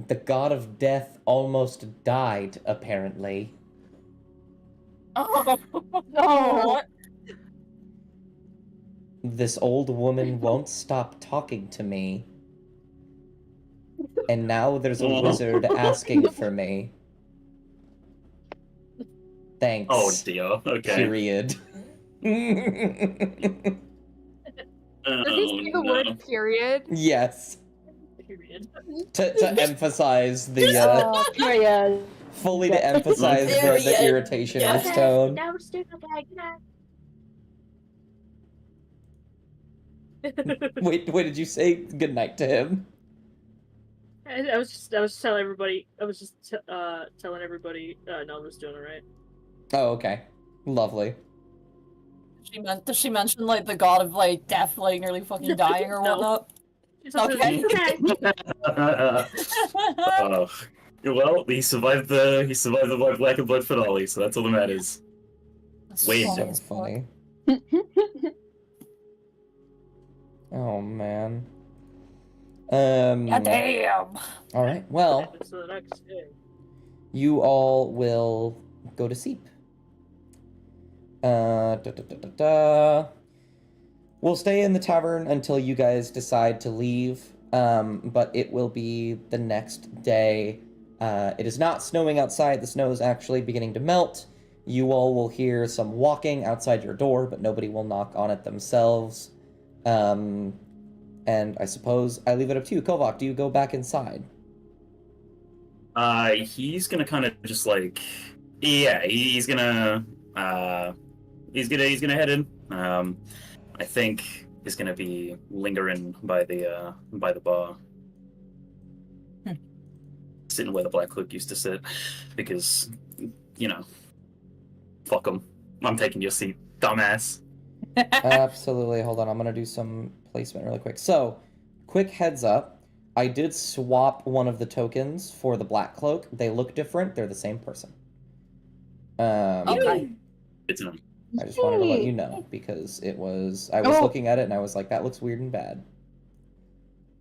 The god of death almost died, apparently. Oh, No. This old woman won't stop talking to me. And now there's a wizard asking for me. Thanks. Oh dear. Okay. Period. Does he say the word period? Yes. Period. To emphasize the Period. fully to emphasize the Period. irritation in his Okay, tone. now we're still okay. Good night. Wait, did you say goodnight to him? I was just telling everybody. I was just telling everybody. Nelra's doing alright. Oh, okay. Lovely. does she mention like the god of like death like nearly fucking dying or No. whatnot? Okay. Well, he survived the Black and Blood finale, so that's all that matters. That's Wait. funny So as fuck. funny. Oh man. God damn. All right. Well, So the next day. you all will go to sleep. We'll stay in the tavern until you guys decide to leave. But it will be the next day. It is not snowing outside. The snow is actually beginning to melt. You all will hear some walking outside your door, but nobody will knock on it themselves. And I suppose I leave it up to you. Kovac, do you go back inside? He's gonna kind of just like, yeah, he's gonna head in. I think he's gonna be lingering by the bar, sitting where the Black Cloak used to sit, because, you know, fuck him. I'm taking your seat, dumbass. Absolutely. Hold on. I'm going to do some placement really quick. So, quick heads up. I did swap one of the tokens for the Black Cloak. They look different. They're the same person. Okay. It's him. I just wanted to let you know because I was looking at it and I was like, that looks weird and bad.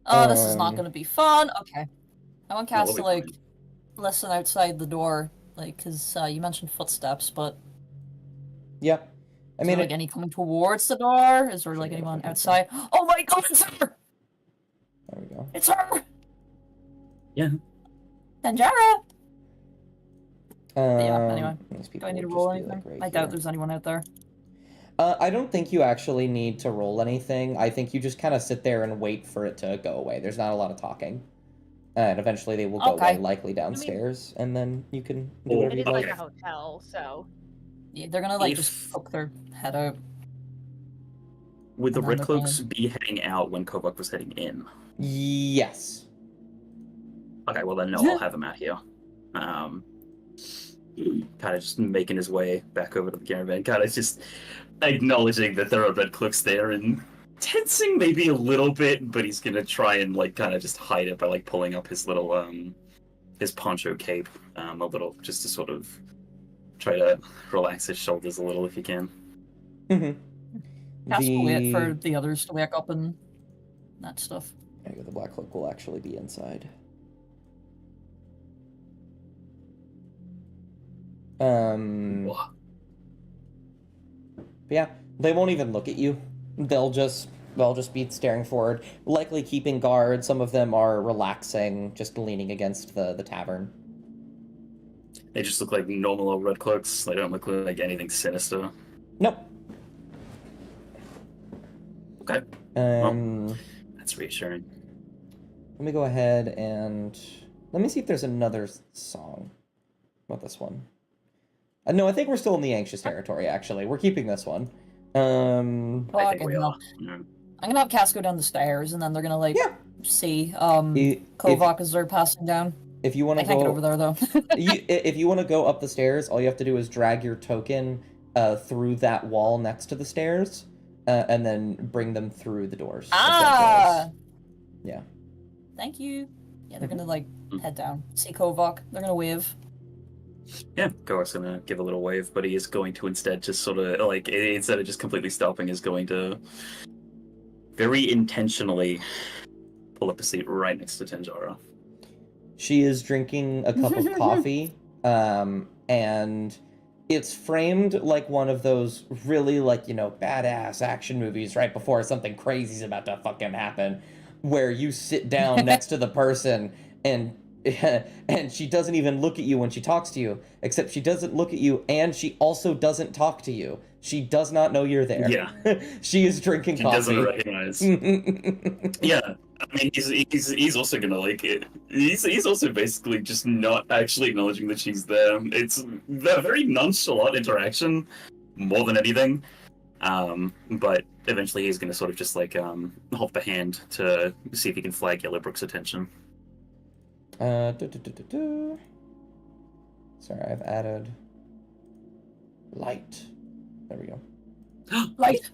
Oh, this is not Um, gonna be fun. Okay. I want Cass we'll to be like fine. listen outside the door, like, cause you mentioned footsteps, but Yeah. I is mean, there, like any coming towards the door? Is there like Yeah, anyone okay. outside? Oh my god, it's her! there we go. It's her! Yeah. Tanjara! Yeah, anyway. These Do people I need to will roll just be, anything? like, I right doubt here. there's anyone out there. I don't think you actually need to roll anything. I think you just kind of sit there and wait for it to go away. There's not a lot of talking. And eventually they will go Okay. away, likely downstairs, and then you can do Oh, whatever It you is like. like a hotel, so. Yeah, they're gonna like If- just poke their head out. Would the And then Red they're Cloaks be heading out when Kovac was heading in? Yes. Okay, well then no, I'll have him out here. Kind of just making his way back over to the caravan, kind of just acknowledging that there are Red Cloaks there and tensing maybe a little bit, but he's gonna try and like kind of just hide it by like pulling up his little his poncho cape a little, just to sort of try to relax his shoulders a little if he can. Mm-hmm. Cass will wait for the others to wake up and that stuff. There you go, the Black Cloak will actually be inside. Wha- But yeah, they won't even look at you. They'll just be staring forward, likely keeping guard. Some of them are relaxing, just leaning against the tavern. They just look like normal old red cloaks. They don't look like anything sinister. Nope. Okay, Um, that's reassuring. let me go ahead and let me see if there's another song. About this one. No, I think we're still in the anxious territory. Actually, we're keeping this one. I think we Fucking hell. are. Yeah. I'm gonna have Cass go down the stairs, and then they're gonna like Yeah. see If, Kovac as they're passing down. if you want I to can't get go over there though. if you want to go up the stairs, all you have to do is drag your token through that wall next to the stairs, and then bring them through the doors. the front Ah! doors. Yeah. Thank you. Yeah, they're gonna like head down. See Kovac. They're gonna wave. Yeah, Goar's gonna give a little wave, but he is going to instead just sort of, like, instead of just completely stopping, is going to very intentionally pull up a seat right next to Tanjara. She is drinking a cup of coffee, and it's framed like one of those really, like, badass action movies right before something crazy's about to fucking happen, where you sit down next to the person and she doesn't even look at you when she talks to you, except she doesn't look at you and she also doesn't talk to you. She does not know you're there. Yeah. She is drinking She coffee. doesn't recognize. Yeah, I mean, he's also gonna like it. He's also basically just not actually acknowledging that she's there. It's a very nonchalant interaction, more than anything. But eventually he's gonna sort of just like hold the hand to see if he can flag Yellowbrook's attention. Sorry, I've added light. There we go. Light.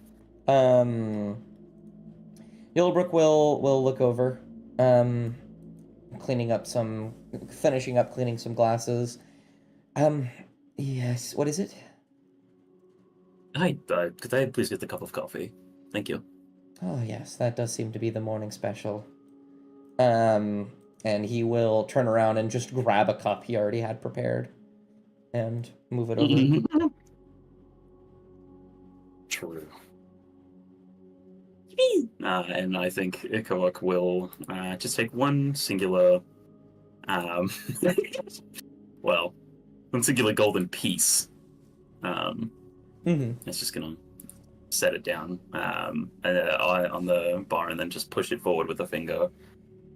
Yellowbrook will look over, finishing up cleaning some glasses. Yes, what is it? Hi, could I please get the cup of coffee? Thank you. Oh, yes, that does seem to be the morning special. And he will turn around and just grab a cup he already had prepared and move it over. True. And I think Ikoak will just take one singular, one singular golden piece. It's just gonna set it down on the bar and then just push it forward with a finger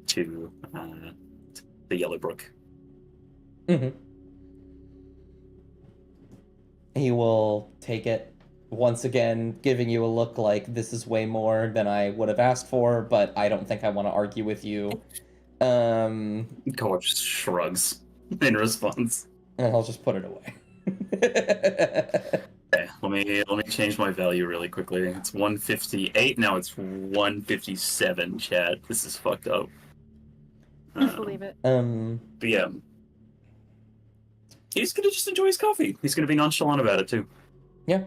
to the Yellowbrook. He will take it, once again giving you a look like, this is way more than I would have asked for, but I don't think I want to argue with you. Ikoak just shrugs in response. And I'll just put it away. Okay, let me change my value really quickly. It's 158, now it's 157, chat. This is fucked up. Believe it. But yeah. He's gonna just enjoy his coffee. He's gonna be nonchalant about it too. Yeah.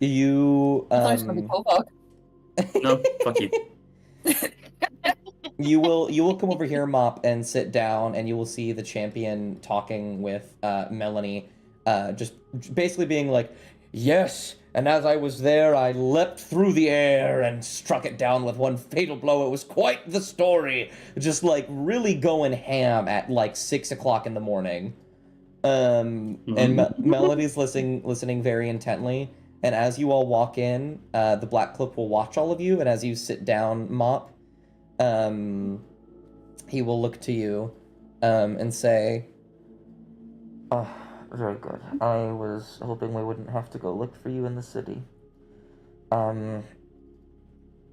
You I thought it was gonna be Kovac. No, fuck you. you will come over here, Mop, and sit down, and you will see the champion talking with Melanie, just basically being like, yes, and as I was there, I leapt through the air and struck it down with one fatal blow. It was quite the story. Just like really going ham at like 6 o'clock in the morning. And Melody's listening very intently. And as you all walk in, the Black Cloak will watch all of you, and as you sit down, Mop, he will look to you and say, "Oh, very good. I was hoping we wouldn't have to go look for you in the city.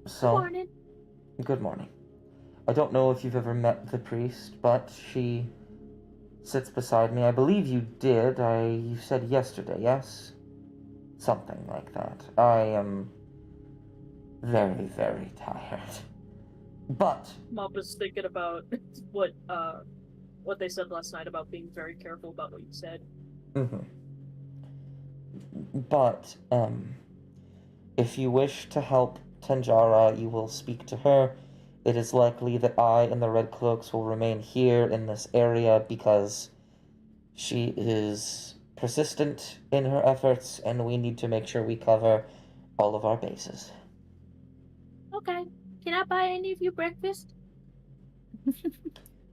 So, Morning. good morning. I don't know if you've ever met the priest, but she sits beside me. I believe you did. You said yesterday, yes? Something like that. I am very, very tired. But Mop was thinking about what they said last night about being very careful about what you said. But, if you wish to help Tanjara, you will speak to her. It is likely that I and the Red Cloaks will remain here in this area because she is persistent in her efforts, and we need to make sure we cover all of our bases. Okay. Can I buy any of you breakfast?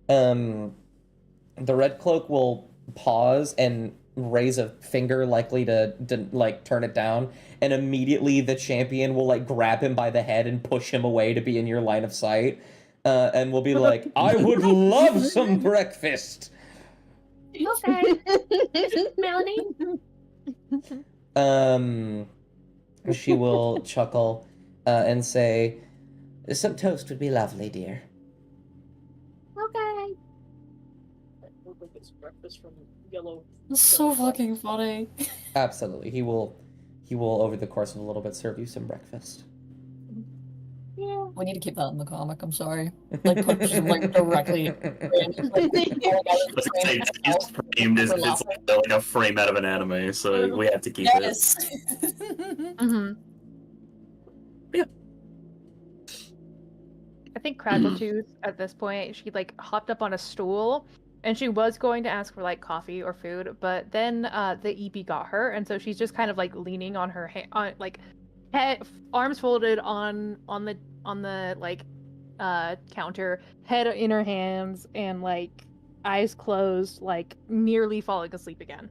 The Red Cloak will pause and raise a finger likely to like turn it down, and immediately the champion will like grab him by the head and push him away to be in your line of sight, and will be like, I would love some breakfast. Okay. Melanie? She will chuckle and say, some toast would be lovely, dear. Okay. It's breakfast from yellow. That's so fucking funny. Absolutely. He will over the course of a little bit serve you some breakfast. Yeah. We need to keep that in the comic. I'm sorry. Like put just like directly. It's framed as it's like a frame out of an anime, so we have to keep it. Yes. Mm-hmm. Yeah. I think Craggletooth at this point, she like hopped up on a stool and she was going to ask for like coffee or food, but then the EP got her, and so she's just kind of like leaning on her head, arms folded on the like counter, head in her hands, and like eyes closed, like nearly falling asleep again.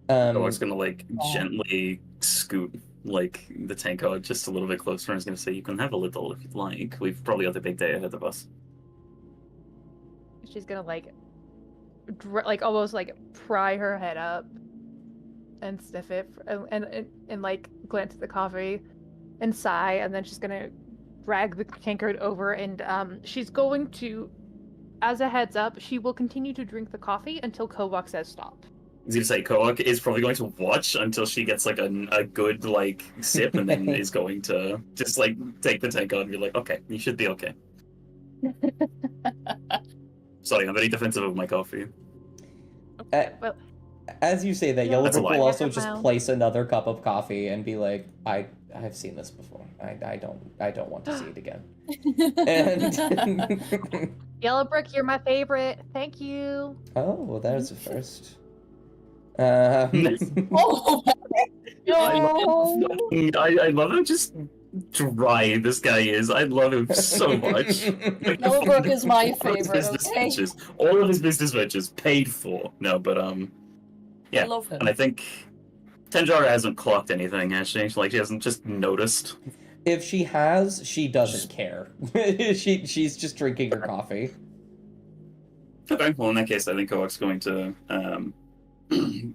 I was gonna like gently scoot like the tank out just a little bit closer, and I was gonna say, you can have a little if you'd like. We've probably got a big day ahead of us. She's gonna like almost like pry her head up and sniff it and like glance at the coffee and sigh, and then she's gonna drag the tankard over, and she's going to, as a heads up, she will continue to drink the coffee until Kovak says stop. I was gonna say, Koak is probably going to watch until she gets like a good like sip, and then is going to just like take the tank out and be like, okay, you should be okay. Sorry, I'm very defensive of my coffee. Well, As you say that, Yeah. Yellowbrook will also That's a just while. place another cup of coffee and be like, I've seen this before. I don't want to see it again. And Yellowbrook, you're my favorite. Thank you. oh, well, there's a first. Oh, I love how just dry this guy is. I love him so much. Like, Yellowbrook is my all of his favorite, business okay? ventures, all of his business ventures paid for. No, but yeah, I love him. and I think Tenjara hasn't clocked anything, has she? Like, she hasn't just noticed. If she has, she doesn't care. She's just drinking her coffee. Okay, well, in that case, I think Koak's going to turn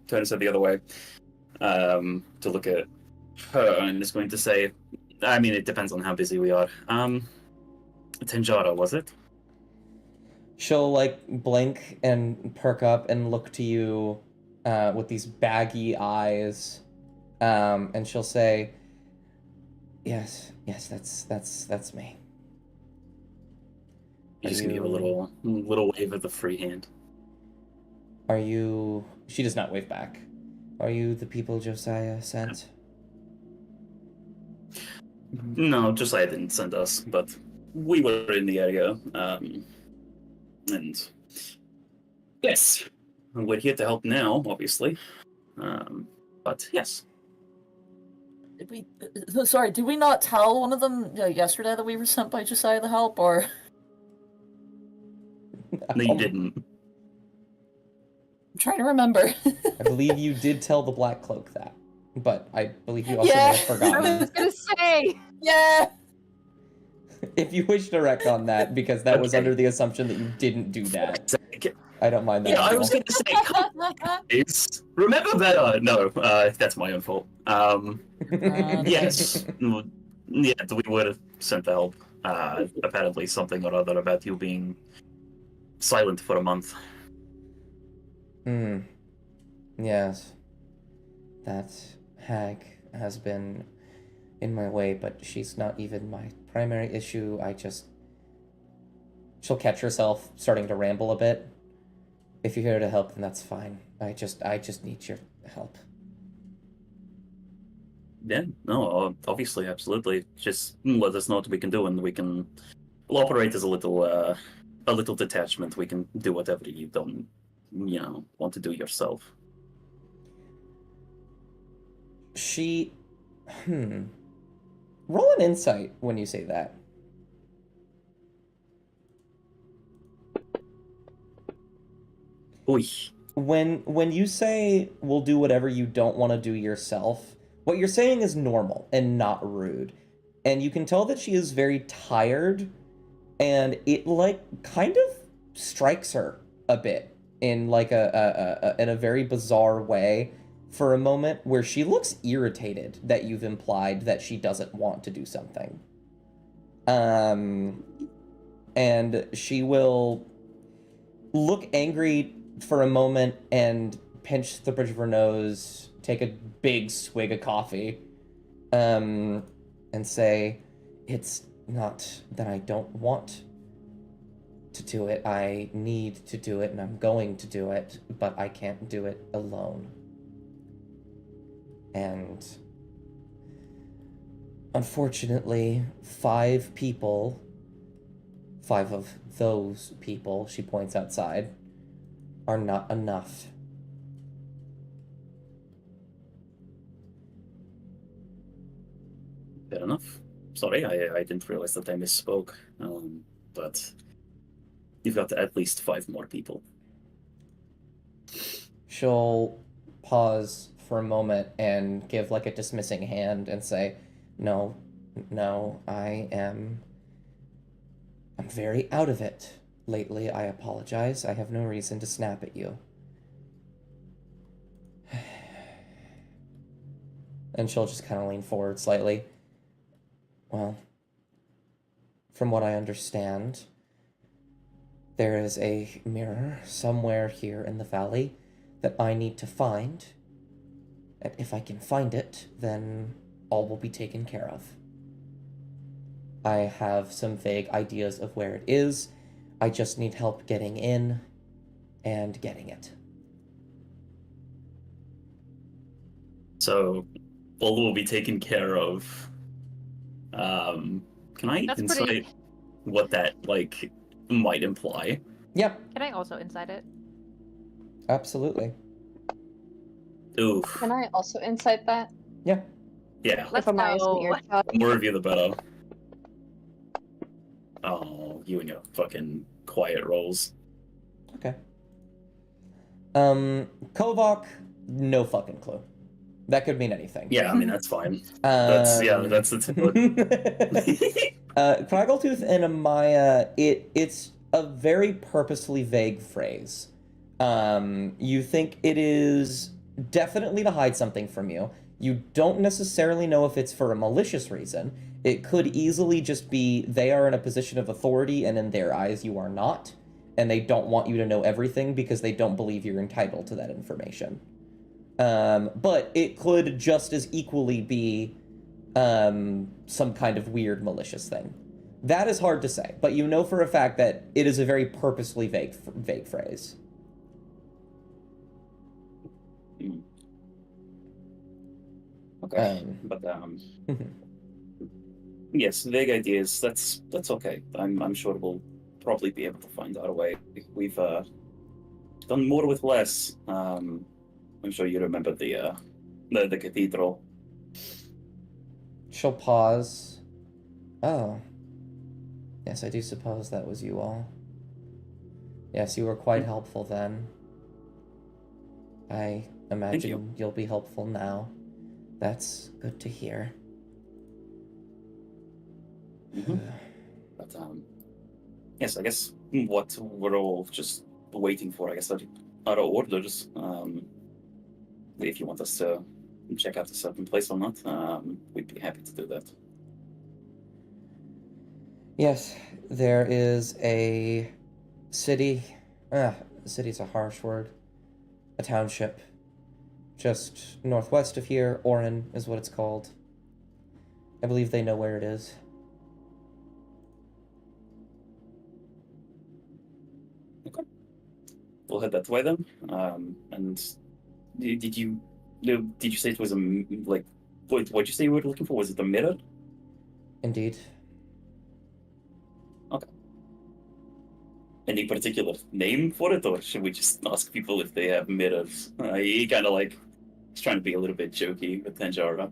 his head the other way to look at her and is going to say, I mean, it depends on how busy we are. Tenjara, was it? She'll like blink and perk up and look to you with these baggy eyes, and she'll say, "Yes, that's me." You're just gonna give a little wave of the free hand. Are you? She does not wave back. Are you the people Josiah sent? No, Josiah didn't send us, but we were in the area, and yes, we're here to help now, obviously. But yes, Did we? Sorry, did we not tell one of them yesterday that we were sent by Josiah to help, or? no, you didn't. I'm trying to remember. I believe you did tell the Black Cloak that, but I believe you also may Yeah. have forgotten. I was gonna say. Yeah. If you wish to wreck on that, because that was Okay. under the assumption that you didn't do that, I don't mind that. Yeah, at I all. was going to say, guys, remember that? No, that's my own fault. Yes, yeah, we would have sent the help. Apparently, something or other about you being silent for a month. Yes. That hag has been in my way, but she's not even my primary issue. She'll catch herself starting to ramble a bit. If you're here to help, then that's fine. I just need your help. Yeah, no, obviously, absolutely. Just let us know what we can do, and we'll operate as a little detachment. We can do whatever you don't, want to do yourself. Roll an insight when you say that. Oy. when you say we'll do whatever you don't want to do yourself, what you're saying is normal and not rude. And you can tell that she is very tired, and it like kind of strikes her a bit in like in a very bizarre way for a moment, where she looks irritated that you've implied that she doesn't want to do something. And she will look angry for a moment and pinch the bridge of her nose, take a big swig of coffee, and say, "It's not that I don't want to do it. I need to do it, and I'm going to do it, but I can't do it alone." And unfortunately, 5 of those people, she points outside, are not enough. Fair enough. Sorry, I didn't realize that I misspoke. But you've got at least 5 more people. She'll pause for a moment and give like a dismissing hand and say, no, I'm very out of it lately. I apologize. I have no reason to snap at you. And she'll just kind of lean forward slightly. Well, from what I understand, there is a mirror somewhere here in the valley that I need to find. And if I can find it, then all will be taken care of. I have some vague ideas of where it is. I just need help getting in and getting it. So, all will be taken care of. Can I That's insight pretty- what that, like, might imply? Yep, Can I also inside it? absolutely. Oof. Can I also insight that? Yeah. Yeah, Let's If Amaya go. isn't earshot? the more of you, the better. Oh, you and your fucking quiet rolls. Okay. Kovak, no fucking clue. That could mean anything. Yeah, I mean, that's fine. That's the template. Kraggletooth and Amaya, it's a very purposefully vague phrase. You think it is definitely to hide something from you. You don't necessarily know if it's for a malicious reason. It could easily just be they are in a position of authority and in their eyes you are not, and they don't want you to know everything because they don't believe you're entitled to that information. But it could just as equally be some kind of weird malicious thing. That is hard to say, but you know for a fact that it is a very purposely vague phrase. Okay, but yes, vague ideas. That's okay. I'm sure we'll probably be able to find out a way. We've done more with less. I'm sure you remember the cathedral. She'll pause. Oh. Yes, I do suppose that was you all. Yes, you were quite helpful then. I imagine you'll be helpful now. That's good to hear. But yes, I guess what we're all just waiting for, I guess, are our orders. If you want us to check out a certain place or not, we'd be happy to do that. Yes, there is a city. City's a harsh word. A township. Just northwest of here. Orin is what it's called. I believe they know where it is. Okay. We'll head that way then. And did you say it was what'd you say you were looking for? Was it a mirror? Indeed. Okay. Any particular name for it, or should we just ask people if they have mirrors? He kind of like he's trying to be a little bit jokey with Tanjara.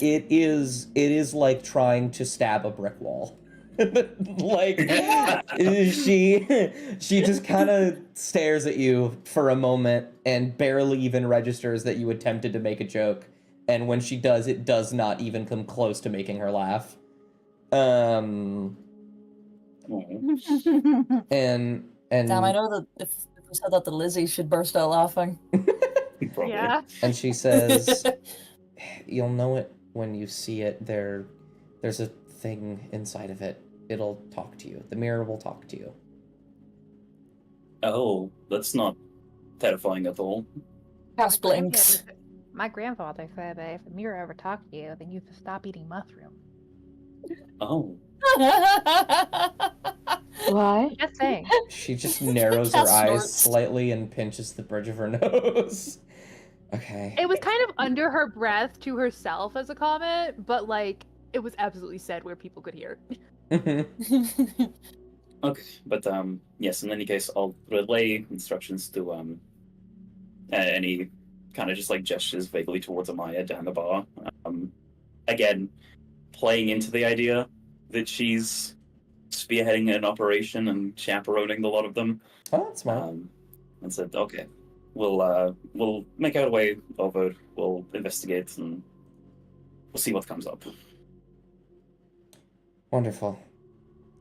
It is like trying to stab a brick wall. Like she just kind of stares at you for a moment and barely even registers that you attempted to make a joke. And when she does, it does not even come close to making her laugh. And Damn, I know that if we said that to Lizzie, she'd burst out laughing. Probably. Yeah. and she says, "You'll know it when you see it. There's a thing inside of it. It'll talk to you. The mirror will talk to you." Oh, that's not terrifying at all. House blinks. My grandfather said that if the mirror ever talked to you, then you have to stop eating mushrooms. Oh. What? Just saying. She just narrows her Cat eyes snorts. slightly and pinches the bridge of her nose. Okay. It was kind of under her breath to herself as a comment, but like it was absolutely said where people could hear. Okay, but yes, in any case, I'll relay instructions to any kind of just like gestures vaguely towards Amaya down the bar. Again, playing into the idea that she's spearheading an operation and chaperoning a lot of them. Oh, that's smart. And said, okay, we'll make our way over, we'll investigate, and we'll see what comes up. Wonderful.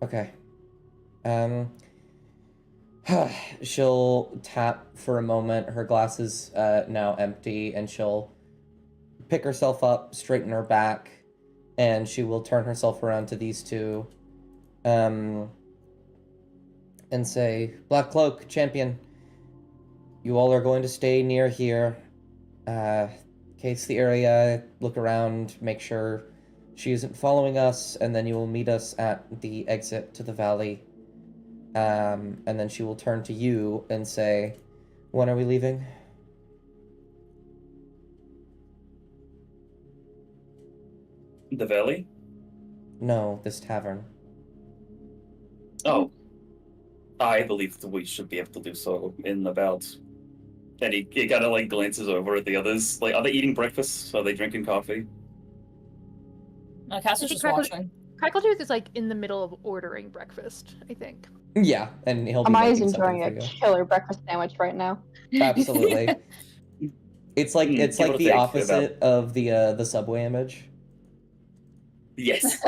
Okay. She'll tap for a moment. Her glass is now empty, and she'll pick herself up, straighten her back, and she will turn herself around to these two, and say, "Black Cloak, champion, you all are going to stay near here. Case the area, look around, make sure she isn't following us, and then you will meet us at the exit to the valley." And then she will turn to you and say, "When are we leaving?" The valley? No, this tavern. Oh. I believe that we should be able to do so in about... And he kind of like glances over at the others. Like, are they eating breakfast? Are they drinking coffee? No, Cass I is think just watching. Crackletooth is like in the middle of ordering breakfast, I think. Yeah, and he'll be Amaya's making something enjoying for a you. killer breakfast sandwich right now. Absolutely. It's like Give or the take opposite of the subway image. Yes.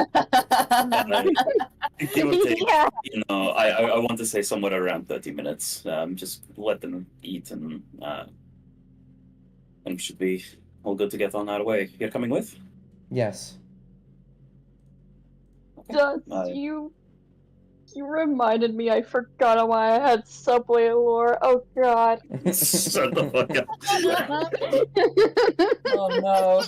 Give or take, Yeah. you know, I want to say somewhere around 30 minutes. Just let them eat and we should be all good to get on our way. You're coming with? Yes. Okay. Just you reminded me. I forgot why I had Subway lore. Oh god. Shut the fuck up. Oh no.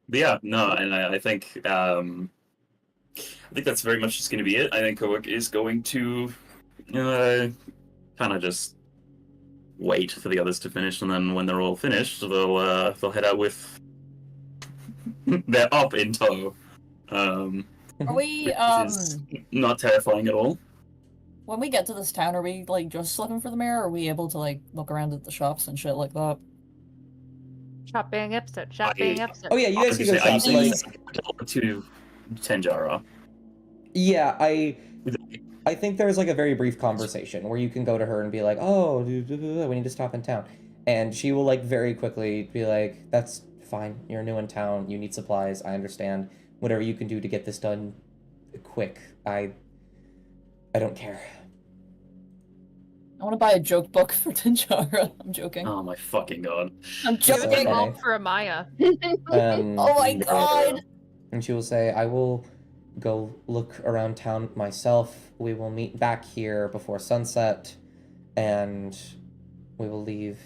But yeah, no, and I think that's very much just going to be it. I think Kowick is going to kind of just wait for the others to finish, and then when they're all finished, they'll head out with their up in tow. Are we Which is not terrifying at all. when we get to this town, are we like just looking for the mirror, or are we able to like look around at the shops and shit like that? Shop being upset. Shop being upset. Oh yeah, you guys can go Are you shop. saying Like, to Tenjara? yeah, I think there's like a very brief conversation where you can go to her and be like, "Oh, we need to stop in town," and she will like very quickly be like, "That's fine. You're new in town. You need supplies. I understand. Whatever you can do to get this done quick. I don't care." I want to buy a joke book for Tenjara. I'm joking. Oh my fucking god. I'm Give So it joking. funny. all for Amaya. Oh my god. And she will say, "I will go look around town myself. We will meet back here before sunset, and we will leave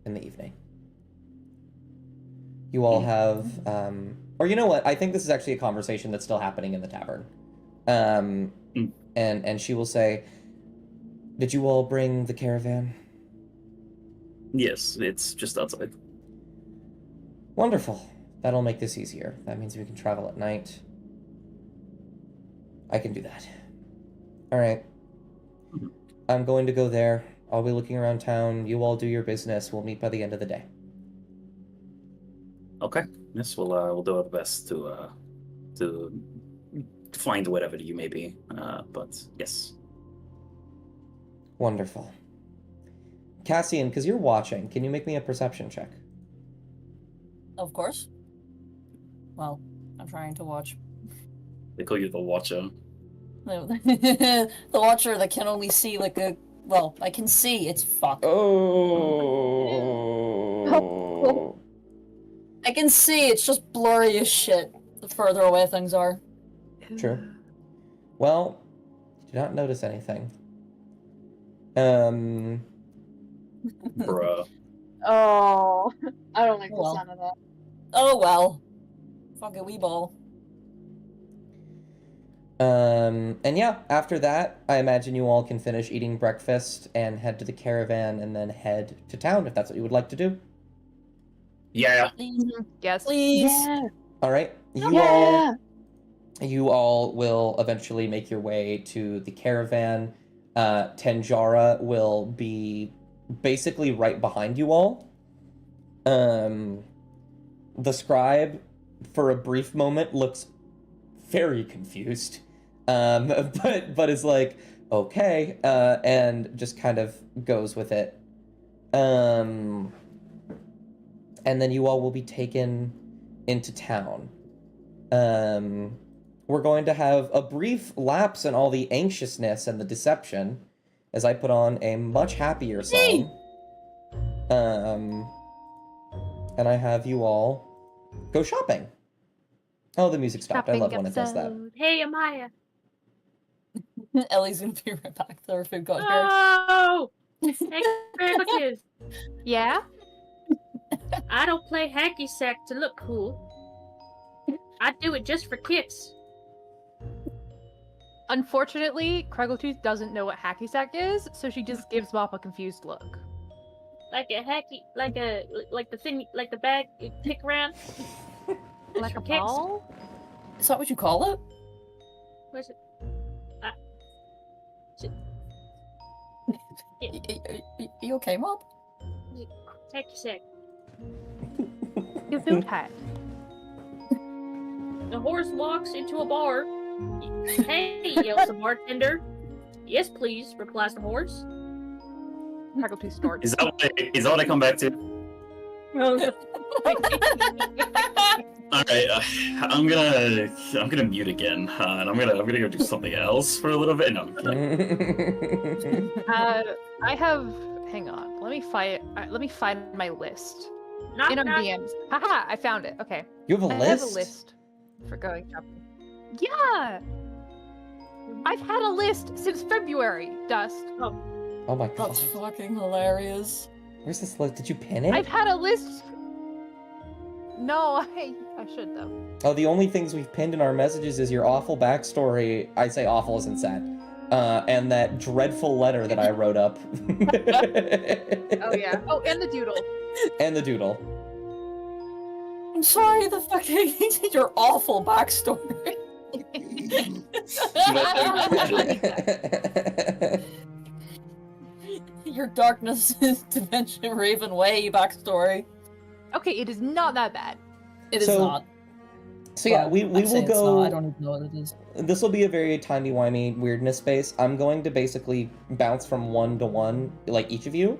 in the evening." You all have, or you know what? I think this is actually a conversation that's still happening in the tavern. And she will say, "Did you all bring the caravan?" Yes, it's just outside. Wonderful. That'll make this easier. That means we can travel at night. I can do that. All right. I'm going to go there. I'll be looking around town. You all do your business. We'll meet by the end of the day. Okay. Yes, we'll do our best to find whatever you may be. But yes. Wonderful. Cassian, because you're watching, can you make me a perception check? Of course. Well, I'm trying to watch. They call you the Watcher. The Watcher that can only see like a. Well, I can see. It's fucked. Oh. I can see. It's just blurry as shit. The further away things are. True. Well, you do not notice anything. Bruh. Oh, I don't like the Well. sound of that. Oh well. Fuck it, wee ball. And yeah, after that, I imagine you all can finish eating breakfast and head to the caravan and then head to town if that's what you would like to do. Yeah. Yes. Please. Yeah. All right. Yeah. You all will eventually make your way to the caravan. Tanjara will be basically right behind you all. The scribe, for a brief moment, looks very confused, but is like, okay, and just kind of goes with it. And then you all will be taken into town. We're going to have a brief lapse in all the anxiousness and the deception as I put on a much happier song. And I have you all go shopping. Oh, the music stopped. I love when it does that. Hey, Amaya. Ellie's gonna be right back there if it got here. Oh! Hey, kids. Yeah? I don't play hacky sack to look cool. I do it just for kicks. Unfortunately, Craggletooth doesn't know what hacky sack is, so she just gives Mop a confused look. Like a hacky, like the thing, like the bag you kick around. Like a Kicks. ball? Is that what you call it? Where's it? You okay, Mop? Hacky sack. You feel tight. The horse walks into a bar. Hey, yells the bartender. Yes, please, replies the horse. Craggletooth snorts. Is that what I come back to? All right, I'm gonna mute again, and I'm gonna go do something else for a little bit. No, I'm kidding. I have. Hang on. Let me find my list Knock, in our knock. DMs. Haha! I found it. Okay. You have a I list? have a list for going shopping. Yeah. I've had a list since February. Dust. Oh my god. That's fucking hilarious. Where's this list? Did you pin it? I've had a list. No, I should though. Oh, the only things we've pinned in our messages is your awful backstory. I say awful isn't sad. And that dreadful letter that I wrote up. Oh yeah. Oh, and the doodle. And the doodle. I'm sorry, the fucking your awful backstory. Your darkness is Dimension Raven Way backstory. Okay, it is not that bad. It is So, not. So yeah, Well, we I'd will say it's go. not. I don't even know what it is. This will be a very timey-wimey weirdness space. I'm going to basically bounce from one to one, like each of you.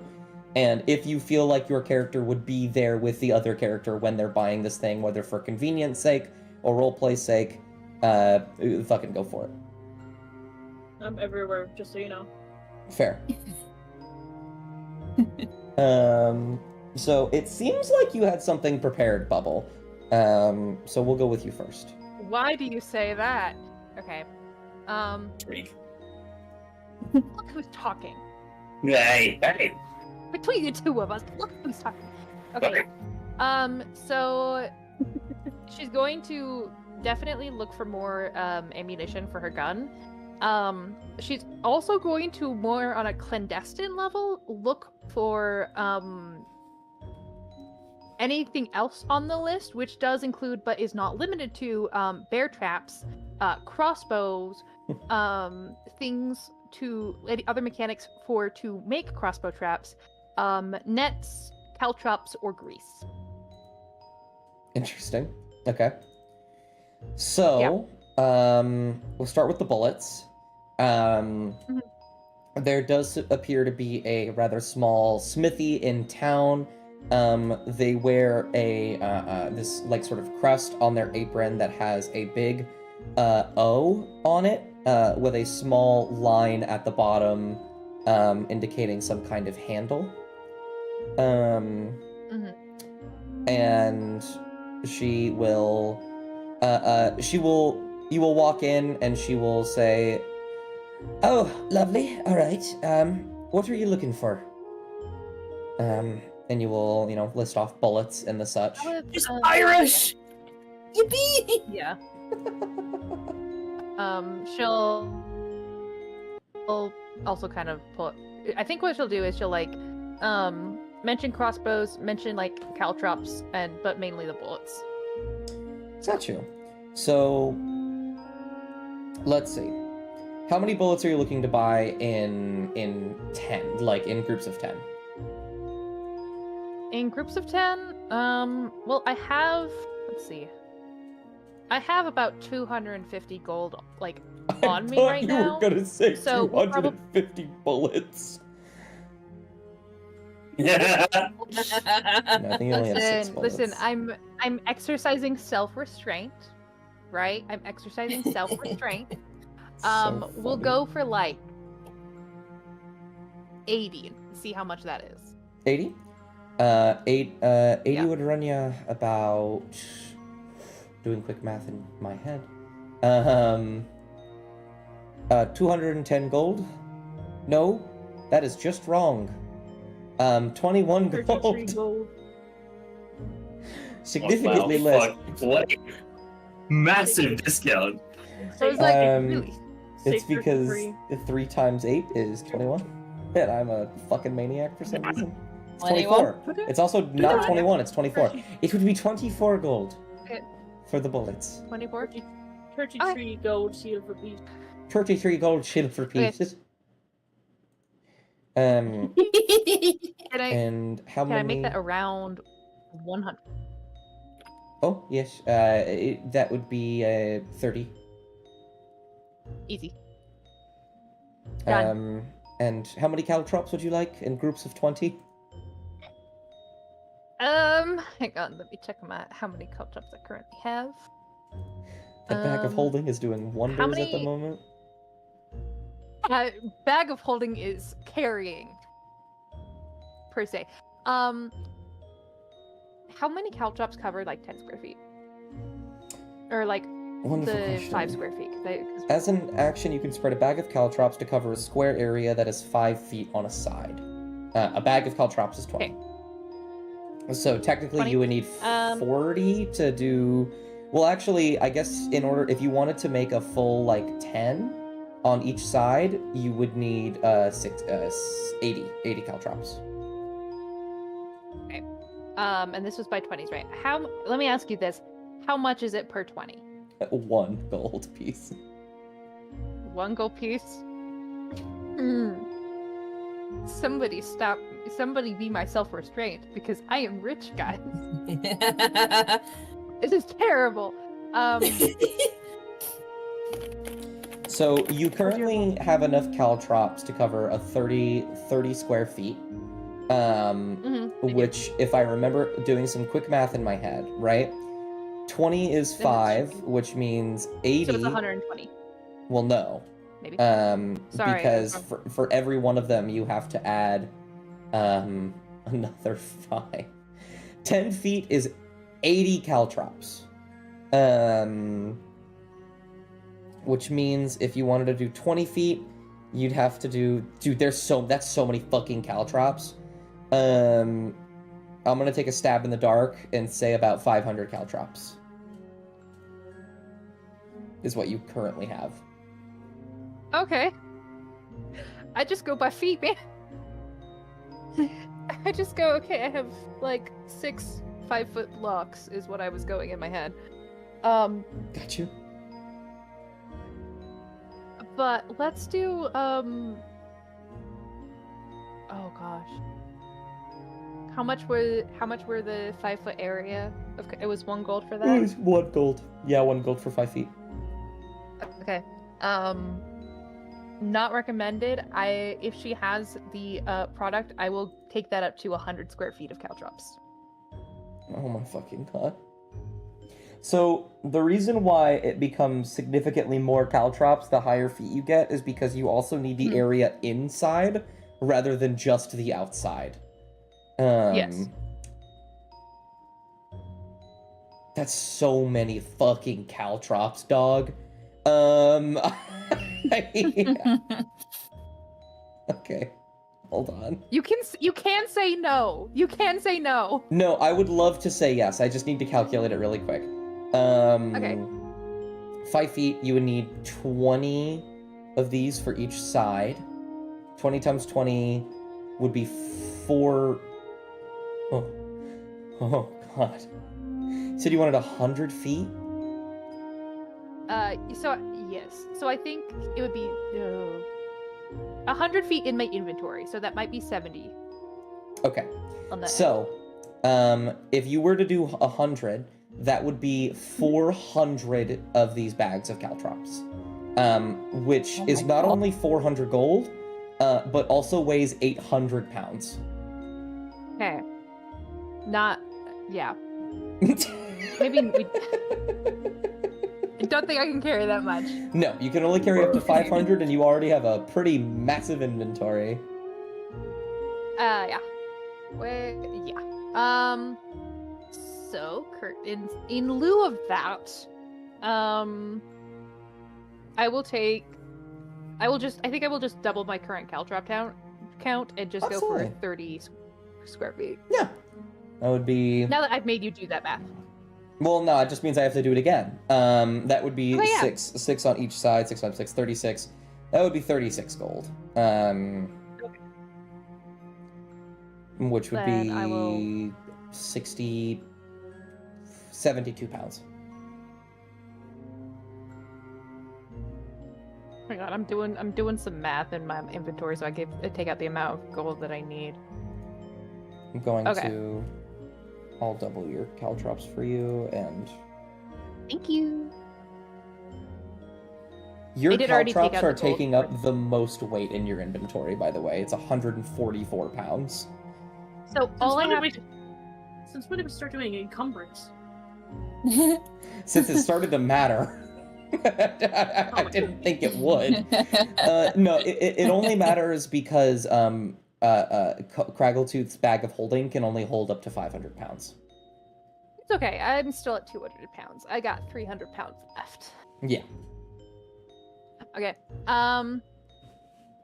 And if you feel like your character would be there with the other character when they're buying this thing, whether for convenience sake or roleplay's sake, fucking go for it. I'm everywhere, just so you know. Fair. So it seems like you had something prepared, Bubble. So we'll go with you first. Why do you say that? Okay. Freak. Look who's talking. Hey. Between the two of us, look who's talking. Okay. So she's going to definitely look for more ammunition for her gun. She's also going to, more on a clandestine level, look for anything else on the list, which does include but is not limited to bear traps, crossbows, things to other mechanics to make crossbow traps, nets, caltrops, or grease. Interesting. Okay. So, We'll start with the bullets. There does appear to be a rather small smithy in town. They wear a this like sort of crest on their apron that has a big O on it, with a small line at the bottom, indicating some kind of handle. And you will walk in and she will say, "Oh, lovely. All right. What are you looking for?" And you will, list off bullets and the such. It's Irish! Yippee! Yeah. She'll also kind of put. I think what she'll do is she'll mention crossbows, mention caltrops, but mainly the bullets. Got you. So, let's see. How many bullets are you looking to buy in 10, in groups of 10? In groups of 10, well, I have, let's see. I have about 250 gold, on me right now. You were gonna say so 250 bullets. Yeah. No, I think you only have 6 bullets. Listen, I'm exercising self-restraint, right? I'm exercising self-restraint. So We'll funny. go for 80 and see how much that is. 80? 80 Yeah. would run you about, doing quick math in my head, 210 gold? No, that is just wrong. 21 33 gold. gold. Significantly Oh, less. wow, fuck. What a massive discount. So I was really? It's Sacred because free. 3 times 8 is 21. And I'm a fucking maniac for some reason. It's 21. 24. It's also not 21, it's 24. It would be 24 gold Okay. for the bullets. 24? 33 gold, shield for peace. 33 gold shield for Okay. pieces. Can And how I many? make that around 100? Oh, yes. That would be 30. Easy. Done. And how many caltrops would you like in groups of 20? Hang on, let me check how many caltrops I currently have. That bag of holding is doing wonders at the many- moment. Bag of holding is carrying, per se. How many caltrops cover 10 square feet? Or Wonderful the question. 5 square feet? 'Cause As an action, you can spread a bag of caltrops to cover a square area that is 5 feet on a side. A bag of caltrops is 20. So technically 20? you would need 40 to do... Well, actually, I guess if you wanted to make a full, 10 on each side, you would need 80 caltrops. Okay. And this was by 20s, right? Let me ask you this. How much is it per 20? 1 gold piece. 1 gold piece? Somebody be my self-restraint, because I am rich, guys. This is terrible. So you currently have enough caltrops to cover a 30 square feet. Which, if I remember doing some quick math in my head, right? 20 is 5, which means 80. So it's 120. Well, no. Maybe. Sorry, because for every one of them, you have to add another 5. 10 feet is 80 caltrops. Which means if you wanted to do 20 feet, you'd have to do... Dude, that's so many fucking caltrops. I'm gonna take a stab in the dark and say about 500 caltrops. Is what you currently have. Okay. I just go by feet, man. I just go, okay, I have 6 5-foot blocks is what I was going in my head. Got you. But let's do, oh gosh. How much were the 5-foot area? It was 1 gold for It that? was 1 gold. Yeah, 1 gold for 5 feet. Okay. Not recommended. If she has the product, I will take that up to 100 square feet of caltrops. Oh my fucking god. So, the reason why it becomes significantly more caltrops the higher feet you get is because you also need the area inside rather than just the outside. Yes. That's so many fucking caltrops, dog. Okay. Hold on. You can say no. You can say no. No, I would love to say yes. I just need to calculate it really quick. Okay. 5 feet, you would need 20 of these for each side. 20 times 20 would be 4... Oh, God. You said you wanted 100 feet? Yes. So I think it would be 100 feet in my inventory, so that might be 70. Okay. On that. So, if you were to do 100, that would be 400 of these bags of caltrops. Which is not only 400 gold, but also weighs 800 pounds. Okay. Yeah. Maybe we... I don't think I can carry that much. No, you can only carry up to 500, and you already have a pretty massive inventory. Yeah. Yeah. So, Kurt, in lieu of that, I think I will just double my current caltrop count and just go for Absolutely. 30 square feet. Yeah. That would be... Now that I've made you do that math. Well, no, it just means I have to do it again. That would be Oh, yeah. six on each side, 6 times 6, 36. That would be 36 gold. Which would Then be I will- 72 pounds. Oh my god, I'm doing some math in my inventory, so I take out the amount of gold that I need. I'm going Okay. to... I'll double your caltrops for you, and... Thank you. Your I did already take caltrops out are the gold taking for- up the most weight in your inventory, by the way. It's 144 pounds. So all I have Since when did we start doing encumbrance? Since it started to matter. I didn't think it would. No, it only matters because Craggletooth's bag of holding can only hold up to 500 pounds. It's okay. I'm still at 200 pounds. I got 300 pounds left. Yeah. Okay. So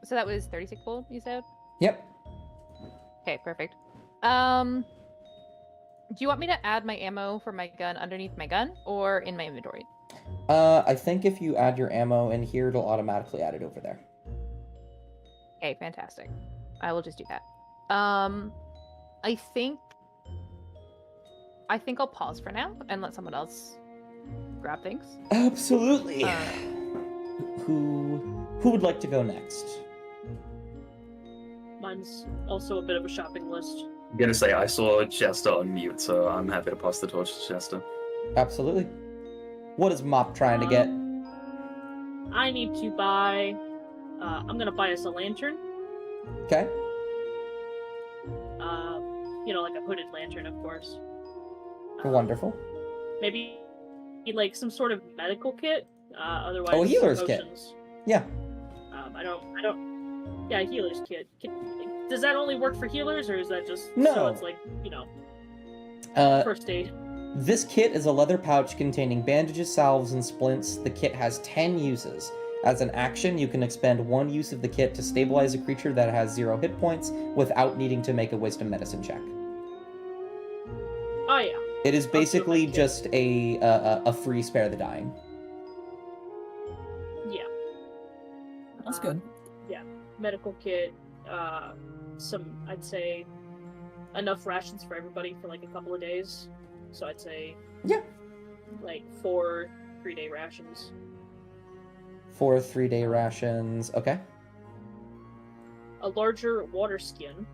that was 36 gold, you said? Yep. Okay, perfect. Do you want me to add my ammo for my gun underneath my gun or in my inventory? I think if you add your ammo in here, it'll automatically add it over there. Okay, fantastic. I will just do that. I think I'll pause for now and let someone else grab things. Absolutely. Who would like to go next? Mine's also a bit of a shopping list. I'm gonna say I saw Chester on mute, so I'm happy to pass the torch to Chester. Absolutely. What is Mop trying to get? I need to buy. I'm gonna buy us a lantern. Okay. Like a hooded lantern, of course. Wonderful. Maybe like some sort of medical kit. Otherwise, Oh, a healer's kit. potions. Yeah. I don't. Yeah, a healer's kit. Does that only work for healers, or is that just No. so it's like first aid? This kit is a leather pouch containing bandages, salves, and splints. The kit has 10 uses. As an action, you can expend 1 use of the kit to stabilize a creature that has 0 hit points without needing to make a wisdom medicine check. Oh yeah. It is do basically my kit. just a free spare the dying. Yeah. That's good. Medical kit. Some, I'd say, enough rations for everybody for like a couple of days. So I'd say, Yeah. like 4 3-day rations. 4 3-day rations. Okay. A larger water skin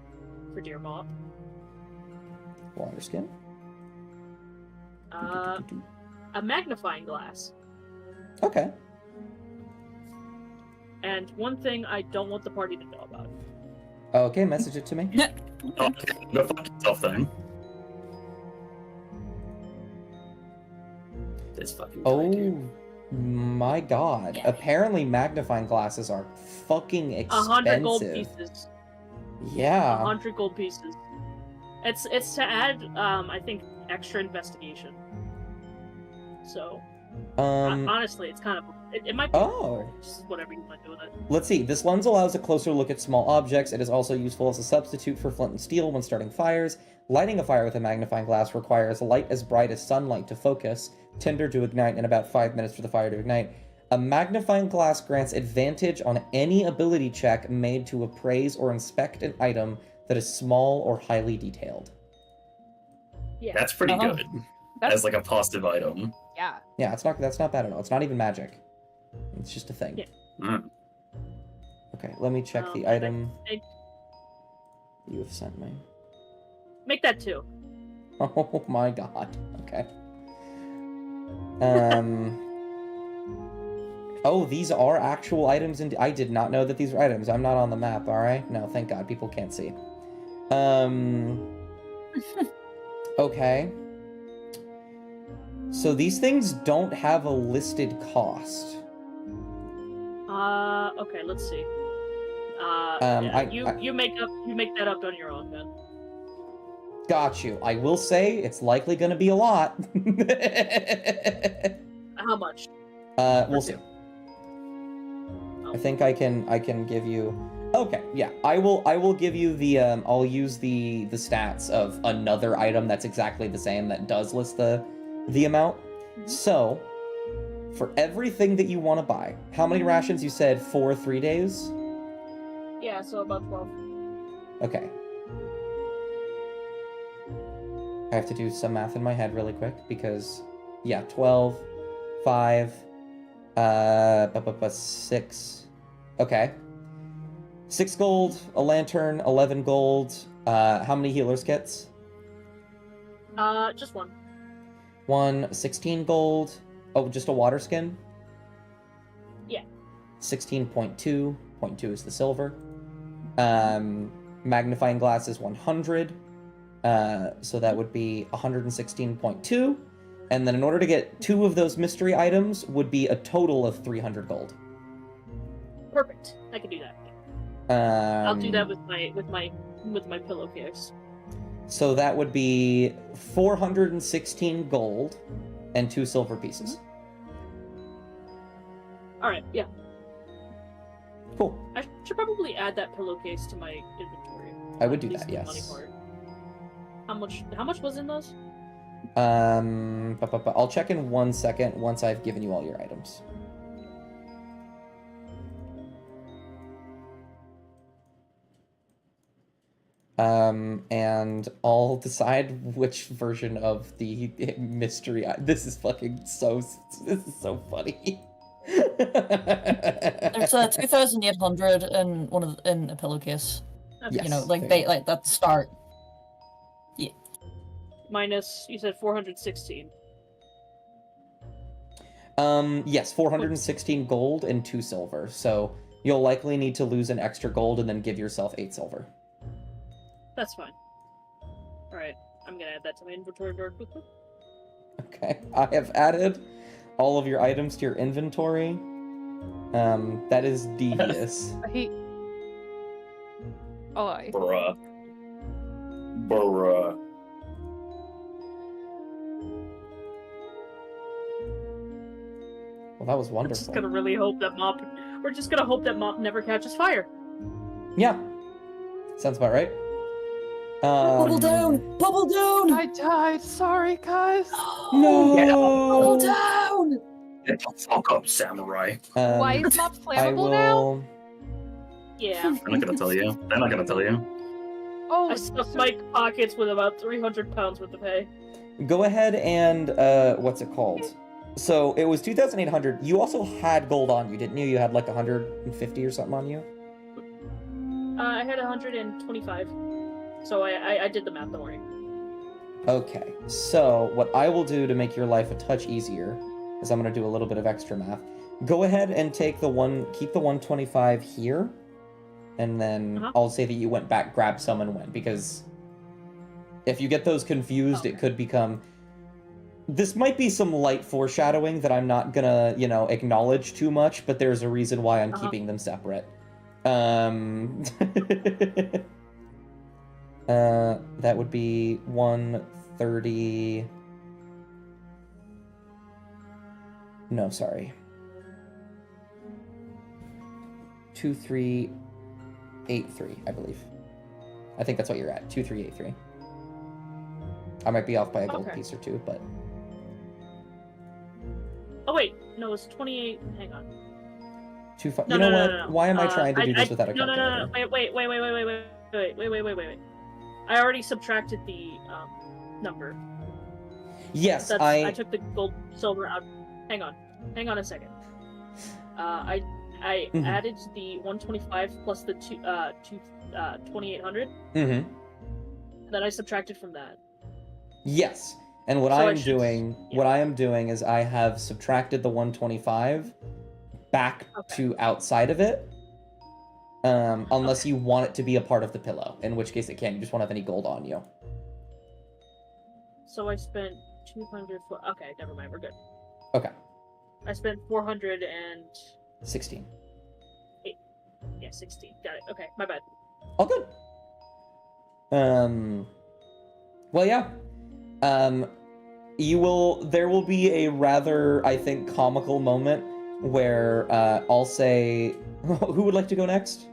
for Deer Mop. Water skin. A magnifying glass. Okay. And one thing I don't want the party to know about. Okay, message it to me. Okay, go fuck yourself then. This fucking guy, dude. Oh my god. Apparently magnifying glasses are fucking expensive. 100 gold pieces. Yeah. 100 gold pieces. It's to add, I think, extra investigation. So, honestly, it's kind of it might be just whatever you want to do with it. Let's see. This lens allows a closer look at small objects. It is also useful as a substitute for flint and steel when starting fires. Lighting a fire with a magnifying glass requires light as bright as sunlight to focus, tinder to ignite, and about 5 minutes for the fire to ignite. A magnifying glass grants advantage on any ability check made to appraise or inspect an item that is small or highly detailed. Yeah. That's pretty good. That's- As like a positive item. Yeah. Yeah, that's not bad at all. It's not even magic. It's just a thing. Yeah. Mm. Okay, let me check the I item think- you have sent me. Make that 2. Oh my god. Okay. Oh, these are actual items, and I did not know that these were items. I'm not on the map, alright? No, thank god, people can't see. Okay. So these things don't have a listed cost. Okay, let's see. You make that up on your own, then. Got you. I will say it's likely going to be a lot. How much? We'll see. I think I can give you. Okay, yeah. I will give you the I'll use the stats of another item that's exactly the same that does list the amount. So, for everything that you want to buy, how many rations you said for 3 days? Yeah, so about 12. Okay. I have to do some math in my head really quick because, yeah, 12, 5, 6. Okay. 6 gold, a lantern, 11 gold. How many healer's kits? Just one. 1, 16 gold. Oh, just a water skin? Yeah. 16.2. 0.2 is the silver. Magnifying glass is 100. So that would be 116.2. And then in order to get 2 of those mystery items would be a total of 300 gold. Perfect. I can do that. I'll do that with my pillowcase. So that would be 416 gold and 2 silver pieces. All right. Yeah. Cool. I should probably add that pillowcase to my inventory. I would do Use that, the money yes. for it. How much was in those? I'll check in 1 second once I've given you all your items. And I'll decide which version of the mystery. This is fucking so. This is so funny. There's 2,800 in a pillowcase. Yes, You know, like there they you go. like that start. Minus, you said 416. Yes, 416 gold and 2 silver. So you'll likely need to lose an extra gold and then give yourself 8 silver. That's fine. All right, I'm gonna add that to my inventory very quickly. Okay, I have added all of your items to your inventory. That is devious. Oh, Bruh. Bruh. Well, that was We're just wonderful. gonna really hope that Mop. We're just gonna hope that Mop never catches fire. Yeah, sounds about right. Bubble down! Bubble down! I died. Sorry, guys. No. Bubble down! Get the fuck up, samurai. Why is Mop I flammable now? will. Yeah. I'm not gonna tell you. They're not gonna tell you. Oh, I stuffed my pockets with about 300 pounds worth of hay. Go ahead and what's it called? So it was 2,800. You also had gold on you, didn't you? You had like 150 or something on you. I had 125. So I did the math. Don't worry. Okay. So what I will do to make your life a touch easier is I'm gonna do a little bit of extra math. Go ahead and take keep the 125 here, and then I'll say that you went back, grabbed some, and went, because if you get those confused, it could become... This might be some light foreshadowing that I'm not gonna, acknowledge too much, but there's a reason why I'm keeping them separate. That would be 130... No, sorry. 2383, I believe. I think that's what you're at. 2383. I might be off by a gold piece or two, but... Oh wait, no, it's 28. Hang on. No, you know what? No. Why am I trying to do this without a calculator? No. Wait. I already subtracted the number. Yes, I took the gold, silver out. Hang on a second. I added the 125 plus the 2800. Mm-hmm. Then I subtracted from that. Yes, and what I am doing is I have subtracted the 125 back to outside of it, unless you want it to be a part of the pillow, in which case it can. You just won't have any gold on you. So I spent 200 for... Okay, never mind, we're good. Okay. I spent 416. Yeah, 16. Got it. Okay, my bad. All good. Well, yeah. There will be a rather, I think, comical moment where I'll say, who would like to go next?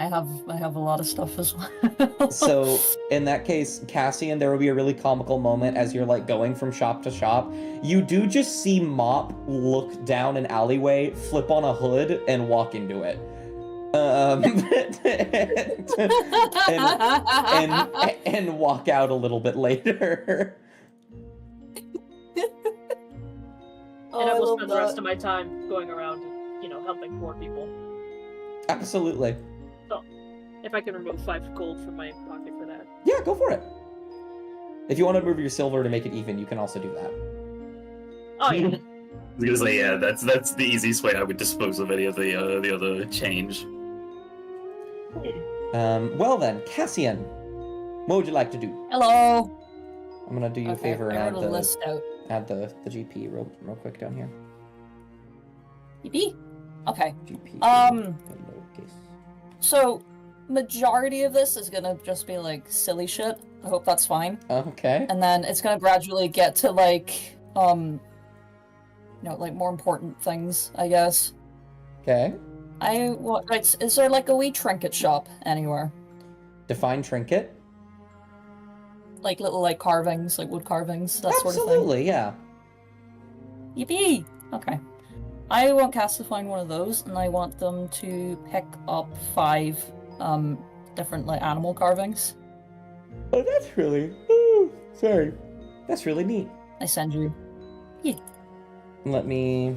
I have a lot of stuff as well. So in that case, Cassian, there will be a really comical moment as you're like going from shop to shop. You do just see Mop look down an alleyway, flip on a hood, and walk into it. And walk out a little bit later. And I will spend the rest of my time going around, helping poor people. Absolutely. So, if I can remove 5 gold from my pocket for that. Yeah, go for it. If you want to move your silver to make it even, you can also do that. Oh yeah. I was gonna say, yeah, that's the easiest way I would dispose of any of the other change. Well then, Cassian, what would you like to do? Hello. I'm gonna do you a favor and add the GP real quick down here. GP? Okay. GP. So, majority of this is gonna just be like silly shit. I hope that's fine. Okay. And then it's gonna gradually get to like more important things, I guess. Okay. Is there like a wee trinket shop anywhere? Define trinket. Like little carvings, like wood carvings, that sort of thing. Absolutely, yeah. Yippee! Okay. I want Cass to find one of those, and I want them to pick up 5 different animal carvings. Oh, that's really... sorry. That's really neat. I send you. Yeah. Let me...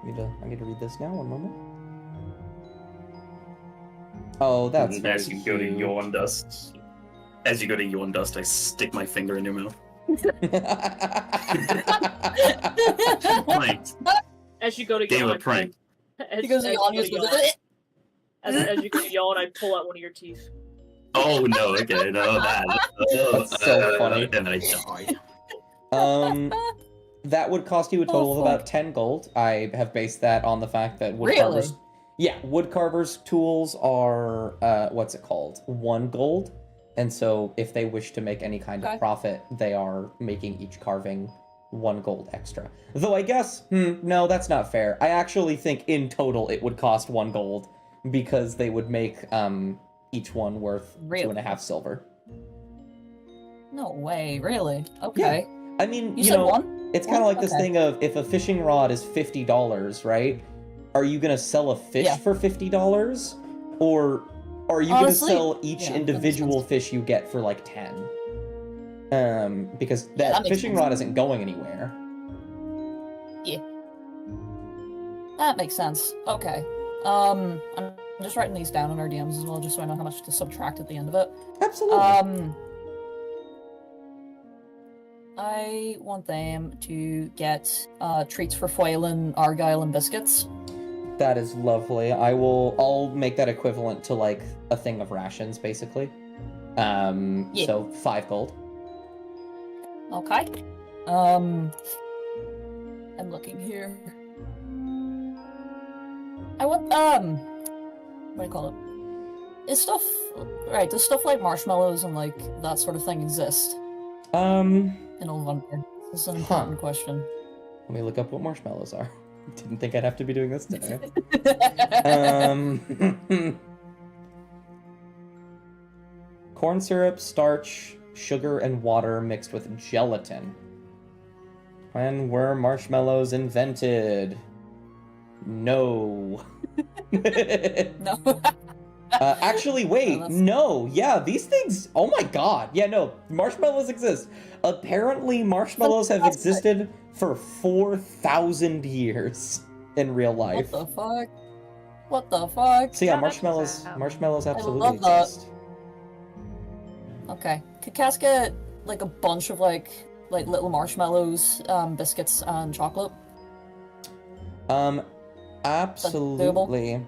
I need to read this now, one moment. Oh, that's As you go to Yawn Dust, I stick my finger in your mouth. Pranked. As you go to Game yawn, of prank. He goes to yawn, as you go to yawn, I pull out one of your teeth. Oh no! Okay, no, That's so funny. And then I die. That would cost you a total of about 10 gold. I have based that on the fact that woodcarvers... Yeah, woodcarvers' tools are, 1 gold. And so if they wish to make any kind of profit, they are making each carving 1 gold extra. Though I guess, no, that's not fair. I actually think in total it would cost 1 gold because they would make each one worth 2.5 silver. No way, really? Okay. Yeah. I mean, you said 1? It's kind of like this thing of, if a fishing rod is $50, right? Are you going to sell a fish for $50? Or are you going to sell each individual fish you get for 10? Because that fishing rod isn't going anywhere. Yeah. That makes sense. Okay. I'm just writing these down on our DMs as well, just so I know how much to subtract at the end of it. Absolutely. I want them to get treats for Foylan, Argyle, and biscuits. That is lovely. I'll make that equivalent to like a thing of rations, basically. Yeah. So 5 gold. Okay. I'm looking here. I want what do you call it? Does stuff like marshmallows and like that sort of thing exist in Old Wonder? This is an important question. Let me look up what marshmallows are. Didn't think I'd have to be doing this today. Corn syrup, starch, sugar, and water mixed with gelatin. When were marshmallows invented? No. No. Actually, wait. No, No. Yeah, these things... Oh my god. Yeah, no. Marshmallows exist. Apparently, marshmallows have existed for 4,000 years in real life. What the fuck? What the fuck? So yeah, Yeah, that's marshmallows absolutely love that. exist. Okay. Could Cass get like a bunch of like little marshmallows, biscuits, and chocolate? Absolutely.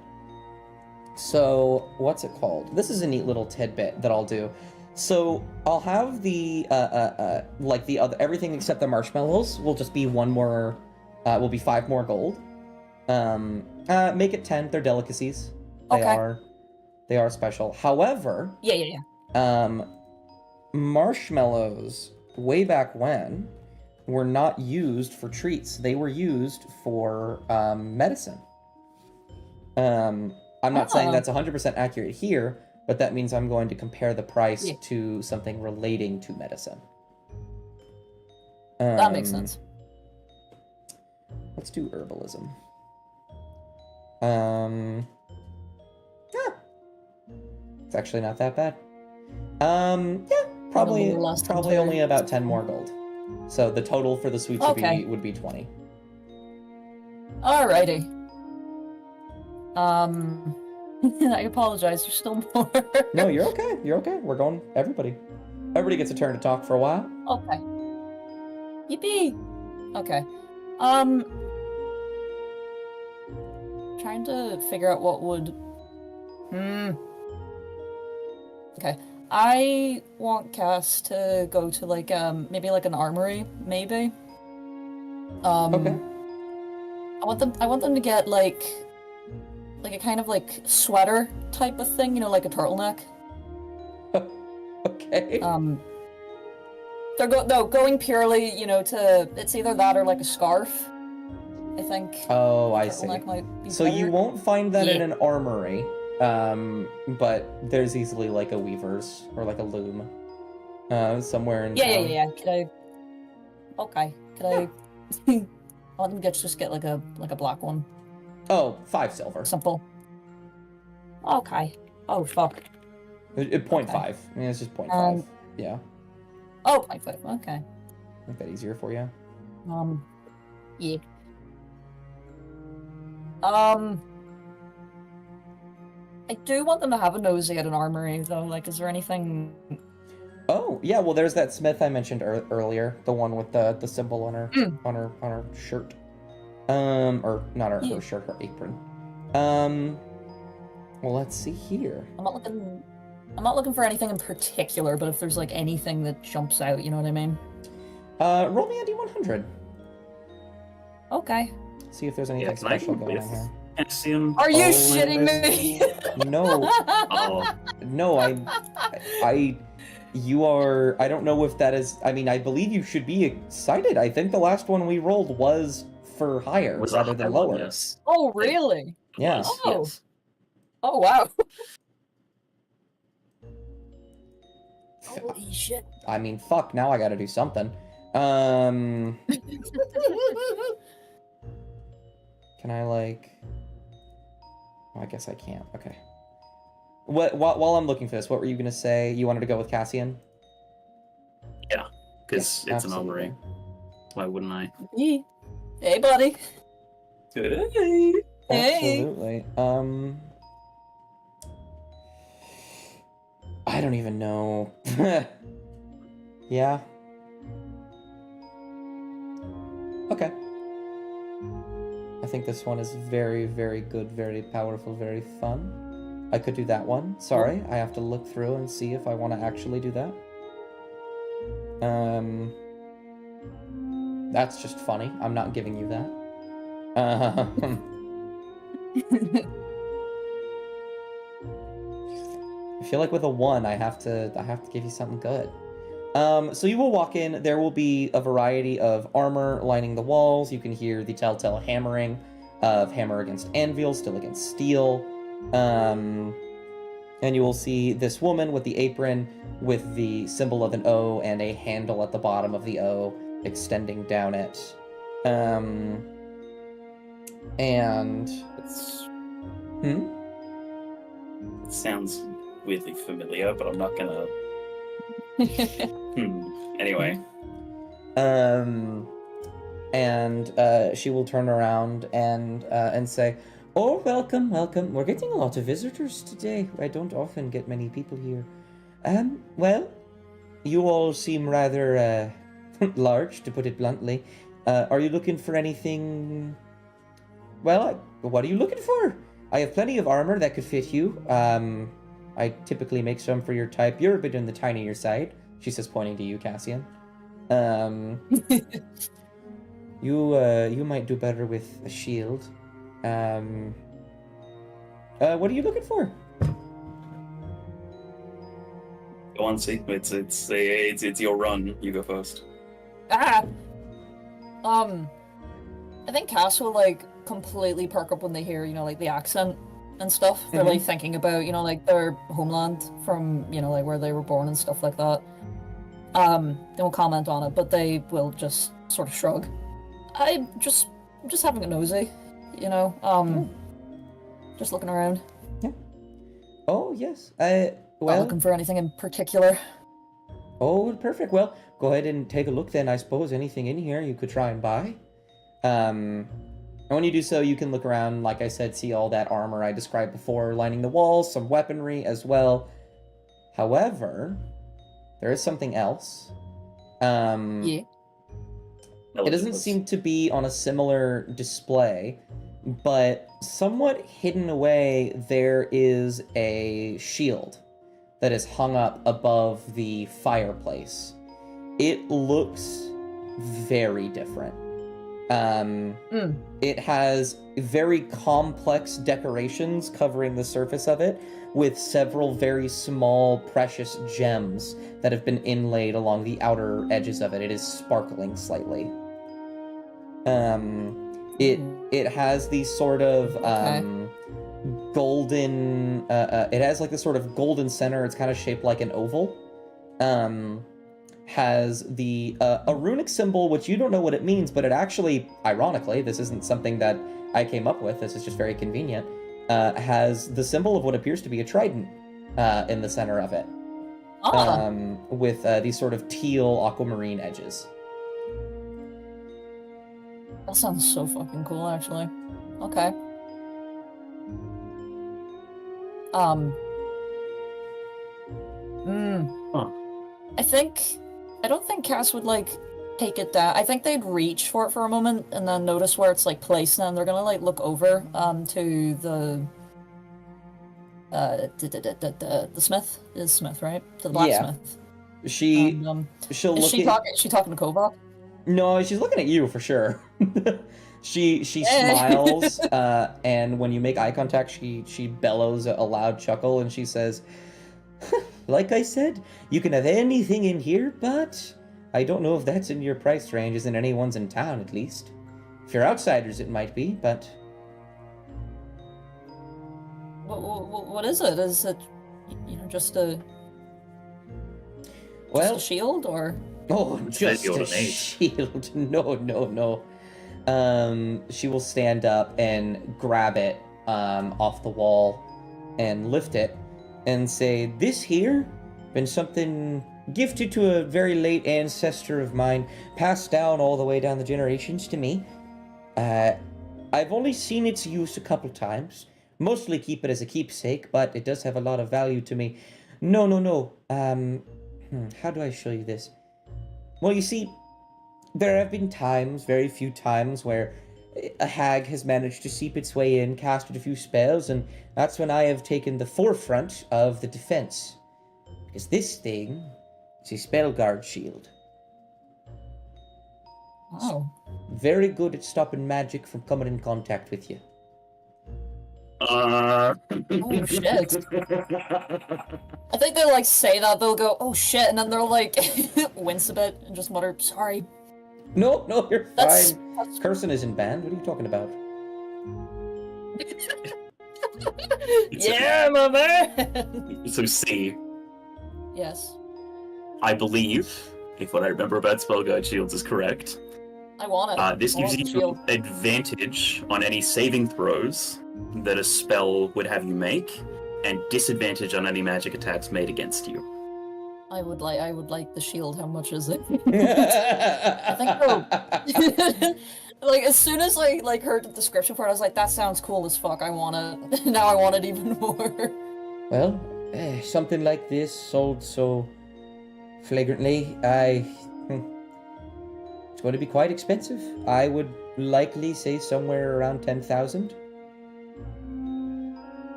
So, what's it called? This is a neat little tidbit that I'll do. So, I'll have the, like the other, everything except the marshmallows will just be will be 5 more gold. Make it 10, they're delicacies. Okay. They are special. However, Yeah. marshmallows, way back when, were not used for treats. They were used for, medicine. I'm not saying that's 100% accurate here, but that means I'm going to compare the price to something relating to medicine. That makes sense. Let's do herbalism. It's actually not that bad. Probably only about 10 more gold. So the total for the sweets would be 20. Alrighty. I apologize. There's still more. No, you're okay. You're okay. We're going. Everybody gets a turn to talk for a while. Okay. Yippee. Okay. Trying to figure out what would. Okay. I want Cass to go to like maybe like an armory, maybe. Okay. I want them to get like a kind of like sweater type of thing, you know, like a turtleneck. Okay. They're going purely, you know, to it's either that or like a scarf. I think. Oh, I see. Might be So better. you won't find that in an armory, but there's easily like a weaver's or like a loom, somewhere in town. Yeah. Could I? Okay. Could I? I want them to just get like a black one. Oh, 5 silver. Simple. Okay. Oh fuck. 0.5. I mean, it's just 0.5. Yeah. Oh, 0.5. Okay. Make that easier for you. Yeah. I do want them to have a nosy at an armory, though. Like, is there anything? Oh, yeah. Well, there's that smith I mentioned earlier, the one with the symbol on her on her shirt. Or not her shirt, her apron. Well, let's see here. I'm not looking for anything in particular, but if there's like anything that jumps out, you know what I mean? Roll me a d100. Okay. See if there's anything special going on here. Cassian. Are you shitting me? No. Oh. No, you are, I don't know if that is, I mean, I believe you should be excited. I think the last one we rolled was for higher rather than lower. Yes. Oh, really? Yes. Oh. Yes. Oh, wow. Holy shit. I mean, fuck, now I gotta do something. Can I, like... Oh, I guess I can't. Okay. While I'm looking for this, what were you gonna say? You wanted to go with Cassian? Yeah, because Yeah, it's absolutely. an armory. Why wouldn't I? Hey, buddy. Hey. Absolutely. I don't even know. Yeah. Okay. I think this one is very, very good, very powerful, very fun. I could do that one. Sorry, I have to look through and see if I want to actually do that. That's just funny. I'm not giving you that. I feel like with a 1, I have to give you something good. So you will walk in. There will be a variety of armor lining the walls. You can hear the telltale hammering of hammer against anvil, still against steel. And you will see this woman with the apron with the symbol of an O and a handle at the bottom of the O extending down it. And It's... Hmm? It sounds weirdly familiar, but I'm not gonna... Anyway. And she will turn around and say, "Oh, welcome, welcome. We're getting a lot of visitors today. I don't often get many people here. Well, you all seem rather large, to put it bluntly. Are you looking for anything? Well, what are you looking for? I have plenty of armor that could fit you. I typically make some for your type. You're a bit on the tinier side," she says, pointing to you, Cassian. You might do better with a shield. What are you looking for? Go on, see. It's your run. You go first. I think Cass will like completely perk up when they hear, like the accent and stuff. They're like thinking about, like their homeland from, like where they were born and stuff like that. They won't comment on it, but they will just sort of shrug. I'm just having a nosy, just looking around. Yeah. Oh, yes. Not looking for anything in particular. Oh, perfect. Well, go ahead and take a look then. I suppose anything in here you could try and buy. And when you do so, you can look around, like I said, see all that armor I described before, lining the walls, some weaponry as well. However, there is something else. Yeah. It doesn't seem to be on a similar display, but somewhat hidden away, there is a shield that is hung up above the fireplace. It looks very different. It has very complex decorations covering the surface of it, with several very small precious gems that have been inlaid along the outer edges of it. It is sparkling slightly. It has these sort of golden. It has like this sort of golden center. It's kind of shaped like an oval. Has the a runic symbol, which you don't know what it means, but it actually, ironically, this isn't something that I came up with. This is just very convenient. Has the symbol of what appears to be a trident in the center of it, with these sort of teal aquamarine edges. That sounds so fucking cool, actually. Okay. I don't think Cass would, take it down. I think they'd reach for it for a moment and then notice where it's, placed, and then they're gonna, look over, to the smith? It is Smith, right? To the blacksmith. Yeah. She'll look is she talking to Kovok? No, she's looking at you for sure. She smiles, and when you make eye contact, she bellows a loud chuckle, and she says, "Like I said, you can have anything in here, but I don't know if that's in your price range. Isn't anyone's in town, at least. If you're outsiders, it might be, but..." What is it? Is it, just a... Well, just a shield, or...? Oh, just a shield. No. She will stand up and grab it off the wall and lift it and say, "This here, been something gifted to a very late ancestor of mine, passed down all the way down the generations to me. I've only seen its use a couple times. Mostly keep it as a keepsake, but it does have a lot of value to me. No. How do I show you this? Well, you see, there have been times, very few times, where a hag has managed to seep its way in, casted a few spells, and that's when I have taken the forefront of the defense. Because this thing is a spell guard shield. Oh. Very good at stopping magic from coming in contact with you. Oh shit. I think they'll like say that, they'll go, oh shit, and then they'll like wince a bit and just mutter, sorry. No, you're That's- fine. Cursing isn't banned. What are you talking about? Yeah, my man! So C, Yes. I believe, if what I remember about Spellguard Shields is correct, I want it. this I gives want the you shield. advantage on any saving throws that a spell would have you make, and disadvantage on any magic attacks made against you. I would like the shield. How much is it? I think like as soon as I like heard the description for it, I was like, that sounds cool as fuck. I want it. Now I want it even more. Well, something like this sold so flagrantly, it's going to be quite expensive. I would likely say somewhere around 10,000.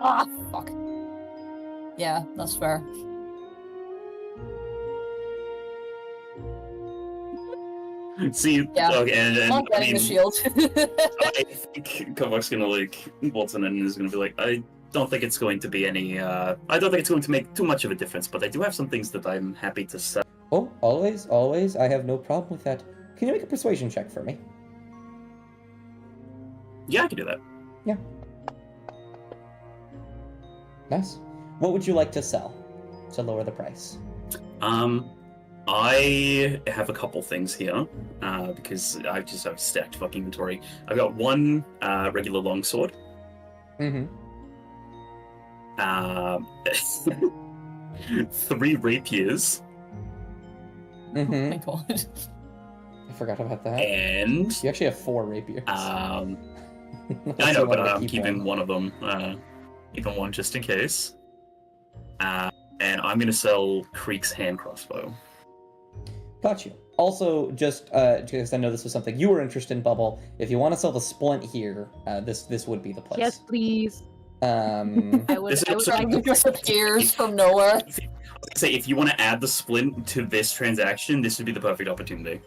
Ah, fuck. Yeah, that's fair. See, Yeah. okay, and I'm not I getting mean, the shield. I think Kovak's gonna like waltz in and is gonna be like, I don't think it's going to be any. I don't think it's going to make too much of a difference, but I do have some things that I'm happy to sell. Oh, always. I have no problem with that. Can you make a persuasion check for me? Yeah, I can do that. Nice. What would you like to sell to lower the price? I have a couple things here because I just have stacked fucking inventory. I've got one regular longsword. Mm-hmm. 3 rapiers. Oh Mm-hmm. my god. I forgot about that. And You actually have 4 rapiers. I Unless know, you but wanted to I'm keep keeping one of them. Keeping one just in case. And I'm gonna sell Creek's hand crossbow. Got you. Also, just because I know this was something you were interested in, Bubble, if you want to sell the splint here, this would be the place. Yes, please. I would. This is also- Trying to disappears from nowhere. I was gonna say, if you want to add the splint to this transaction, this would be the perfect opportunity.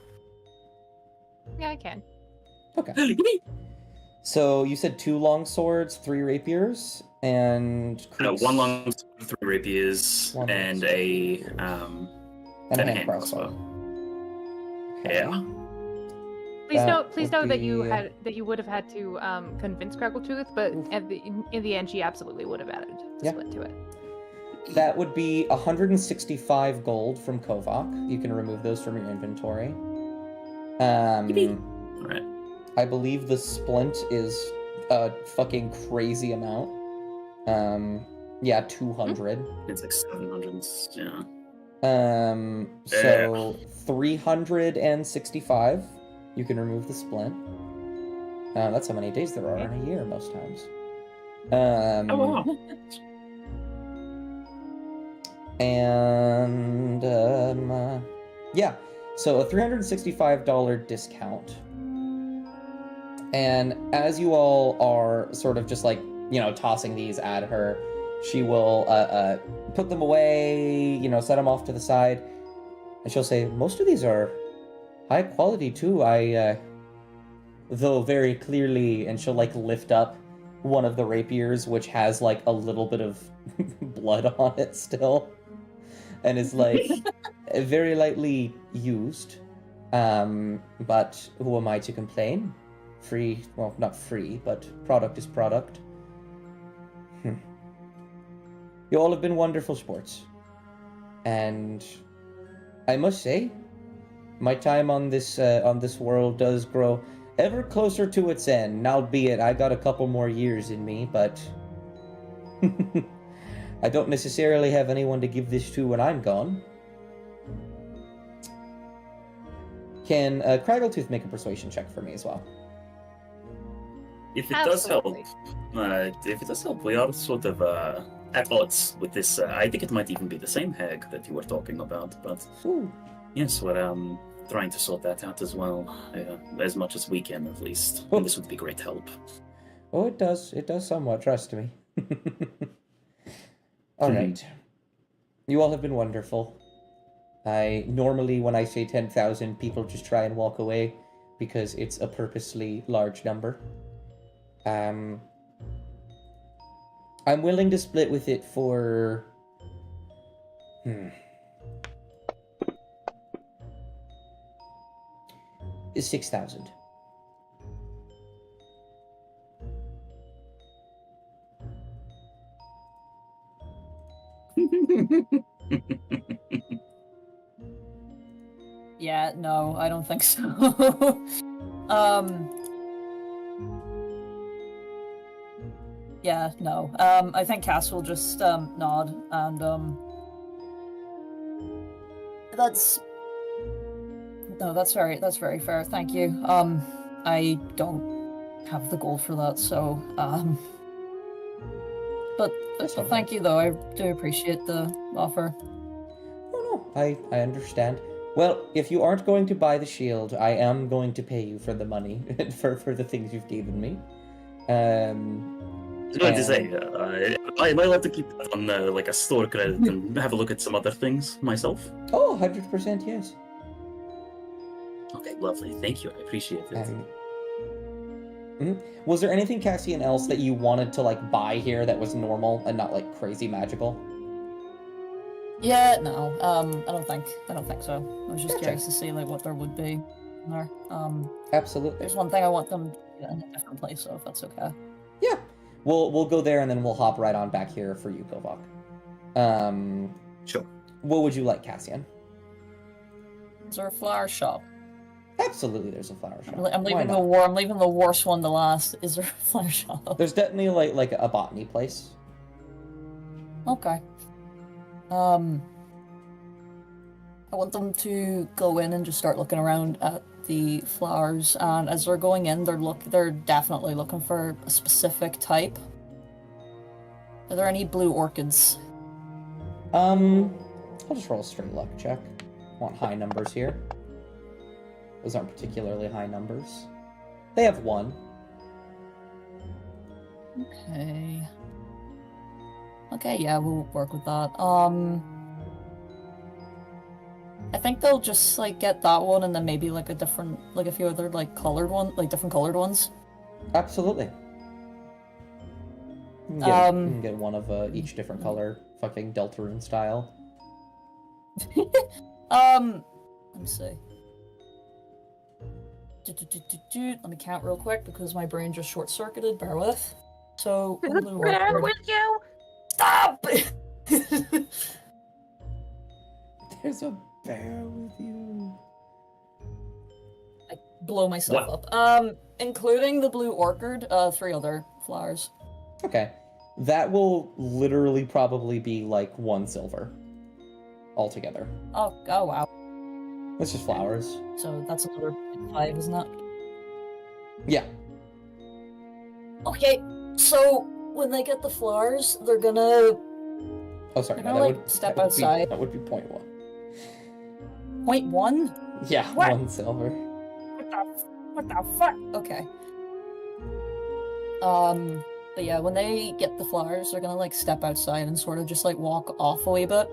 Yeah, I can. Okay. So you said 2 long swords, 3 rapiers, and No, Creek's- 1 long sword, 3 rapiers, One and long a and a and hand crossbow. Okay. yeah. Please That note would that you be- had that you would have had to convince Crackletooth, but Oof. in the end, she absolutely would have added Yeah. split to it. That would be 165 gold from Kovak. You can remove those from your inventory. All right. I believe the splint is a fucking crazy amount. Yeah, 200. It's like 700. Yeah. So 365. You can remove the splint. That's how many days there are in a year most times. Oh wow. And yeah, so a $365 discount. And as you all are sort of just like, you know, tossing these at her, she will put them away, you know, set them off to the side, and she'll say, most of these are high quality too. Though very clearly, and she'll like lift up one of the rapiers, which has like a little bit of blood on it still, and is like very lightly used. But who am I to complain? Free, well, not free, but product is product. You all have been wonderful sports. And I must say, my time on this world does grow ever closer to its end, albeit I got a couple more years in me, but I don't necessarily have anyone to give this to when I'm gone. Can Craggletooth make a persuasion check for me as well? If it does help, Absolutely. we are sort of at odds with this. I think it might even be the same hag that you were talking about. But Ooh. yes, well, trying to sort that out as well, as much as we can, at least. Oh. And this would be great help. Oh, it does. It does somewhat, trust me. All right. You all have been wonderful. Normally, when I say 10,000, people just try and walk away because it's a purposely large number. I'm willing to split with it for... 6,000. Yeah, no, I don't think so. Yeah, no. I think Cass will just nod and that's very fair. Thank you. I don't have the gold for that, so but thank you though. I do appreciate the offer. Oh no, I understand. Well, if you aren't going to buy the shield, I am going to pay you for the money for the things you've given me. I was going to say, am I allowed to keep that on like a store credit and have a look at some other things myself? Oh, 100% yes. Okay, lovely. Thank you. I appreciate it. Was there anything, Cassian, else that you wanted to like buy here that was normal and not like crazy magical? Yeah, no. I don't think so. I was just Gotcha. curious to see like what there would be in there. Absolutely. There's one thing I want them to get in a different place, so if that's okay. Yeah. We'll go there and then we'll hop right on back here for you, Kovak. Sure. What would you like, Cassian? Is there a flower shop? Absolutely, there's a flower shop. I'm Why leaving not? I'm leaving the worst one to last. Is there a flower shop? There's definitely like a botany place. Okay. I want them to go in and just start looking around at the flowers, and as they're going in, they're definitely looking for a specific type. Are there any blue orchids? I'll just roll a straight luck check. Want high numbers here. Those aren't particularly high numbers. They have one. Okay. Okay, yeah, we'll work with that. I think they'll just like get that one and then maybe like a few other like different colored ones. Absolutely. You can get one of each different color, fucking Deltarune style. Let me see. Let me count real quick because my brain just short-circuited. Bear with. So, Bear with you. Stop! There's a bear with you. I blow myself up. Including the blue orchid, 3 other flowers. Okay. That will literally probably be like 1 silver altogether. Oh wow. It's just flowers. So that's another 5, isn't it? Yeah. Okay, so when they get the flowers, they're gonna Oh, sorry. They're gonna, step outside. That would be 0.1. 0.1? Yeah, What? 1 silver. What the fuck? Okay. But yeah, when they get the flowers, they're gonna like step outside and sort of just like walk off a wee bit.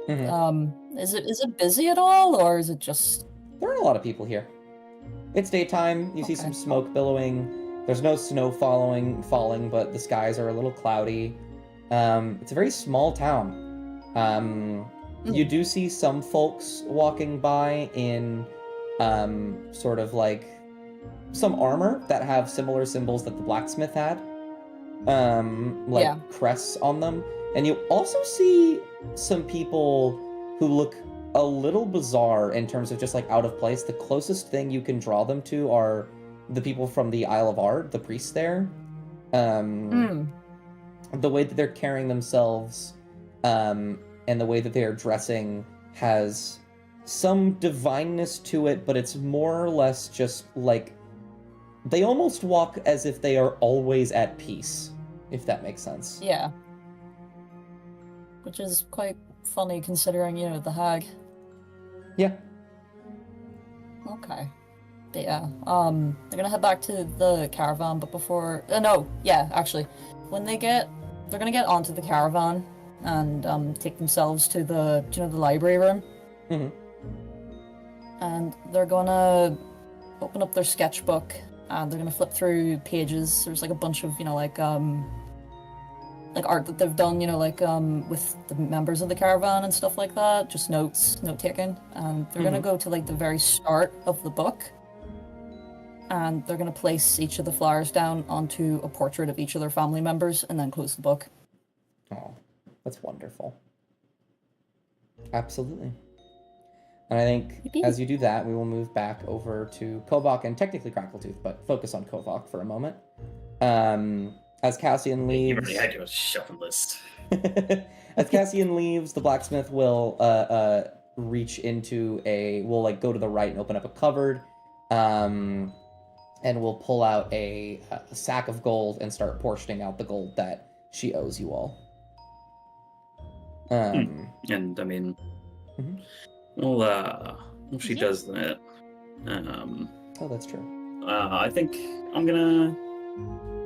Mhm. Is it busy at all, or is it just? There are a lot of people here. It's daytime. You see some smoke billowing. There's no snow falling, but the skies are a little cloudy. It's a very small town. You do see some folks walking by in sort of like some armor that have similar symbols that the blacksmith had. Crests on them. And you also see some people who look a little bizarre in terms of just like out of place. The closest thing you can draw them to are the people from the Isle of Art, the priests there. The way that they're carrying themselves and the way that they are dressing has some divineness to it, but it's more or less just like they almost walk as if they are always at peace, if that makes sense. Yeah. Which is quite funny considering, the hag. Yeah. Okay. But yeah, they're gonna head back to the caravan, but before... no, yeah, actually. They're gonna get onto the caravan and take themselves to the, the library room. Mm-hmm. And they're gonna open up their sketchbook, and they're gonna flip through pages. There's like a bunch of, like art that they've done, with the members of the caravan and stuff like that. Just note-taking. And they're gonna go to, like, the very start of the book. And they're going to place each of the flowers down onto a portrait of each of their family members and then close the book. Oh, that's wonderful. Absolutely. And I think as you do that, we will move back over to Kovok and technically Crackletooth, but focus on Kovok for a moment. As Cassian leaves... You already had your shopping list. As Cassian leaves, the blacksmith will reach into will go to the right and open up a cupboard. And we'll pull out a sack of gold and start portioning out the gold that she owes you all. And I mean, well, she does that. Oh, that's true. I think I'm gonna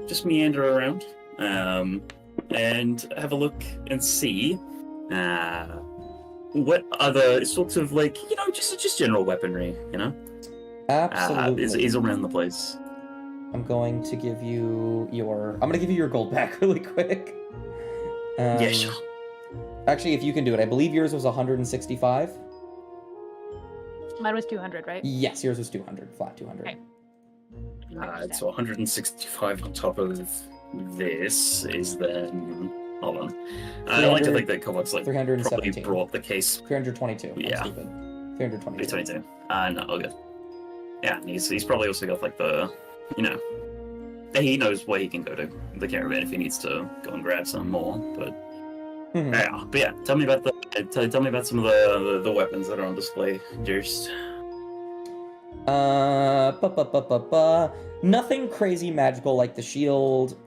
just meander around, and have a look and see, what other sorts of just general weaponry, Absolutely. is around the place. I'm going to give you your gold back really quick. Yeah, sure. Actually, if you can do it, I believe yours was 165. Mine was 200, right? Yes, yours was 200, flat 200. Okay. So 165 on top of this is then... Hold on. I like to think that Kovok's probably brought the case. 322. Yeah. I'm stupid. 322. 322. No, all good. Yeah, he's probably also got the, he knows where he can go to the caravan if he needs to go and grab some more. But yeah, tell me about some of the weapons that are on display, Durst. Nothing crazy magical like the shield.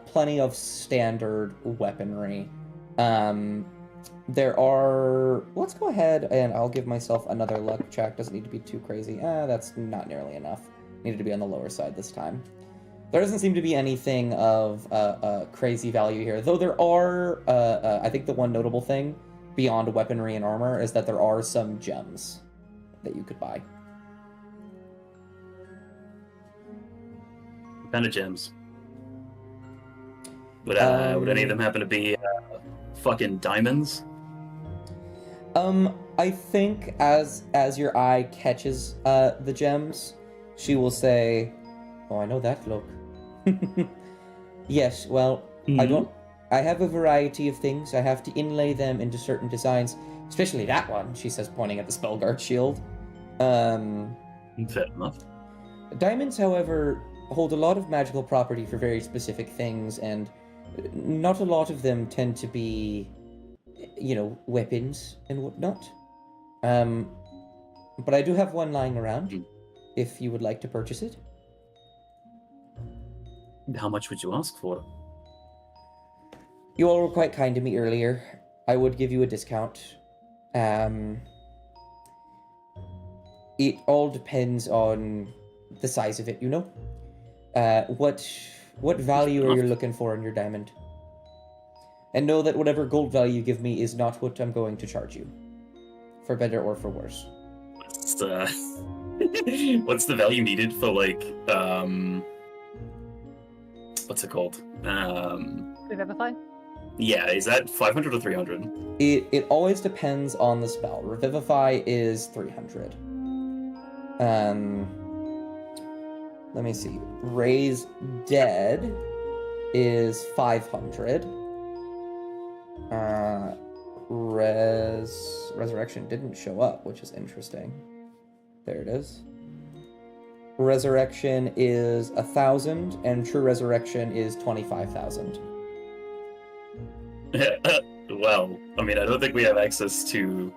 Plenty of standard weaponry. There are... Let's go ahead and I'll give myself another luck check. Doesn't need to be too crazy. That's not nearly enough. Needed to be on the lower side this time. There doesn't seem to be anything of crazy value here. Though there are... I think the one notable thing beyond weaponry and armor is that there are some gems that you could buy. What kind of gems? Would any of them happen to be fucking diamonds? I think as your eye catches the gems, she will say, "Oh, I know that look." Yes, well, I have a variety of things. I have to inlay them into certain designs, especially that one, she says, pointing at the Spellguard shield. Fair enough. Diamonds, however, hold a lot of magical property for very specific things, and not a lot of them tend to be, weapons and whatnot. But I do have one lying around, if you would like to purchase it. How much would you ask for? You all were quite kind to me earlier. I would give you a discount. It all depends on the size of it, What value are you looking for in your diamond? And know that whatever gold value you give me is not what I'm going to charge you. For better or for worse. What's the value needed for, what's it called? Revivify? Yeah, is that 500 or 300? It always depends on the spell. Revivify is 300. Let me see. Raise Dead is 500. Resurrection didn't show up, which is interesting. There it is. Resurrection is 1,000, and True Resurrection is 25,000. Well, I mean, I don't think we have access to,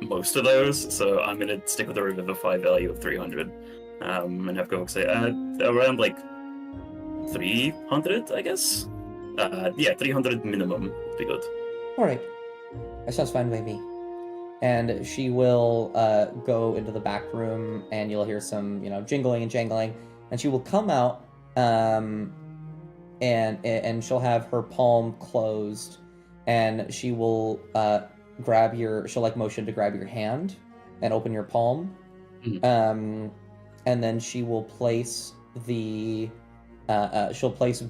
most of those, so I'm gonna stick with the Revivify value of 300. And have Kovok say, around, 300, I guess? 300 minimum would be good. Alright. That sounds fine by me. and she will go into the back room, and you'll hear some, jingling and jangling, and she will come out, and she'll have her palm closed, and she will she'll motion to grab your hand and open your palm, and then she will place she'll place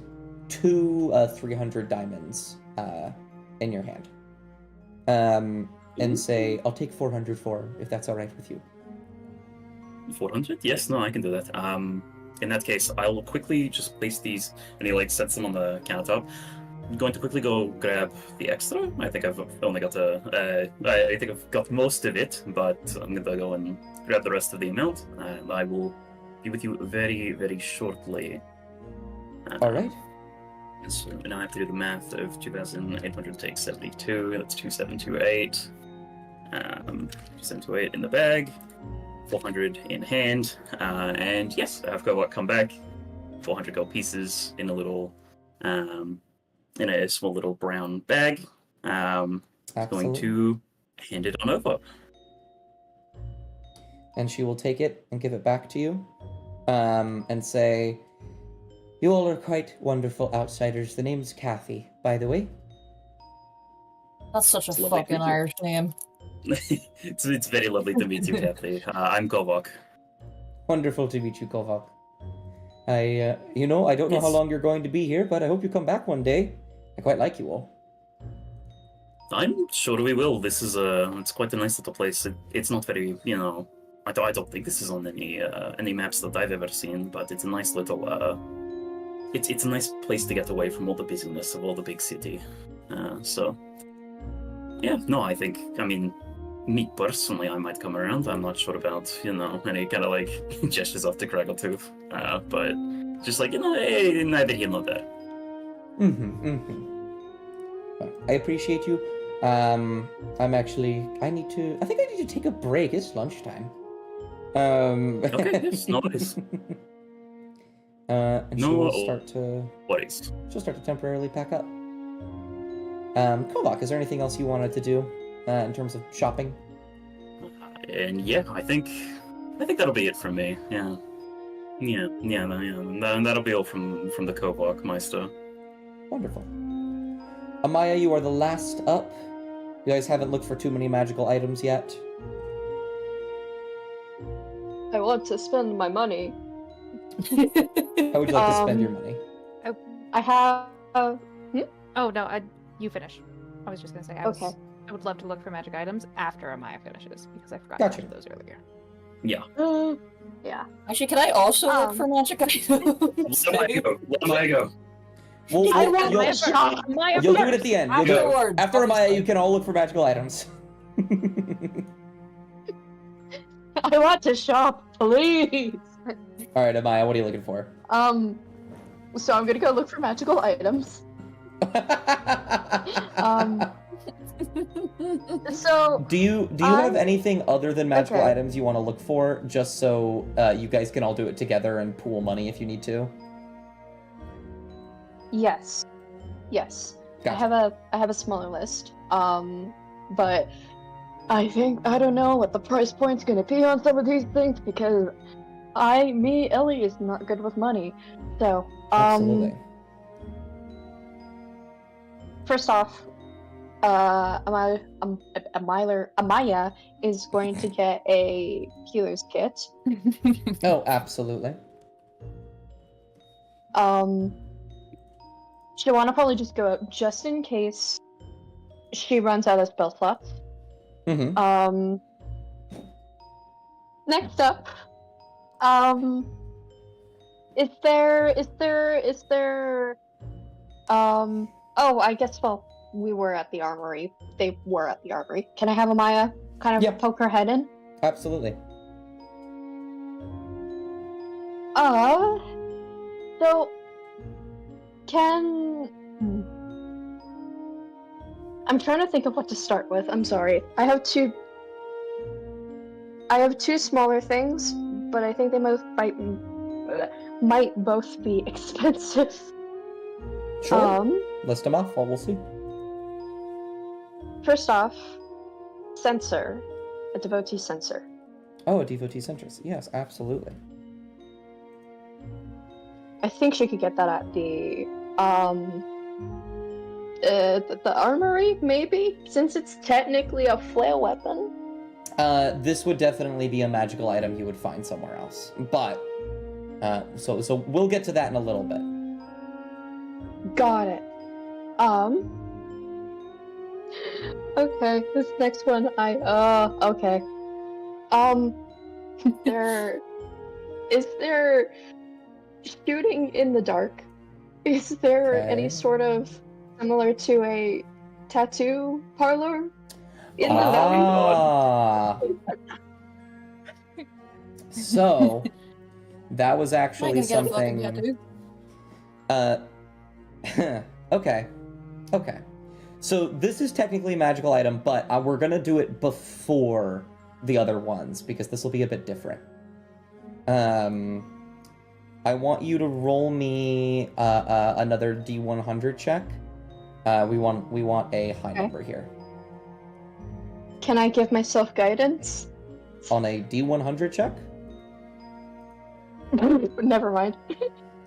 2 300 diamonds in your hand, and say, "I'll take 400 for her, if that's all right with you." 400? Yes, no, I can do that. In that case, I'll quickly just place these, and he sets them on the countertop. I'm going to quickly go grab the extra. I think I've only got I think I've got most of it, but I'm going to go and grab the rest of the amount, and I will be with you very, very shortly. All right. So now I have to do the math of 2,800 take 72. That's 2,728. 2,728 in the bag, 400 in hand, and yes, I've got come back. 400 gold pieces in a little, in a small little brown bag. Going to hand it on over. And she will take it and give it back to you, and say, "You all are quite wonderful outsiders. The name's Kathy, by the way." That's such a fucking Irish name. It's very lovely to meet you, Kathy. I'm Kovak. Wonderful to meet you, Kovak. I don't know how long you're going to be here, but I hope you come back one day. I quite like you all. I'm sure we will. This is it's quite a nice little place. It's not very, I don't think this is on any maps that I've ever seen, but it's a nice little, it's a nice place to get away from all the busyness of all the big city. So, yeah, no, I mean, me personally, I might come around. I'm not sure about, any kind of gestures off to Craggletooth, but just hey, neither here nor there. I appreciate you. I think I need to take a break. It's lunchtime. Okay, yes, no worries. And she will start to... worries. She'll start to temporarily pack up. Kovak, is there anything else you wanted to do in terms of shopping? And yeah, I think that'll be it from me. Yeah. That'll be all from the Kovak Meister. Wonderful. Amaya, you are the last up. You guys haven't looked for too many magical items yet. I want to spend my money. How would you like to spend your money? I have... Oh, no, you finish. I was just going to say, I would love to look for magic items after Amaya finishes, because I forgot to do those earlier. Yeah. Yeah. Actually, can I also look for magic items? Let Amaya go. You'll do it at the end. After Amaya, you can all look for magical items. I want to shop, please. All right, Amaya, what are you looking for? So I'm gonna go look for magical items. So do you have anything other than magical items you want to look for, just so you guys can all do it together and pool money if you need to? Yes. Gotcha. I have a smaller list. But I don't know what the price point's gonna be on some of these things, because Ellie is not good with money. So Absolutely. First off, Amaya is going to get a healer's kit. Oh, absolutely. She'll want to probably just go out just in case she runs out of spell slots. Mm-hmm. Next up, is there oh, I guess, we were at the armory. They were at the armory. Can I have Amaya kind of poke her head in? Absolutely. So, I'm trying to think of what to start with. I'm sorry. I have two smaller things, but I think they might both be expensive. Sure. List them off. We'll see. First off, censer. A devotee censer. Oh, a devotee census. Yes, absolutely. I think she could get that at the armory, maybe, since it's technically a flail weapon. This would definitely be a magical item you would find somewhere else. But, so we'll get to that in a little bit. Got it. Okay, this next one, okay. Is there shooting in the dark? Is there any sort of similar to a tattoo parlor in the valley? So, that was actually something... Okay. So this is technically a magical item, but we're gonna do it before the other ones, because this will be a bit different. I want you to roll me another D100 check. We want a high number here. Can I give myself guidance? On a D100 check? Never mind.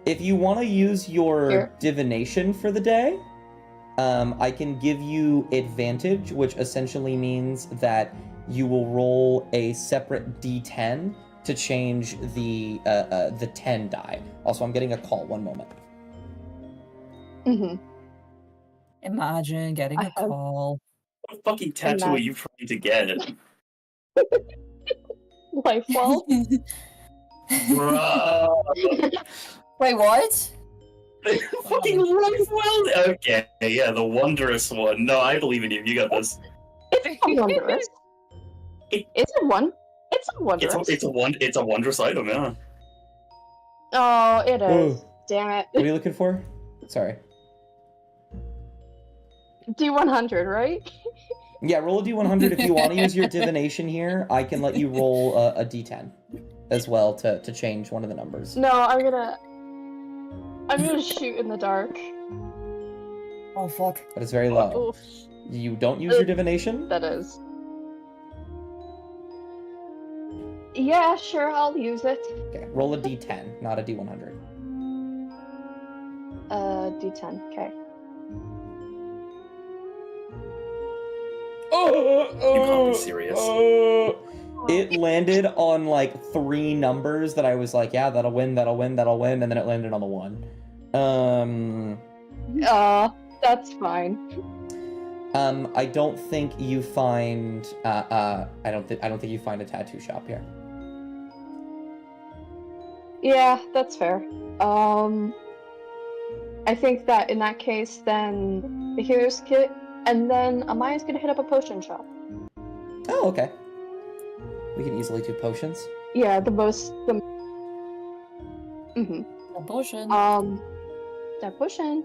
If you want to use your divination for the day, I can give you advantage, which essentially means that you will roll a separate D10 to change the 10 die. Also, I'm getting a call. One moment. Mm-hmm. Imagine getting a call. What fucking tattoo are you trying to get? Life well. Wait, what? Fucking life well. Okay, yeah, the wondrous one. No, I believe in you. You got this. It's wondrous. It's a wondrous. It's a wondrous item, yeah. Oh, it is. Ooh. Damn it. What are you looking for? Sorry. D100, right? Yeah, roll a D100. If you want to use your divination here, I can let you roll a D10 as well to change one of the numbers. No, I'm gonna shoot in the dark. Oh fuck. But it's very low. You don't use your divination? That is. Yeah, sure, I'll use it. Okay, roll a D10, not a D100. D10, okay. You can't be serious. It landed on like 3 numbers that I was like, yeah, that'll win, and then it landed on the 1. That's fine. I don't think you find I don't think you find a tattoo shop here. Yeah, that's fair. I think that in that case, then the hero's kit, and then Amaya's gonna hit up a potion shop. Oh, okay. We can easily do potions. Yeah, A potion. That potion.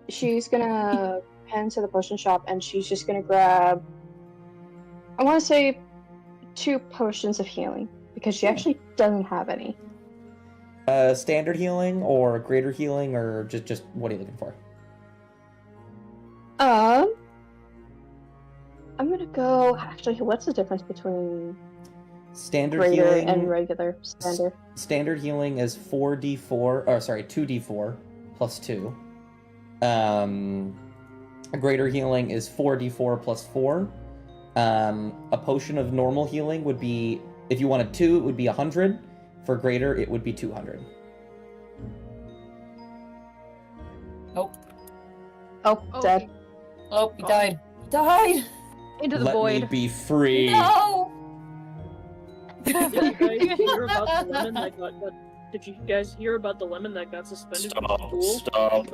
She's gonna head to the potion shop, and she's just gonna grab, I want to say, 2 potions of healing, because she actually doesn't have any. Standard healing or greater healing, or just what are you looking for? I'm gonna go. Actually, what's the difference between standard greater healing and regular standard? Standard healing is 2d4 plus 2. A greater healing is 4d4 plus 4. A potion of normal healing would be, if you wanted 2, it would be 100. For greater, it would be 200. Oh, Dead. Oh, he died. He died! Into the Let void. me be free. No! Did you guys hear about the lemon that got? Did you guys hear about the lemon that got suspended from the school?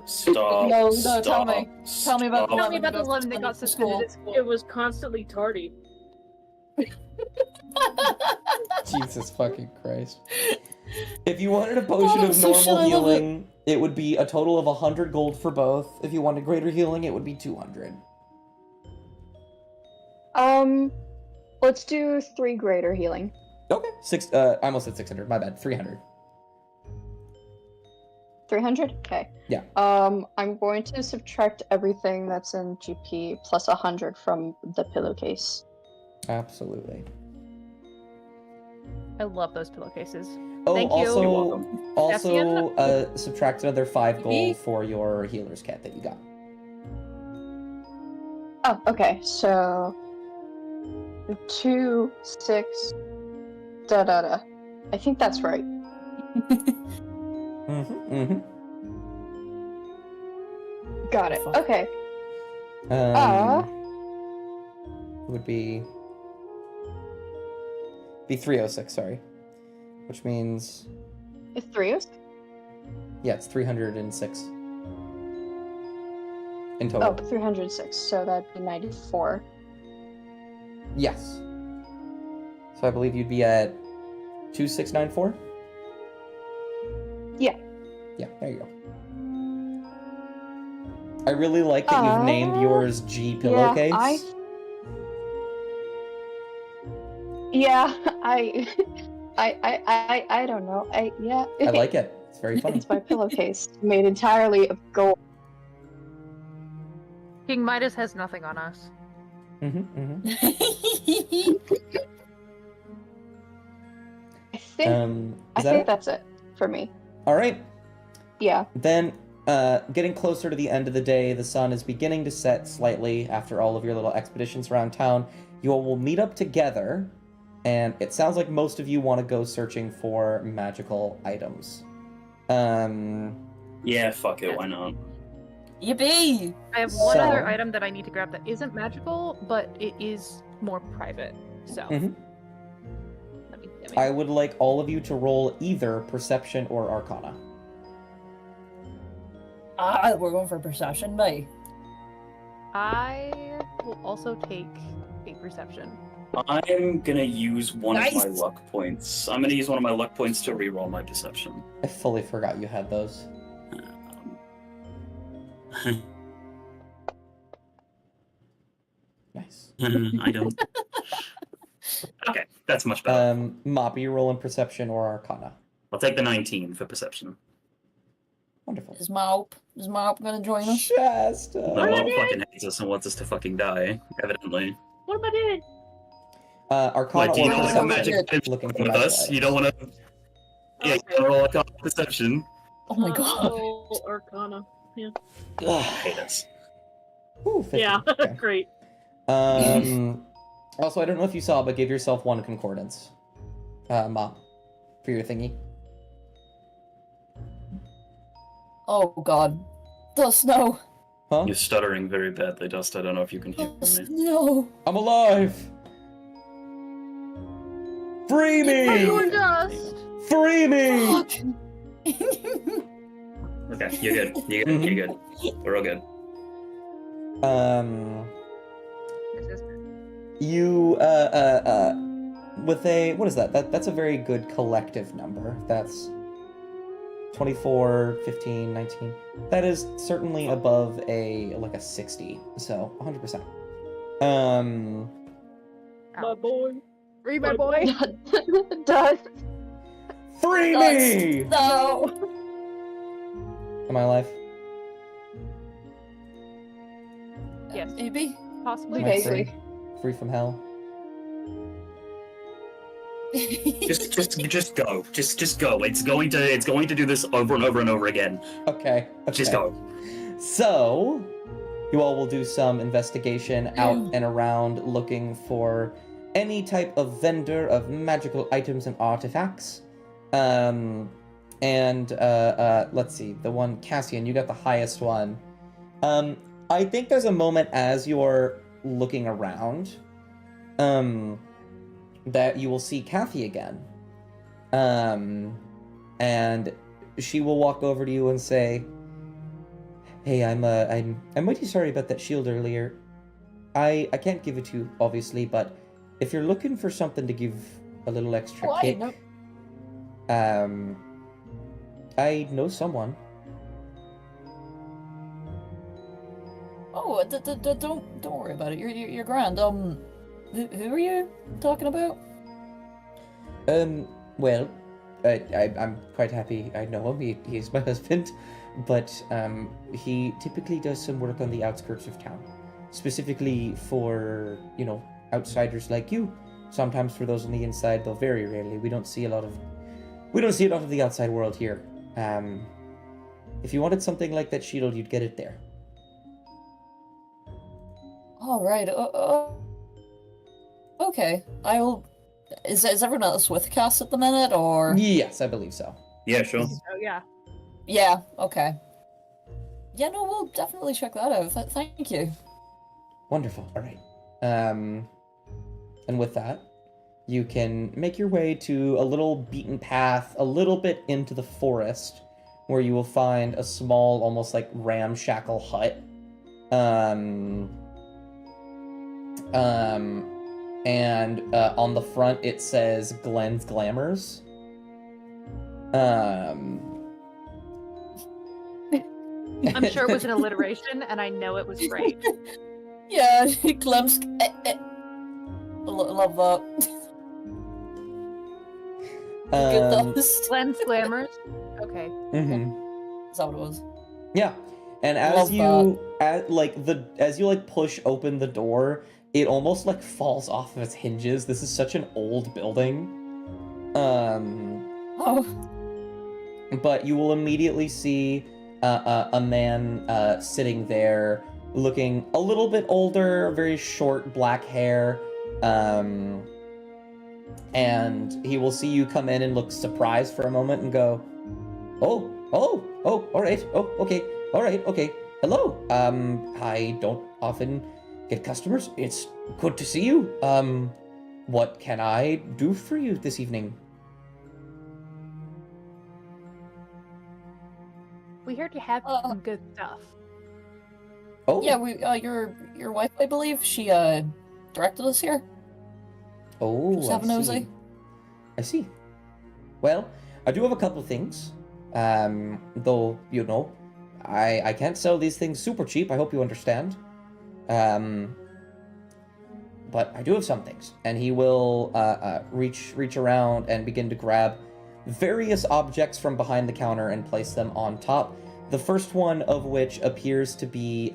Stop. No, tell me. Tell me about the Tell me lemon about the lemon that got suspended at school. It was constantly tardy. Jesus fucking Christ. If you wanted a potion of so normal shit, healing, it would be a total of 100 gold for both. If you wanted greater healing, it would be 200. Let's do 3 greater healing. Okay. I almost said 600. My bad. 300. 300? Okay. Yeah. I'm going to subtract everything that's in GP plus 100 from the pillowcase. Absolutely. I love those pillowcases. Oh, Thank you. also, You're welcome. subtract another 5 gold for your healer's kit that you got. Oh, okay. So 2, 6, da da da. I think that's right. Got it. Fuck. Okay. Would be 306, sorry. Which means, It's 3 of yeah, it's 306 in Oh, total. 306. So that'd be 94. Yes. So I believe you'd be at 2694? Yeah. Yeah, there you go. I really like that you've named yours G pillowcase. Yeah, I don't know. I like it. It's very funny. It's my pillowcase made entirely of gold. King Midas has nothing on us. I think Is that it? that's it for me. All right. Yeah. Then, getting closer to the end of the day, the sun is beginning to set slightly after all of your little expeditions around town. You all will meet up together, and it sounds like most of you want to go searching for magical items. Yeah, fuck it, why not? Yippee! I have one So- other item that I need to grab that isn't magical, but it is more private. So, Mhm. let me I would like all of you to roll either Perception or Arcana. We're going for perception, mate. I will also take a perception. I'm gonna use one of my Nice. luck points. I'm gonna use one of my luck points to reroll my perception. I fully forgot you had those. Nice. I don't. Okay, that's much better. Mop, are you rolling Perception or Arcana? I'll take the 19 for perception. Wonderful. Is Maup gonna join us? Shasta. The mom fucking hates us and wants us to fucking die, evidently. What am I doing? Arcana Like, do you or know like a Perception? magic items Looking for with magical us? You items. don't want to. Yeah, you gotta roll a perception. Oh my god. Oh, Arcana. Ugh, hate us. Ooh, 50. Yeah, Okay. great. Also, I don't know if you saw, but give yourself 1 concordance. Mop, for your thingy. Oh god. The snow. Huh? You're stuttering very badly, Dust. I don't know if you can hear The me. snow. I'm alive! Free me! Dust! Free me! Fuck. Okay, you're good. You're good. You're good. We're all good. You, with a, what is that? That's a very good collective number. That's 24, 15, 19. That is certainly above like a 60, so 100%. My boy. Free my boy! Does Free me! No. Am I alive? Yes, Maybe. possibly. Am I Basically. free from hell? Just go. Just go. It's going to do this over and over and over again. Okay. Just go. So, you all will do some investigation out and around looking for any type of vendor of magical items and artifacts. Let's see, the one, Cassian, you got the highest one. I think there's a moment as you're looking around, that you will see Kathy again. And she will walk over to you and say, "Hey, I'm mighty sorry about that shield earlier. I can't give it to you, obviously, but if you're looking for something to give a little extra Why? kick, No. I know someone." Oh, don't worry about it. You're grand. Who are you talking about? Well, I'm quite happy I know him. He's my husband, but he typically does some work on the outskirts of town, specifically for, outsiders like you. Sometimes for those on the inside, though very rarely. We don't see a lot of the outside world here. If you wanted something like that shield, you'd get it there. All right. Okay. I will. Is everyone else with Cass at the minute, or? Yes, I believe so. Yeah, sure. Oh yeah. Yeah. Okay. Yeah. No, we'll definitely check that out. Thank you. Wonderful. All right. And with that, you can make your way to a little beaten path, a little bit into the forest, where you will find a small, almost like ramshackle hut. And on the front it says Glenn's Glamours. I'm sure it was an alliteration, and I know it was great. Yeah, Glenn's. Love that. Glenn's Glamours. Okay. Mm-hmm. Is that what it was? Yeah, and as you push open the door, it almost like falls off of its hinges. This is such an old building. Oh. But you will immediately see a man sitting there, looking a little bit older, very short black hair. And he will see you come in and look surprised for a moment and go, oh, all right, okay, hello. I don't often get customers. It's good to see you. What can I do for you this evening? We heard you have some good stuff. Oh yeah, we your wife, I believe, she directed us here. Oh, just have a nosy. I see. Well, I do have a couple of things. Though, you know, I can't sell these things super cheap, I hope you understand. But I do have some things. And he will reach around and begin to grab various objects from behind the counter and place them on top. The first one of which appears to be,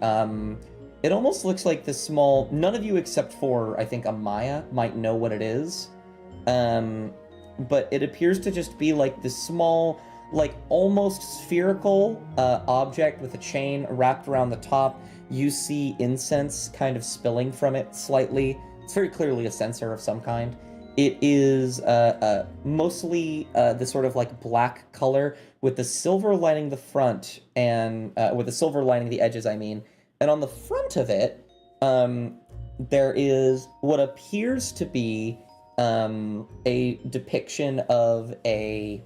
it almost looks like this small, none of you except for, I think, Amaya might know what it is. But it appears to just be like this small, like almost spherical object with a chain wrapped around the top. You see incense kind of spilling from it slightly. It's very clearly a censer of some kind. It is mostly the sort of like black color with the silver lining the front and with the silver lining the edges, I mean. And on the front of it, there is what appears to be a depiction of a,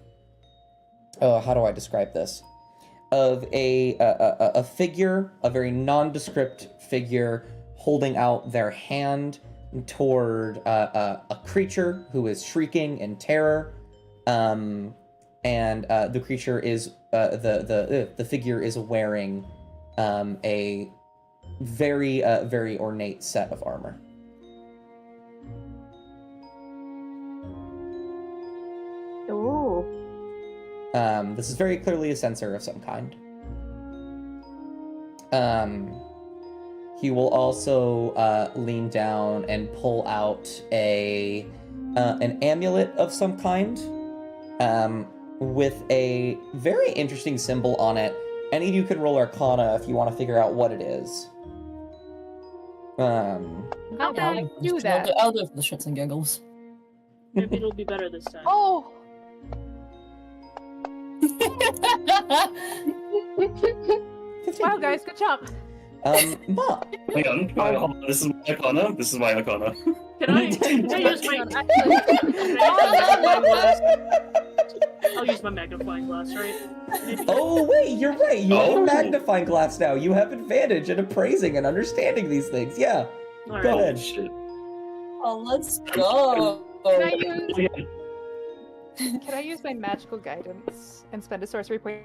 how do I describe this? Of a figure, a very nondescript figure, holding out their hand toward a creature who is shrieking in terror, and the creature is the figure is wearing a very ornate set of armor. Ooh. This is very clearly a censer of some kind. He will also lean down and pull out an amulet of some kind, with a very interesting symbol on it. Any of you can roll Arcana if you want to figure out what it is. How can I do that? I'll do it for the shits and giggles. Maybe it'll be better this time. Oh! Wow, guys, good job. Ma. Hang on. This is my Arcana. This is my Arcana. Can I use my I'll use my magnifying glass, right? Maybe. Oh wait, you're right. You have a magnifying glass now. You have advantage in appraising and understanding these things. Yeah. All Go right. ahead. Shit. Oh, let's go. Can I use my magical guidance and spend a sorcery point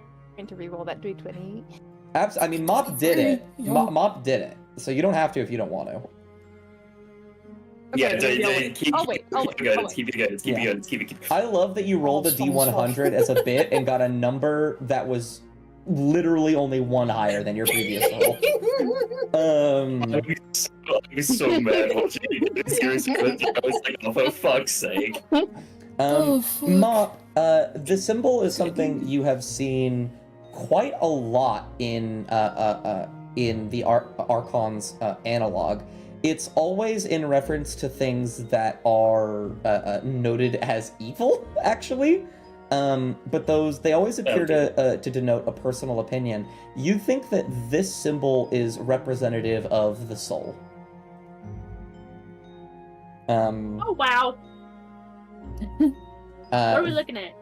to reroll that d20? I mean, Mop did it. Yeah. Mop did it. So you don't have to if you don't want to. Okay, Keep it. I love that you rolled a D100 as a bit and got a number that was literally only one higher than your previous roll. I'd be so mad watching it. Seriously, I was like, oh, for fuck's sake. Mop, the symbol is something you have seen quite a lot in the Archon's analog. It's always in reference to things that are noted as evil, actually. But they always appear to denote a personal opinion. You think that this symbol is representative of the soul. Oh wow! What are we looking at?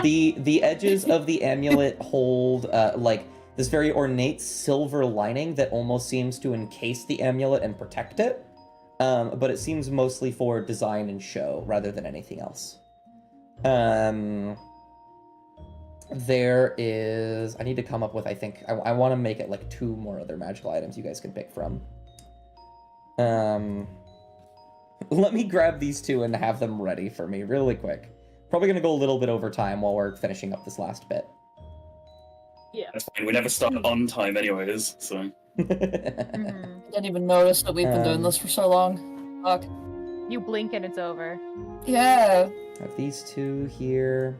the edges of the amulet hold like this very ornate silver lining that almost seems to encase the amulet and protect it. But it seems mostly for design and show rather than anything else. There is... I need to come up with, I think... I want to make it like 2 more other magical items you guys can pick from. Let me grab these 2 and have them ready for me really quick. Probably going to go a little bit over time while we're finishing up this last bit. Yeah. That's fine. We never start on time anyways, so... Didn't even notice that we've been doing this for so long. Fuck. You blink and it's over. Yeah. Have these 2 here.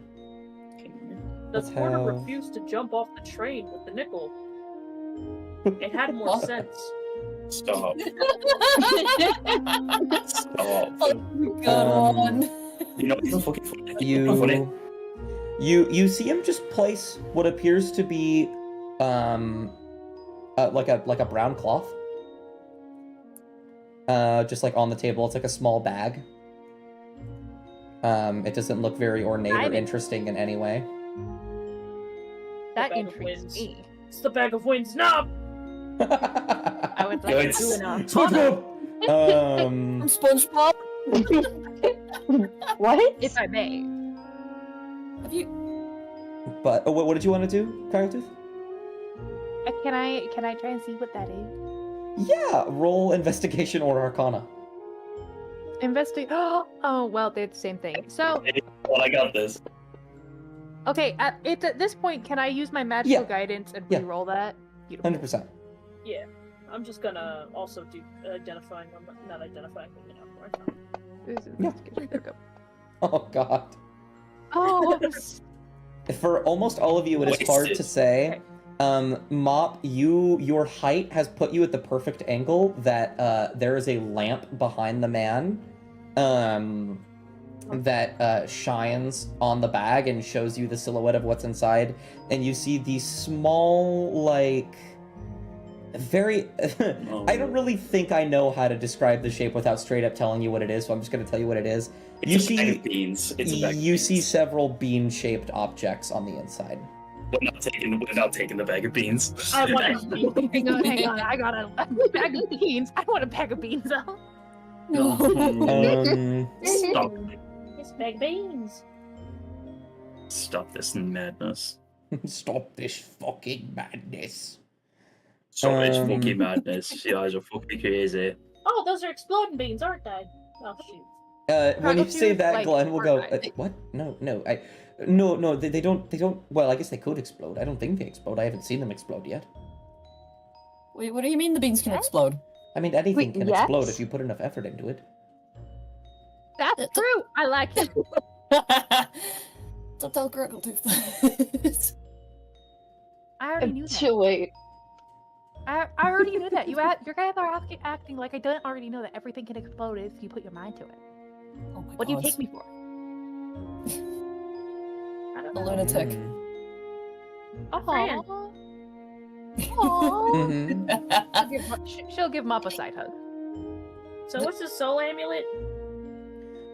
The Let's porter have- refused to jump off the train with the nickel. It had more What? sense. Stop. Stop. Oh, good one. You're not even fucking funny. You, Not funny. you see him just place what appears to be, like a brown cloth. Just like on the table. It's like a small bag. It doesn't look very ornate or interesting in any way. That bag of intrigues winds. me. It's the bag of winds. No! I would like Good. to do enough. From SpongeBob. What? If I may. Have you? But what did you want to do, Cragtooth? Can I try and see what that is? Yeah, roll investigation or arcana. Investigate. Oh well, they're the same thing. So Well, I got this. okay, at this point, can I use my magical Yeah. guidance and Yeah. re-roll that? Beautiful. 100%. Yeah. I'm just gonna also do identifying. Not identifying, but This is Yeah. investigation. There we go. Oh god. Oh, For almost all of you, it is hard to Wasted. say. Mop, your height has put you at the perfect angle that there is a lamp behind the man that shines on the bag and shows you the silhouette of what's inside. And you see these small, like, very... I don't really think I know how to describe the shape without straight up telling you what it is, so I'm just going to tell you what it is. It's a bag of beans. It's a bag of You beans. see several bean-shaped objects on the inside. We're not taking the bag of beans. I want to hang on. I got a bag of beans. I want a bag of beans though. Stop. It's bag of beans. Stop this madness. Stop this fucking madness. Stop this Um, fucking madness. You guys are fucking crazy. Oh, those are exploding beans, aren't they? Oh shoot. When you Cragtooth, say that, like, Glenn will go, organize. what? No, they don't, well, I guess they could explode. I don't think they explode. I haven't seen them explode yet. Wait, what do you mean the beans can explode? I mean, anything Wait, can yes? explode if you put enough effort into it. That's true. I like it. Don't tell Gruggletooth. I already knew that. Too late. I already knew that. Your guys are acting like I didn't already know that everything can explode if you put your mind to it. Oh my What do you God. take me for? I don't A know. lunatic. Fran. Aww. She'll give Mop a side hug. So what's the soul amulet?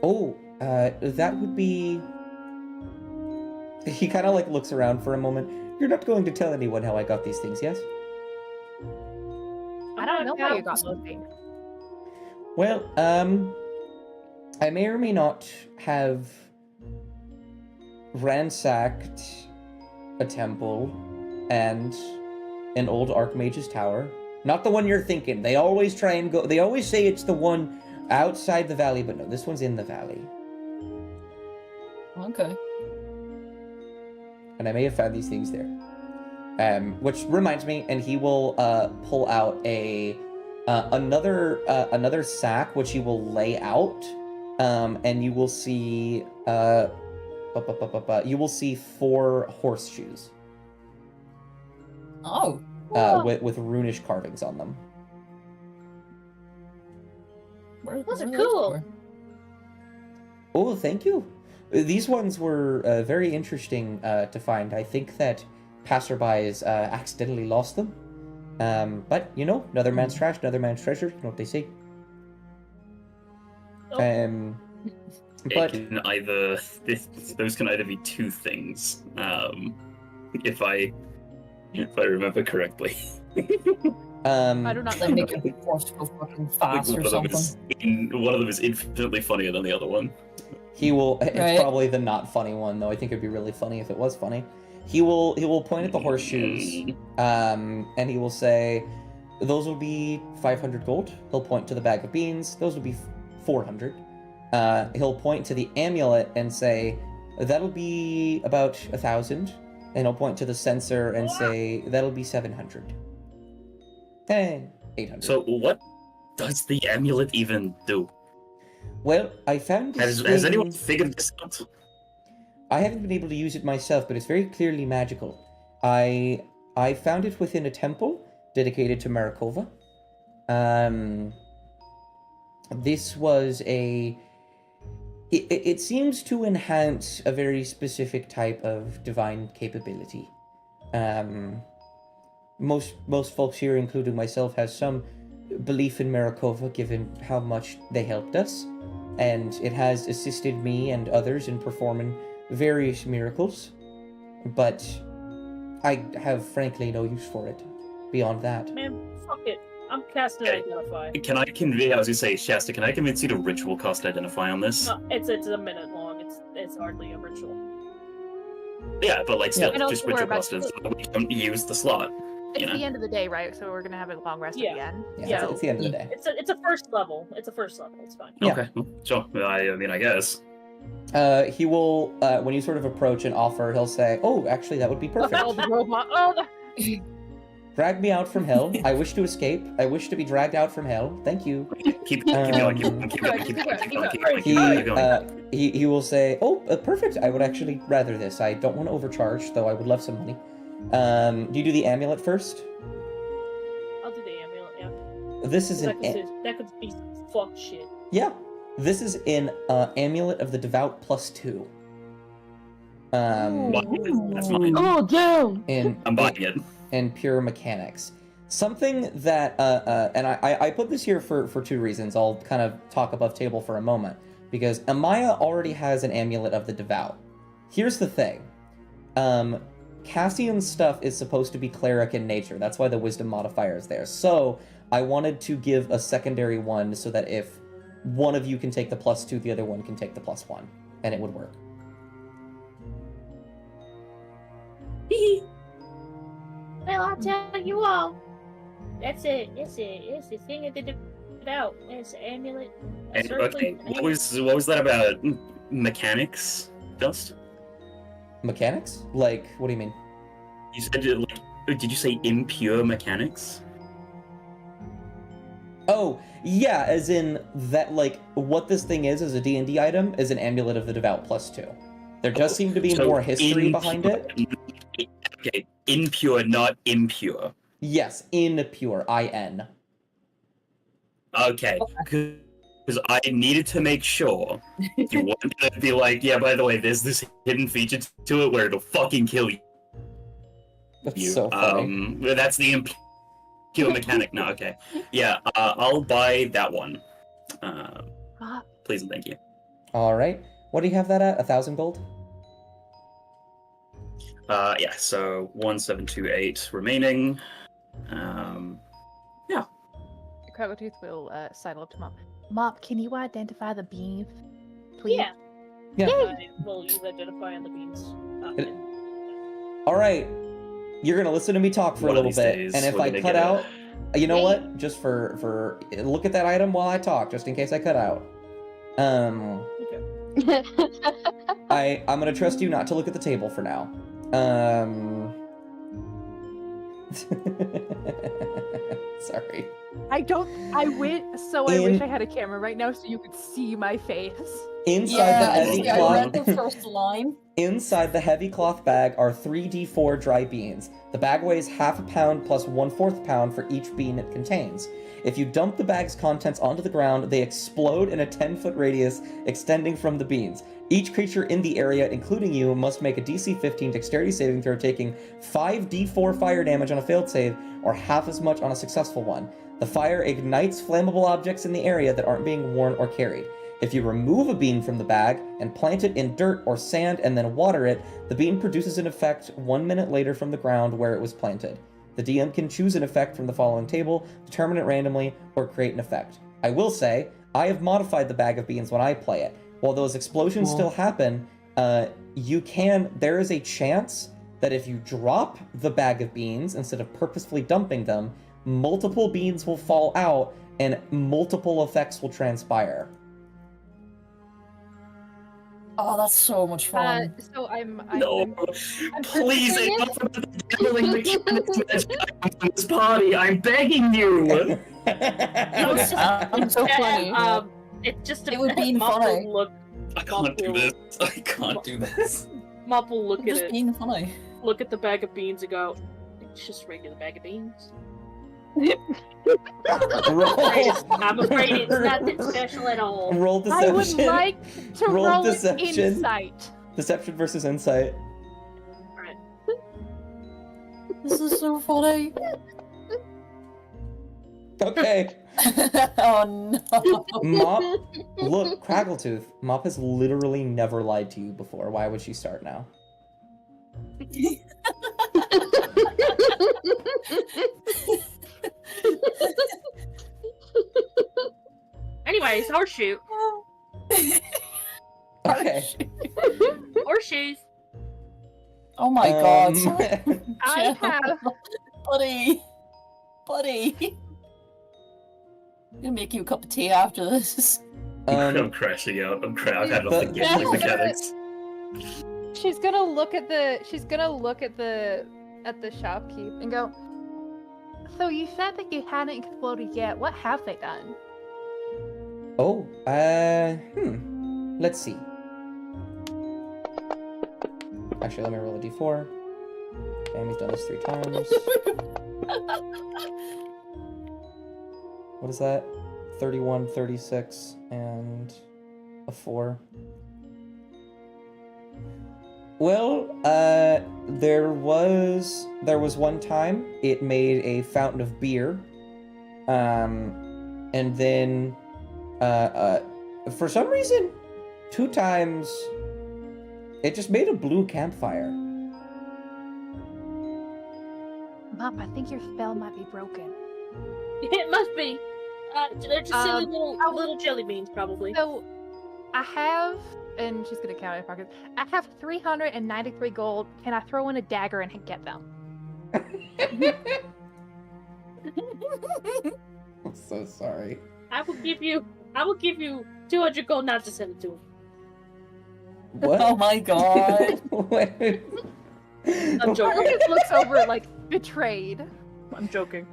Oh, that would be... He kind of like looks around for a moment. You're not going to tell anyone how I got these things, yes? I don't know how you got those things. Well, I may or may not have ransacked a temple and an old Archmage's tower. Not the one you're thinking. They always try and go... They always say it's the one outside the valley, but no, this one's in the valley. Okay. And I may have found these things there. Which reminds me, and he will pull out another sack, which he will lay out, and you will see 4 horseshoes. Oh. With runish carvings on them. Those are cool. Oh, thank you. These ones were very interesting to find. I think that passerbys accidentally lost them. But, you know, another man's trash, another man's treasure. You know what they say. Oh. But those can either be 2 things. If I remember correctly. I do not They make it forced to go fucking fast or something. One of them is infinitely funnier than the other one. He will. It's Right. probably the not funny one, though. I think it'd be really funny if it was funny. He will point at the horseshoes, and he will say, "Those will be 500 gold." He'll point to the bag of beans. Those will be 400. He'll point to the amulet and say, "That'll be about 1,000." And he'll point to the censer and say, "That'll be 700." 800. So what does the amulet even do? Well, I found this Has thing- anyone figured this out? I haven't been able to use it myself, but it's very clearly magical. I found it within a temple dedicated to Marikova. This was It seems to enhance a very specific type of divine capability. Most folks here, including myself, has some belief in Marikova, given how much they helped us, and it has assisted me and others in performing various miracles, but I have frankly no use for it beyond that. Man, fuck it. I'm casting Identify. Can I convince? I was gonna say, Shasta, can I convince you to ritual cast Identify on this? No, it's a minute long. It's hardly a ritual. Yeah, but like still, I don't just think we're ritual about cast it so that we don't use the slot. It's You know? the end of the day, right? So we're gonna have a long rest Yeah. at the end. Yeah, it's the end of the day. It's a first level. It's a first level. It's fine. Yeah. Okay, well, sure. I mean, I guess. He will, when you sort of approach and offer, he'll say, "Oh, actually, that would be perfect. Oh, the robot. Oh, Drag me out from hell. I wish to escape. I wish to be dragged out from hell. Thank you." Keep going, keep going. He will say, "Oh, perfect. I would actually rather this. I don't want to overcharge, though I would love some money." Do you do the amulet first? I'll do the amulet. Yeah. This is That could be fuck shit. Yeah. This is an amulet of the devout +2. That's mine. Oh, damn! I'm buying it. And pure mechanics. Something that, and I put this here for 2 reasons. I'll kind of talk above table for a moment. Because Amaya already has an amulet of the devout. Here's the thing. Cassian's stuff is supposed to be cleric in nature. That's why the wisdom modifier is there. So I wanted to give a secondary one so that if one of you can take the +2, the other one can take the +1. And it would work. Well, I'll tell you all. That's it. It's the thing of the devout. It's the amulet. And, okay, what was that about mechanics, Dust? Mechanics? Like, what do you mean? You said, did you say impure mechanics? Oh, yeah, as in that, like, what this thing is a D&D item is an amulet of the devout +2. There does seem to be more history behind it. Okay, impure, not impure. Yes, impure, I-N. Okay, because I needed to make sure you wanted to be like, yeah, by the way, there's this hidden feature to it where it'll fucking kill you. That's so funny. That's the impure mechanic. No, okay. Yeah, I'll buy that one. Please and thank you. All right. What do you have that at? 1,000 gold? Yeah, so 1728 remaining. Yeah. Crackletooth will sidle up to Mop. Mop, can you identify the beans, please? Yeah. Yeah. We'll use Identify on the beans. All right. You're going to listen to me talk for One a of little these bit. days, And if we're I gonna cut get a- out, you know what? Just for look at that item while I talk, just in case I cut out. Okay. I'm going to trust you not to look at the table for now. Sorry. I wish I had a camera right now so you could see my face. Inside the heavy I read cloth. the first line. Inside the heavy cloth bag are 3d4 dry beans. The bag weighs half a pound plus 1/4 pound for each bean it contains. If you dump the bag's contents onto the ground, they explode in a 10-foot radius extending from the beans. Each creature in the area, including you, must make a DC 15 dexterity saving throw, taking 5d4 fire damage on a failed save, or half as much on a successful one. The fire ignites flammable objects in the area that aren't being worn or carried. If you remove a bean from the bag and plant it in dirt or sand and then water it, the bean produces an effect 1 minute later from the ground where it was planted. The DM can choose an effect from the following table, determine it randomly, or create an effect. I will say, I have modified the bag of beans when I play it. While those explosions still happen, there is a chance that if you drop the bag of beans instead of purposefully dumping them, multiple beans will fall out and multiple effects will transpire. Oh, that's so much fun. So I'm Please, enough about the gambling mechanics in this party. I'm begging you. I'm so funny. It would be funny. I can't do this. I can't do this. Mop will look at Just it, being funny. look at the bag of beans and go, it's just a regular bag of beans. I'm afraid it's nothing special at all. Roll I deception. would like to roll deception. insight. Deception versus insight. Alright. This is so funny. Okay. Oh no. Mop, look, Craggletooth. Mop has literally never lied to you before. Why would she start now? Anyways, horseshoe. Okay. Horseshoes. Oh my god. I have Buddy. I'm gonna make you a cup of tea after this. I'm crashing out. I've had nothing gambling mechanics. She's gonna look at the shopkeep and go, so you said that you hadn't exploded yet. What have they done? Oh, let's see. Actually, let me roll a d4. Amy's done this 3 times. What is that? 31, 36, and a 4. Well, there was one time it made a fountain of beer, and then, for some reason, 2 times, it just made a blue campfire. Mom, I think your spell might be broken. It must be. They're just silly little jelly beans, probably. So, I have, and she's gonna count in her pockets. I have 393 gold. Can I throw in a dagger and get them? I'm so sorry. I will give you 200 gold not to send it to him. What? Oh my god. I'm joking. Marcus looks over like betrayed. I'm joking.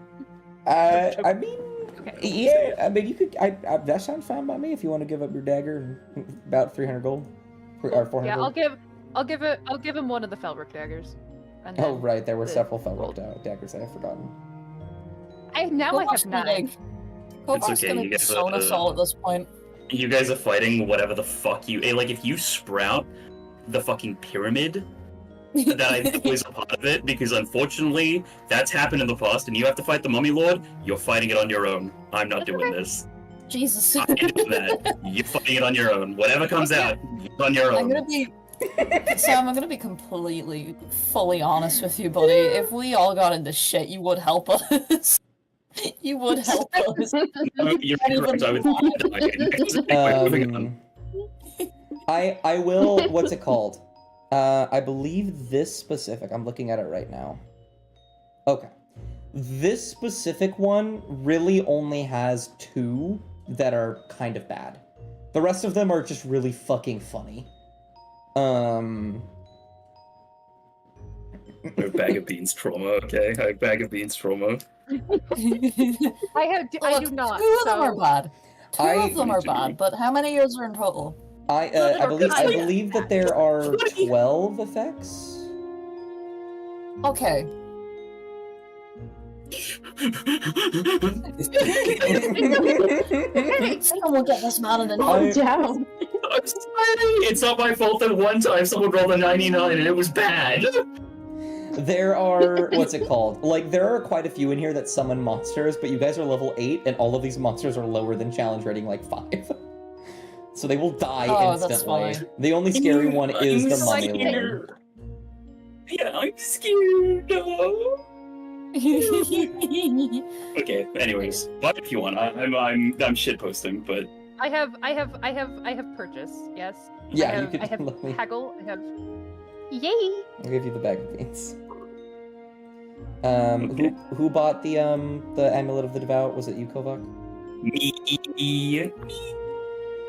I mean, Okay. yeah, I mean, you could. That sounds fine by me. If you want to give up your dagger and about 300 gold, or 400. Yeah, gold. I'll give him one of the Felric daggers. And Oh then right, there were the several gold. Felric daggers I have forgotten. I have 9. Kovar's okay, gonna you guys disown us all at this point. You guys are fighting whatever the fuck you. Like, if you sprout the fucking pyramid, that I know is a part of it, because unfortunately, that's happened in the past, and you have to fight the Mummy Lord, you're fighting it on your own. I'm not doing this. Jesus. I ain't doing that. You're fighting it on your own. Whatever comes out, you're on your I'm own. gonna be Sam, I'm gonna be completely, fully honest with you, buddy. If we all got into shit, you would help us. You would help us. No, you're correct. I would moving on. I will. What's it called? I believe this specific. I'm looking at it right now. Okay, this specific one really only has 2 that are kind of bad. The rest of them are just really fucking funny. I have bag of beans trauma, okay? I have bag of beans trauma. I do not. Two of them so- are bad. Two I- of them are bad, but how many years are in total? I believe that there are 12 effects. Okay. Someone will get this man in the Calm I- down. I'm sorry. It's not my fault that one time someone rolled a 99 and it was bad. There are, what's it called? Like, there are quite a few in here that summon monsters, but you guys are level 8, and all of these monsters are lower than challenge rating, like 5. So they will die That's instantly. fine. The only scary one is the I'm mummy one. scared. Yeah, I'm scared. No. Okay. Anyways, but if you want, I'm shitposting, but I have purchase. Yes. Yeah, you I could have let me. haggle. I have. Yay! I'll give you the bag of beans. Who bought the amulet of the devout? Was it you, Kovac? me.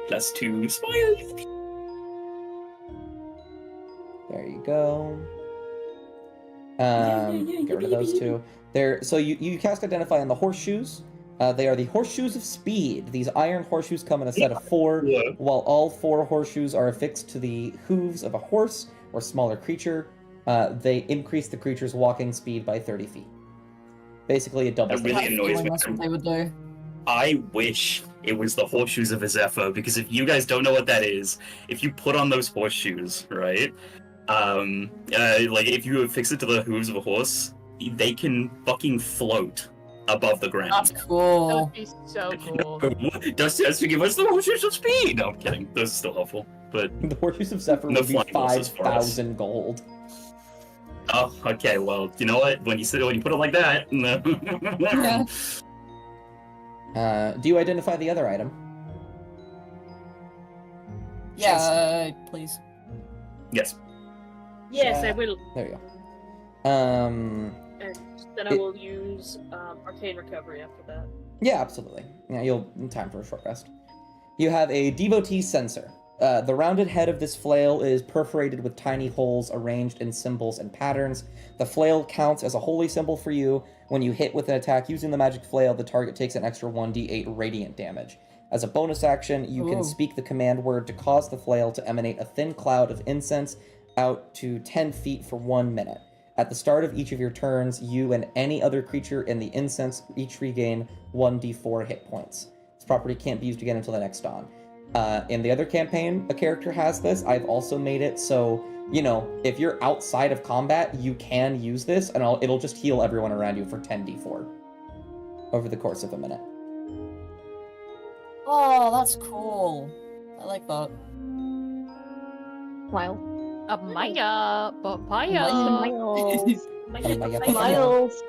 +2 smiles. There you go. Get rid of those two. So you cast Identify on the horseshoes. They are the horseshoes of speed. These iron horseshoes come in a set of 4, Yeah. while all 4 horseshoes are affixed to the hooves of a horse or smaller creature. They increase the creature's walking speed by 30 feet. Basically, it doubles. That really the annoys me. That's what they would do. I wish it was the horseshoes of a Zephyr, because if you guys don't know what that is, if you put on those horseshoes, right? Like if you affix it to the hooves of a horse, they can fucking float above the ground. That's That cool. would be so cool. Does to give us the horseshoes of speed? No, I'm kidding. Those are still helpful. But The horseshoes of Zephyr No would be flying horses for us. 5,000 gold. oh, okay. Well, you know what? When you put it like that, Yeah. Do you identify the other item? Yeah, please. yes. Yes, I will. There you go. And then I It- will use Arcane Recovery after that. Yeah, absolutely. Yeah, you'll time for a short rest. You have a devotee censer. The rounded head of this flail is perforated with tiny holes arranged in symbols and patterns. The flail counts as a holy symbol for you. When you hit with an attack using the magic flail, the target takes an extra 1d8 radiant damage. As a bonus action, you can Ooh. speak the command word to cause the flail to emanate a thin cloud of incense out to 10 feet for 1 minute. At the start of each of your turns, you and any other creature in the incense each regain 1d4 hit points. This property can't be used again until the next dawn. In the other campaign, a character has this. I've also made it so, if you're outside of combat, you can use this, and it'll just heal everyone around you for 10d4 over the course of a minute. Oh, that's cool. I like that. Smile. A Maya, papaya. Miles. Miles.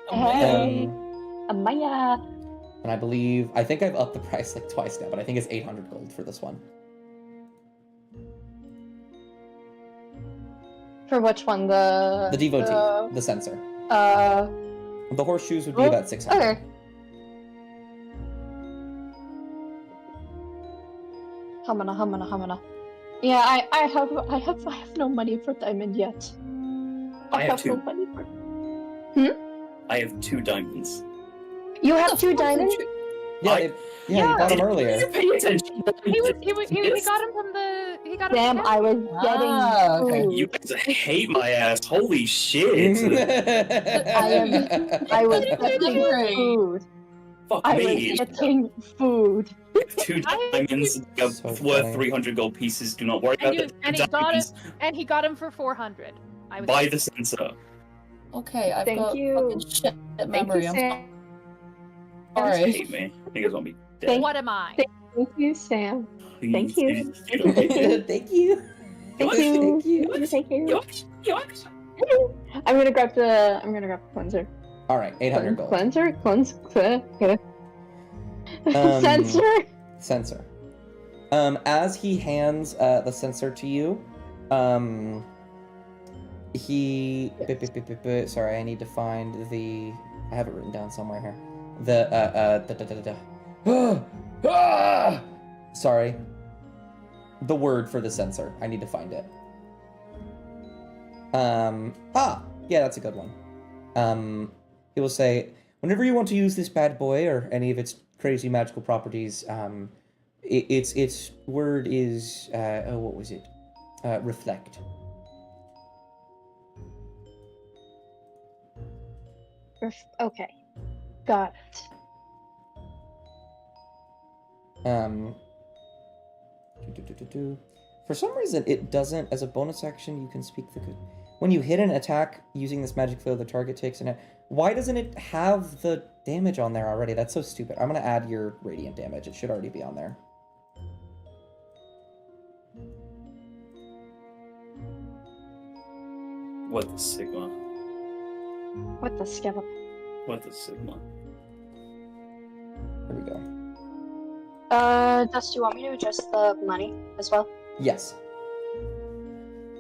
Hey. Um, Maya. and I think I've upped the price like twice now, but I think it's 800 gold for this one. For which one? The The devotee, the censer. The horseshoes would be Oh, about 600. Okay. Hamana. Yeah, I have no money for diamond yet. I have no 2. money for. I have 2 diamonds. You have 2 diamonds? Yeah, you bought them earlier. Pay attention. He got him from the. He got him. Damn, from I was getting okay. food. You guys hate my ass. Holy shit. I was Delivery. getting food. Fuck I me. was getting food. 2 diamonds So worth funny. 300 gold pieces. Do not worry And about you- it. and he got it. And he got him for 400. I was Buy the sensor. Okay, I've Thank got you. fucking shit memory. you, I'm Sam. sorry. Hate me. You guys want me dead. Thank- What am I? Thank you, Sam. Please, thank you. please, don't. Thank you. Thank What? you. Thank you. Thank you. Yoink. I'm gonna grab the cleanser. All right, 800 gold. Cleanser. Um, Sensor. Censer. As he hands the censer to you, he. Sorry, I need to find the. I have it written down somewhere here. Sorry. The word for the censer. I need to find it. Yeah, that's a good one. He will say, whenever you want to use this bad boy or any of its crazy magical properties, its word is what was it? Reflect. Okay, got it. For some reason, it doesn't. As a bonus action, you can speak the good. When you hit an attack using this magic field, the target takes an. Why doesn't it have the damage on there already? That's so stupid. I'm gonna add your radiant damage. It should already be on there. What the Sigma? What the skeleton? What the Sigma? Here we go. Dust, do you want me to adjust the money as well? Yes.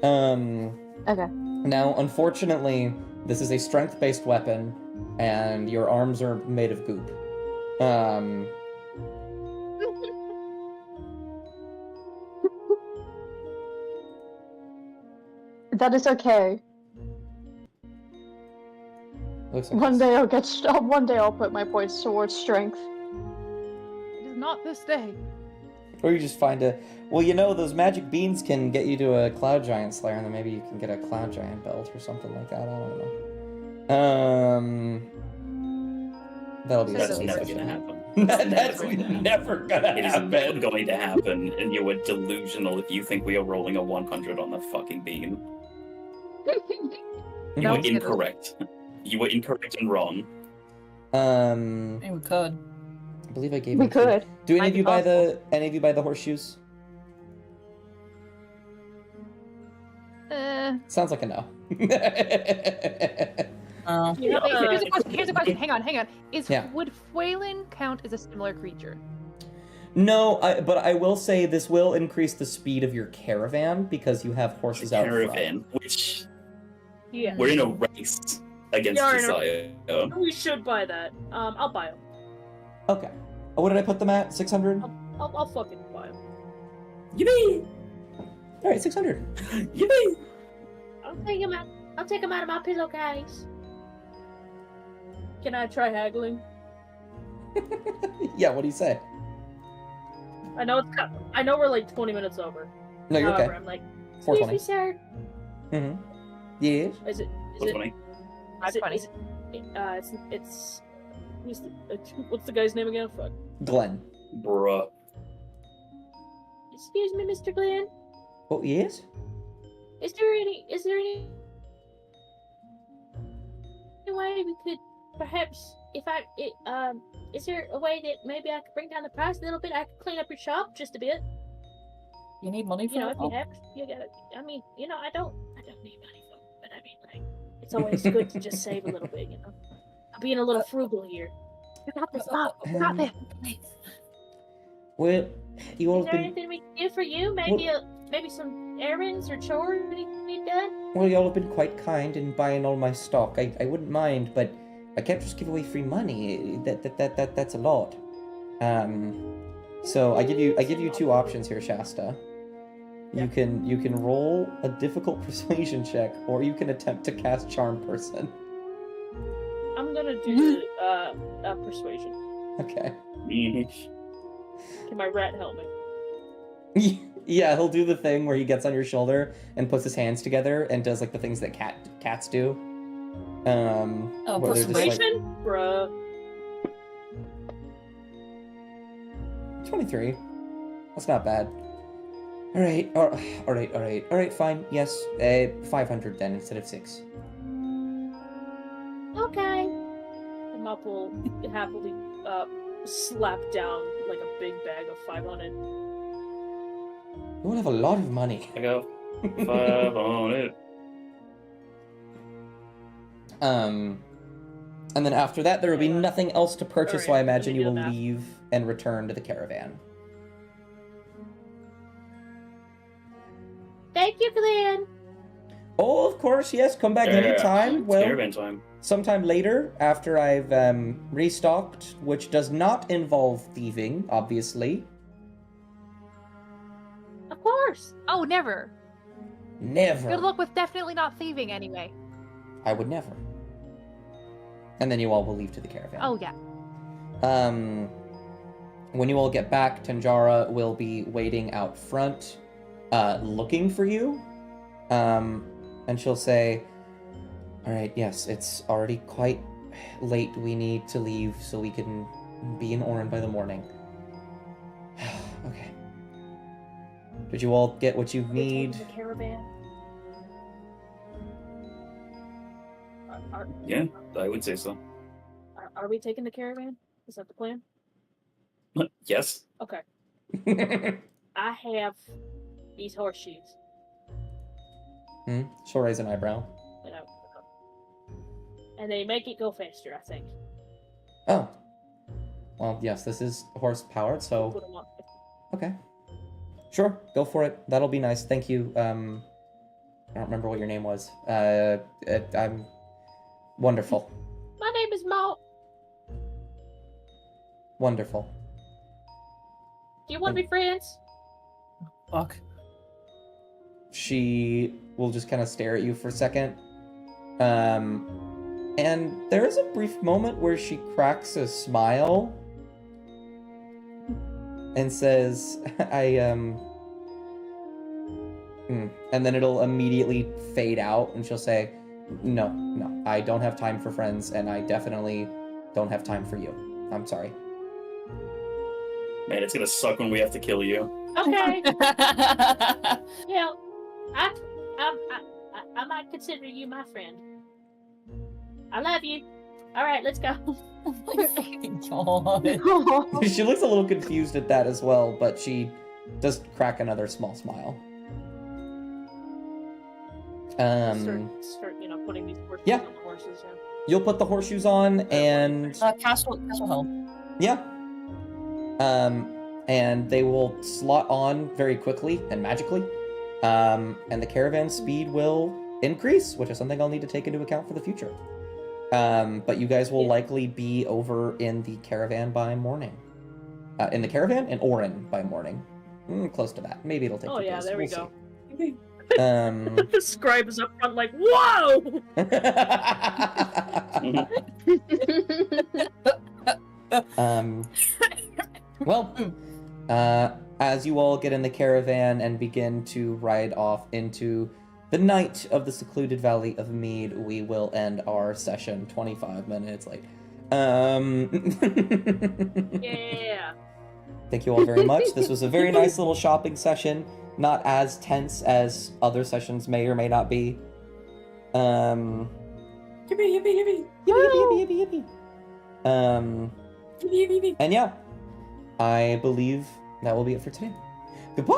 Okay. Now, unfortunately, this is a strength-based weapon, and your arms are made of goop. That is okay. Looks like One day I'll put my points towards strength. It is not this day. Or you just find a... Well, you know, those magic beans can get you to a Cloud Giant Slayer, and then maybe you can get a Cloud Giant belt or something like that. I don't know. That'll be That's a never session. gonna happen. That's never gonna It is happen. never going to happen, and you are delusional if you think we are rolling a 100 on the fucking bean. You No, were it's good. incorrect. You were incorrect and wrong. Hey, we could. I believe I gave We you. could. Do any Might of be you buy possible. the? Any of you buy the horseshoes? Sounds like a no. Oh. Wait, here's a question. Here's a question. Hang on. Yeah. Would Fuelin count as a similar creature? No, but I will say this will increase the speed of your caravan because you have horses out front. Caravan, which Yeah. we're in a race against Yeah, I know. Josiah. We should buy that. I'll buy them. Okay. What did I put them at? 600? I'll fucking buy them. Yippee! All right, 600. Yippee! I'll take him out. I'll take him out of my pillowcase. Can I try haggling? Yeah, what do you say? I know I know we're like 20 minutes over. No, you're However, okay. I'm like, Excuse 420. me, sir. Mm-hmm. Yes. is it? What's funny? That's funny. What's the guy's name again? Fuck. Glenn. Bruh. Excuse me, Mr. Glenn. Oh, yes? Is there any way we could perhaps is there a way that maybe I could bring down the price a little bit? I could clean up your shop just a bit. You need money for You know, it? if you have, you gotta. I mean, you know, I don't need money for it, but I mean, like, it's always good to just save a little bit, you know. I'm being a little frugal here. You got this, Bob. You got this. Well, you all Is have there been... anything we can do for you? Maybe maybe some errands or chores that need done? Well, y'all have been quite kind in buying all my stock. I wouldn't mind, but I can't just give away free money. That's a lot. So I give you two options here, Shasta. You can roll a difficult persuasion check, or you can attempt to cast Charm Person. I'm gonna do the persuasion. Okay. Can my rat help me? Yeah, he'll do the thing where he gets on your shoulder and puts his hands together and does like the things that cats do. Where they're just, like, Persuasion? Bruh. 23. That's not bad. All right, fine. Yes, 500 then instead of 6. Okay. And Mop will happily slap down like a big bag of 500. You will have a lot of money. I go 5 on it. And then after that, there will be nothing else to purchase, so I Alright, imagine you let will me do the math. leave and return to the caravan. Thank you, Glenn. Oh, of course, yes. Come back anytime. It's Well, caravan time. sometime later, after I've restocked, which does not involve thieving, obviously. Of course. Oh, never. Never. Good luck with definitely not thieving anyway. I would never. And then you all will leave to the caravan. Oh yeah. When you all get back, Tanjara will be waiting out front, looking for you. And she'll say, all right, yes, it's already quite late. We need to leave so we can be in Orin by the morning. Okay. Did you all get what you Are we need? taking the caravan? Yeah, I would say so. Are we taking the caravan? Is that the plan? Yes. Okay. I have these horseshoes. She'll raise an eyebrow. And they make it go faster, I think. Oh. Well, yes, this is horse-powered, so... Put 'em on. Okay. Sure, go for it. That'll be nice. Thank you. I don't remember what your name was. I'm... Wonderful. My name is Maud. Wonderful. Do you want to be friends? Fuck. She will just kind of stare at you for a second. And there is a brief moment where she cracks a smile and says, and then it'll immediately fade out and she'll say, no, I don't have time for friends and I definitely don't have time for you. I'm sorry. Man, it's gonna suck when we have to kill you. Okay. Yeah, I might consider you my friend. I love you. All right, let's go. Oh my fucking god. She looks a little confused at that as well, but she does crack another small smile. Start, putting these horseshoes Yeah. on the horses. Yeah. You'll put the horseshoes on and Castle Helm. yeah. And they will slot on very quickly and magically. And the caravan speed will increase, which is something I'll need to take into account for the future. But you guys will likely be over in the caravan by morning. In the caravan? In Orin by morning. Close to that. Maybe it'll take Oh you yeah, days. there we We'll go. see. The scribe is up front like, whoa! Well, as you all get in the caravan and begin to ride off into the night of the secluded Valley of Mead, we will end our session 25 minutes late. Yeah. Thank you all very much. This was a very nice little shopping session. Not as tense as other sessions may or may not be. Yippee, yippee, yippee. Yippee. Yippee, yippee. And yeah, I believe that will be it for today.